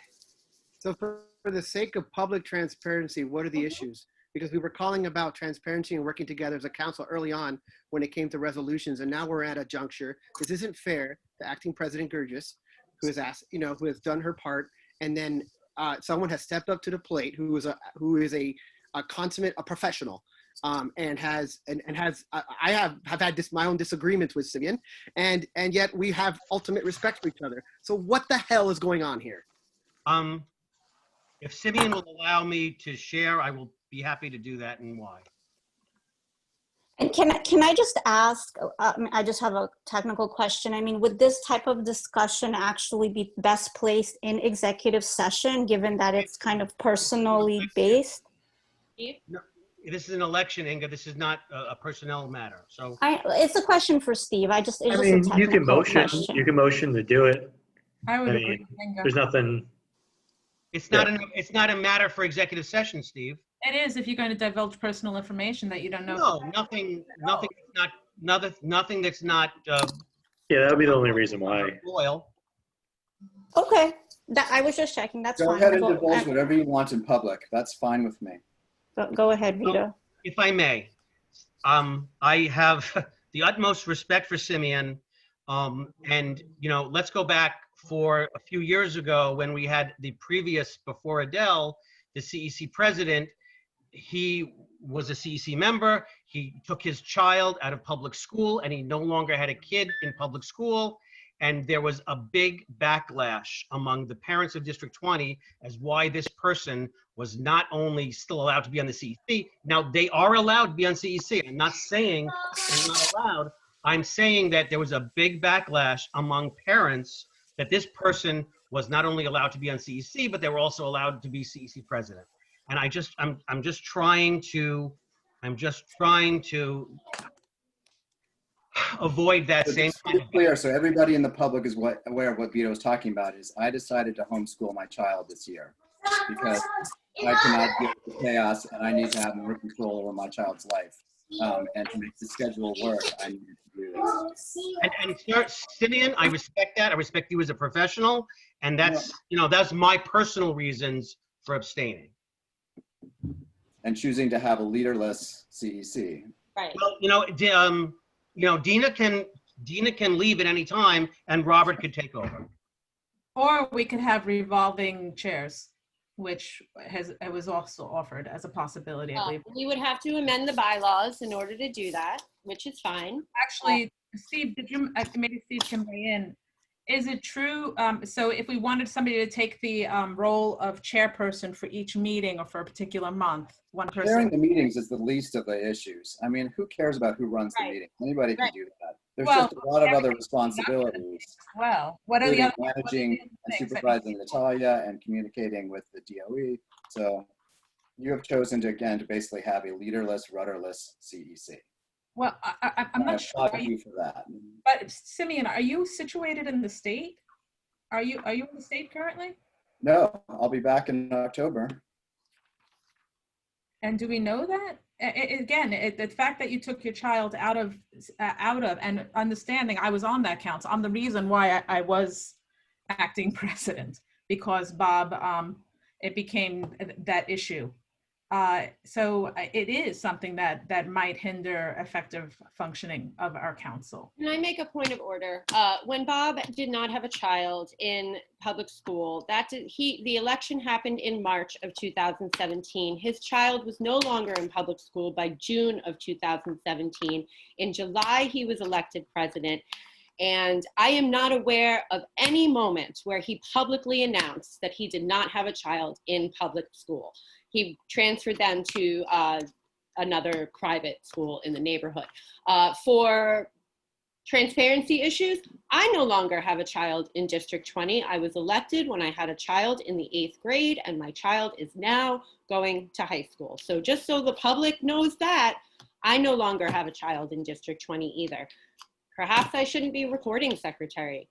So for the sake of public transparency, what are the issues? Because we were calling about transparency and working together as a council early on when it came to resolutions, and now we're at a juncture. This isn't fair to Acting President Gurgis, who has asked, who has done her part, and then someone has stepped up to the plate who is a consummate professional. And I have had my own disagreements with Simeon, and yet we have ultimate respect for each other. So what the hell is going on here? If Simeon will allow me to share, I will be happy to do that, and why. And can I just ask, I just have a technical question. I mean, would this type of discussion actually be best placed in executive session, given that it's kind of personally based? No, this is an election, Inga. This is not a personnel matter. So It's a question for Steve. I it's mean, just a you can technical motion. question. You can motion to do it. I would I agree. mean, with Inga. there's nothing. it's not a matter for executive session, Steve. It is if you're going to divulge personal information that you don't know. No, nothing that's not Yeah, that would be the only reason why. loyal. Okay, I was just checking. That's Go fine. ahead and divulge whatever you want in public. That's fine with me. Go ahead, Vito. If I may, I have the utmost respect for Simeon. And, let's go back for a few years ago when we had the previous, before Adele, the CEC president. He was a CEC member. He took his child out of public school and he no longer had a kid in public school. And there was a big backlash among the parents of District 20 as why this person was not only still allowed to be on the CEC. Now, they are allowed to be on CEC. I'm not saying they're not allowed. I'm saying that there was a big backlash among parents that this person was not only allowed to be on CEC, but they were also allowed to be CEC president. And I'm just trying to avoid that So same just to be clear, so everybody in the public is aware of what Vito is talking about, is I decided to homeschool my child this year because I cannot deal with the chaos and I need to have more control over my child's life. And to make the schedule work, I needed to do this. And sir, Simeon, I respect that. I respect you as a professional. And that's my personal reasons for abstaining. And choosing to have a leaderless CEC. Right. Well, Dina can leave at any time and Robert could take over. Or we could have revolving chairs, which it was also offered as a possibility, I believe. We would have to amend the bylaws in order to do that, which is fine. Actually, Steve, maybe Steve can weigh in. Is it true, so if we wanted somebody to take the role of chairperson for each meeting or for a particular month, one person? Sharing the meetings is the least of the issues. I mean, who cares about who runs the meeting? Anybody can do that. There's just a lot of other responsibilities. Well, what are the other? Managing and supervising Natalia and communicating with the DOE. So you have chosen to basically have a leaderless, rudderless CEC. Well, I'm not sure. For that. But Simeon, are you situated in the state? Are you in the state currently? No, I'll be back in October. And do we know that? The fact that you took your child out of and understanding, I was on that council. I'm the reason why I was acting president, because Bob, it became that issue. So it is something that might hinder effective functioning of our council. Can I make a point of order? When Bob did not have a child in public school, the election happened in March of 2017. His child was no longer in public school by June of 2017. In July, he was elected president. And I am not aware of any moment where he publicly announced that he did not have a child in public school. He transferred them to another private school in the neighborhood. For transparency issues, I no longer have a child in District 20. I was elected when I had a child in the 8th grade, and my child is now going to high school. So just so the public knows that, I no longer have a child in District 20 either. Perhaps I shouldn't be recording secretary.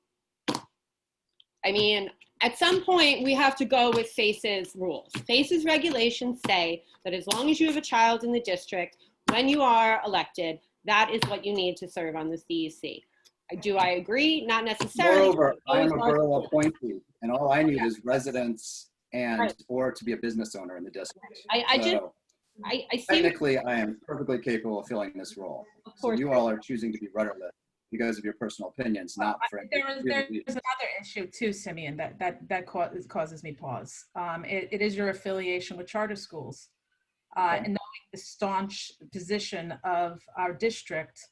I mean, at some point, we have to go with FACE's rules. FACE's regulations say that as long as you have a child in the district, when you are elected, that is what you need to serve on the CEC. Do I agree? Not necessarily. Moreover, I am a borough appointee, and all I need is residents and or to be a business owner in the district. I see. Technically, I am perfectly capable of filling this role. So you all are choosing to be rudderless because of your personal opinions, not for. There's another issue too, Simeon, that causes me pause. It is your affiliation with charter schools, and knowing the staunch position of our district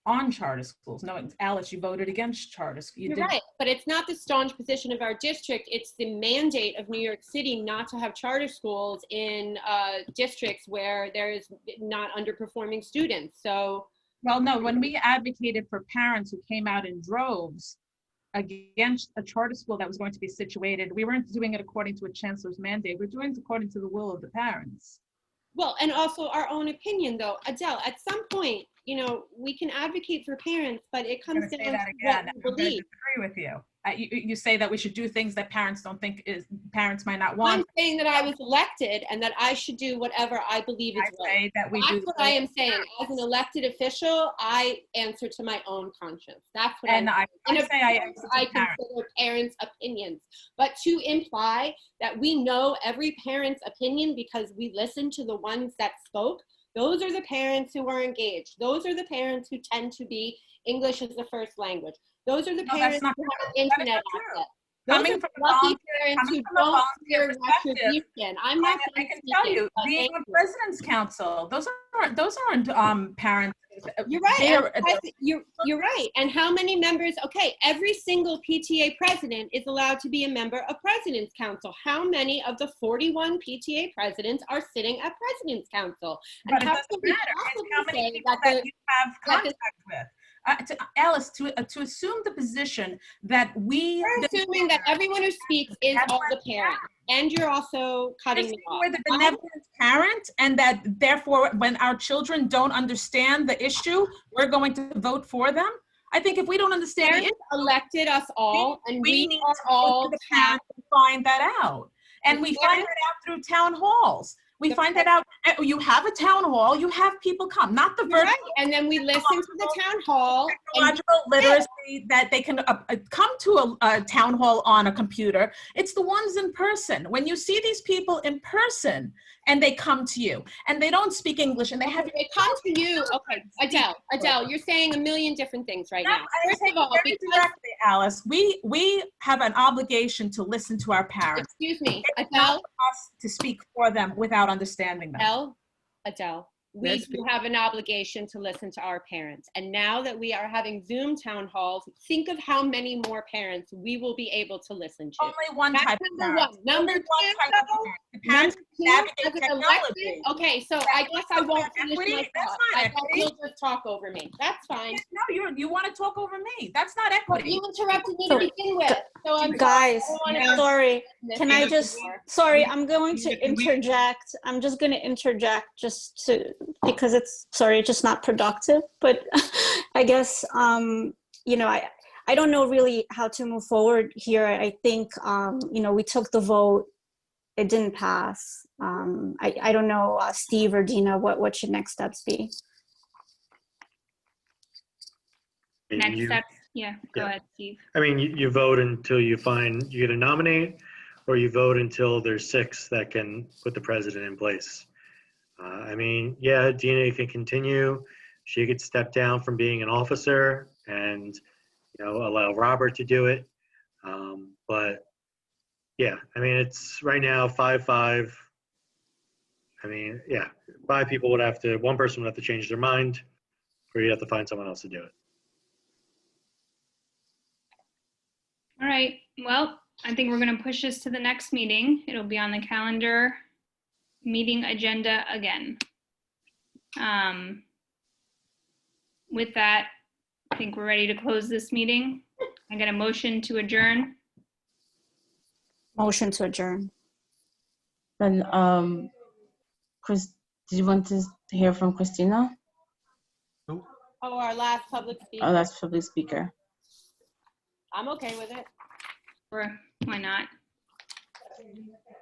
on charter schools. Knowing, Alice, you voted against charter schools. You're right, but it's not the staunch position of our district. It's the mandate of New York City not to have charter schools in districts where there is not underperforming students. So. Well, no, when we advocated for parents who came out in droves against a charter school that was going to be situated, we weren't doing it according to a chancellor's mandate. We're doing it according to the will of the parents. Well, and also our own opinion, though. Adele, at some point, you know, we can advocate for parents, but it comes down to what we believe. I disagree with you. You say that we should do things that parents don't think parents might not want. I'm saying that I was elected and that I should do whatever I believe is right. That's what I am saying. As an elected official, I answer to my own conscience. That's what I'm saying. And of course, I consider parents' opinions. But to imply that we know every parent's opinion because we listened to the ones that spoke, those are the parents who are engaged. Those are the parents who tend to be English as a first language. Those are the parents who have internet access. Those are lucky parents who don't fear retribution. I'm not. I can tell you, being on President's Council, those aren't parents. You're right. You're right. And how many members? Okay, every single PTA president is allowed to be a member of President's Council. How many of the 41 PTA presidents are sitting at President's Council? And But it doesn't matter. It's how many people that you have contact with. Alice, to assume the position that we're assuming that everyone who speaks is all the parents, and you're also cutting me off. We're the benevolent parent, and that therefore, when our children don't understand the issue, we're going to vote for them. I think if we don't understand parents elected us all, and we need to all the parents to find that out, and we find it out through town halls. We find that out. You have a town hall. You have people come, not the virtual. Right. And then we listen to the town hall. Technological literacy that they can come to a town hall on a computer. It's the ones in person. When you see these people in person and they come to you and they don't speak English and they come to you. Okay, Adele, you're saying a million different things right now. First of all, very directly, Alice, we have an obligation to listen to our parents. Excuse me, Adele, us to speak for them without understanding them. Adele, we do have an obligation to listen to our parents. And now that we are having Zoom town halls, think of how many more parents we will be able to listen to. Only one type of parent. Number two, okay, so I guess I won't finish my thought. I guess you'll just talk over me. That's fine. No, you want to talk over me. That's not equity. You interrupted me to begin with. So I'm guys, sorry. Can I just, I'm going to interject. I'm just going to interject because it's just not productive. But I guess, you know, I don't know really how to move forward here. I think, you know, we took the vote. it didn't pass. I don't know, Steve or Dina, what should next steps be? Next steps, yeah, go Yeah. ahead, Steve. I mean, you vote until you find you get a nominate, or you vote until there's 6 that can put the president in place. I mean, yeah, Dina can continue. She could step down from being an officer and, allow Robert to do it. But yeah, I mean, it's right now 5-5. I mean, yeah, 5 people would have to, 1 person would have to change their mind, or you'd have to find someone else to do it. All right, well, I think we're gonna push this to the next meeting. It'll be on the calendar meeting agenda again. With that, I think we're ready to close this meeting. I got a motion to adjourn. Motion to adjourn. Then, Chris, did you want to hear from Christina? Oh, our last public speaker. Oh, that's public speaker. I'm okay with it. Or why not?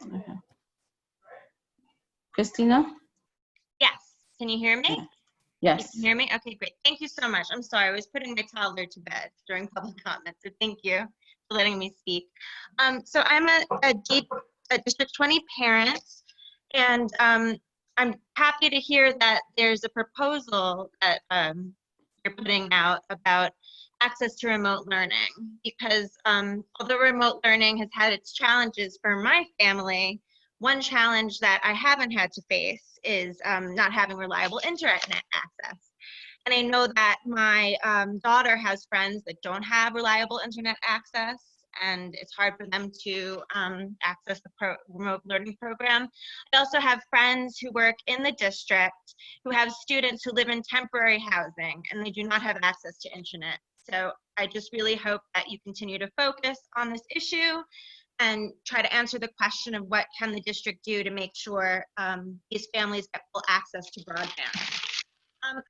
Okay. Christina? Yes. Can you hear me? Yes. You can hear me? Okay, great. Thank you so much. I'm sorry. I was putting my toddler to bed during public comment, so thank you for letting me speak. So I'm a District 20 parent, and I'm happy to hear that there's a proposal that you're putting out about access to remote learning, because although remote learning has had its challenges for my family, one challenge that I haven't had to face is not having reliable internet access. And I know that my daughter has friends that don't have reliable internet access, and it's hard for them to access the remote learning program. I also have friends who work in the district who have students who live in temporary housing, and they do not have access to internet. So I just really hope that you continue to focus on this issue and try to answer the question of what can the district do to make sure these families get full access to broadband.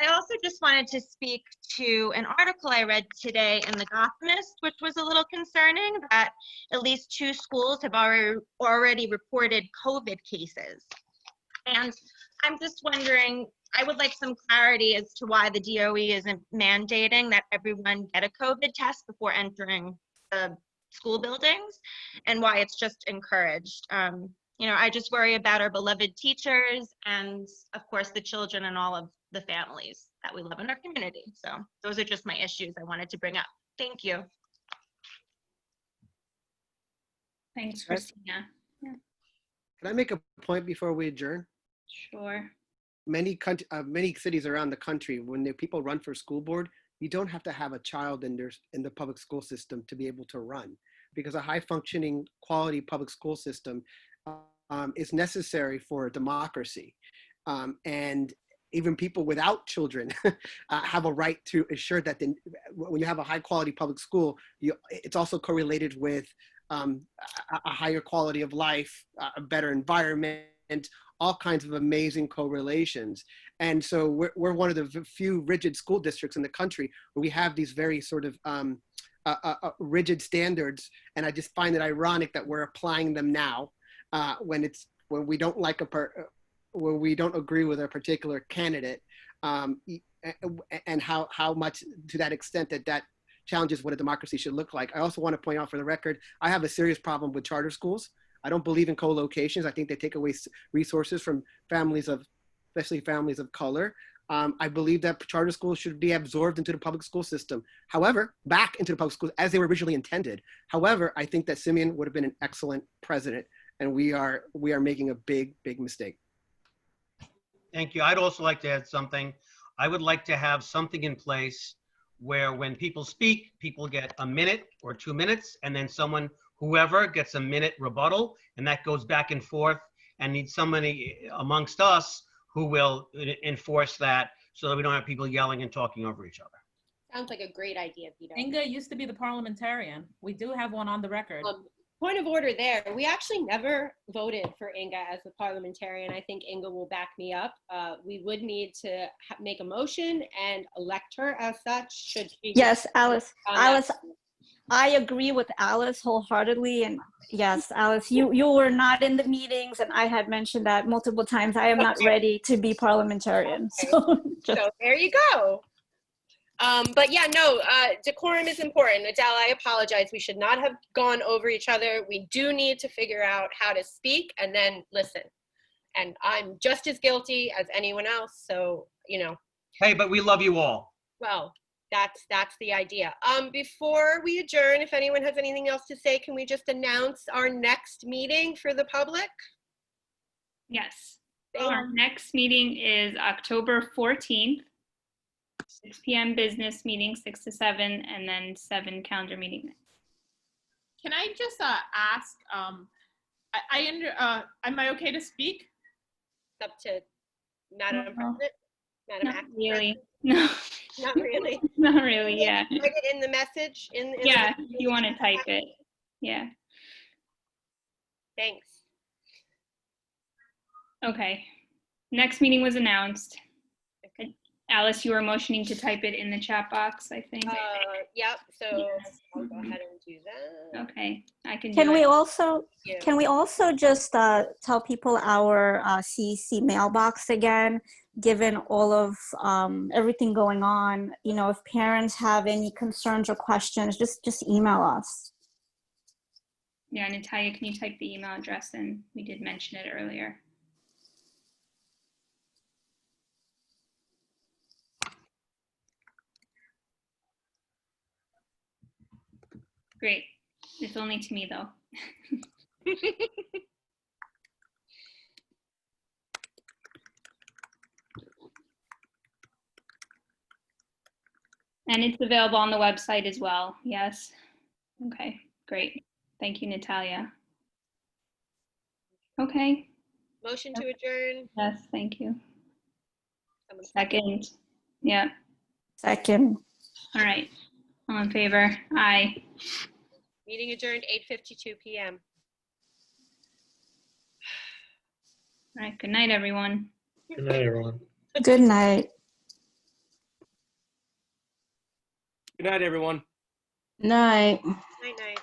I also just wanted to speak to an article I read today in the Gothamist, which was a little concerning, that at least 2 schools have already reported COVID cases. And I'm just wondering, I would like some clarity as to why the DOE isn't mandating that everyone get a COVID test before entering the school buildings, and why it's just encouraged. I just worry about our beloved teachers and, of course, the children and all of the families that we love in our community. So those are just my issues I wanted to bring up. Thank you. Thanks, Christina. Yeah. Can I make a point before we adjourn? Sure. Many cities around the country, when people run for school board, you don't have to have a child in the public school system to be able to run, because a high functioning quality public school system is necessary for a democracy. And even people without children have a right to ensure that when you have a high quality public school, it's also correlated with a higher quality of life, a better environment, all kinds of amazing correlations. And so we're one of the few rigid school districts in the country where we have these very sort of rigid standards. And I just find it ironic that we're applying them now when we don't like when we don't agree with a particular candidate, and how much to that extent that challenges what a democracy should look like. I also want to point out for the record, I have a serious problem with charter schools. I don't believe in co-locations. I think they take away resources from especially families of color. I believe that charter schools should be absorbed into the public school system. However, back into the public schools as they were originally intended. However, I think that Simeon would have been an excellent president, and we are making a big, big mistake. Thank you. I'd also like to add something. I would like to have something in place where when people speak, people get a minute or 2 minutes, and then whoever gets a minute rebuttal, and that goes back and forth, and need somebody amongst us who will enforce that so that we don't have people yelling and talking over each other. Sounds like a great idea, Peter. Inga used to be the parliamentarian. We do have one on the record. Point of order there. We actually never voted for Inga as the parliamentarian. I think Inga will back me up. We would need to make a motion and elect her as such. Should she? Yes, Alice. I agree with Alice wholeheartedly. And yes, Alice, you were not in the meetings, and I had mentioned that multiple times. I am not ready to be parliamentarian. So just So there you go. But yeah, no, decorum is important. Adele, I apologize. We should not have gone over each other. We do need to figure out how to speak and then listen. And I'm just as guilty as anyone else. So, you know, Hey, but we love you all. well, that's the idea. Before we adjourn, if anyone has anything else to say, can we just announce our next meeting for the public? Yes. Our next meeting is October 14th, 6 p.m. business meeting, 6 to 7, and then 7 calendar meeting. Can I just ask, am I okay to speak? Up to Madam President? Madam Not Acting really. President? No. Not really. Not really, yeah. Write it in the message? Yeah, if you want to type it. Yeah. Thanks. Okay. Next meeting was announced. Alice, you were motioning to type it in the chat box, I think. Yep, so I'll go ahead and do that. Okay, I can do Can we it. also just tell people our CEC mailbox again, given all of everything going on? You know, if parents have any concerns or questions, just email us. Yeah, Natalia, can you type the email address in? We did mention it earlier. Great. It's only to me though. And it's available on the website as well. Yes. Okay, great. Thank you, Natalia. Okay. Motion to adjourn. Yes, thank you. Second. Yeah. Second. All right. All in favor? Aye. Meeting adjourned 8:52 p.m. All right. Good night, everyone. Good night, everyone. Good night. Good night, everyone. Night. Night, night.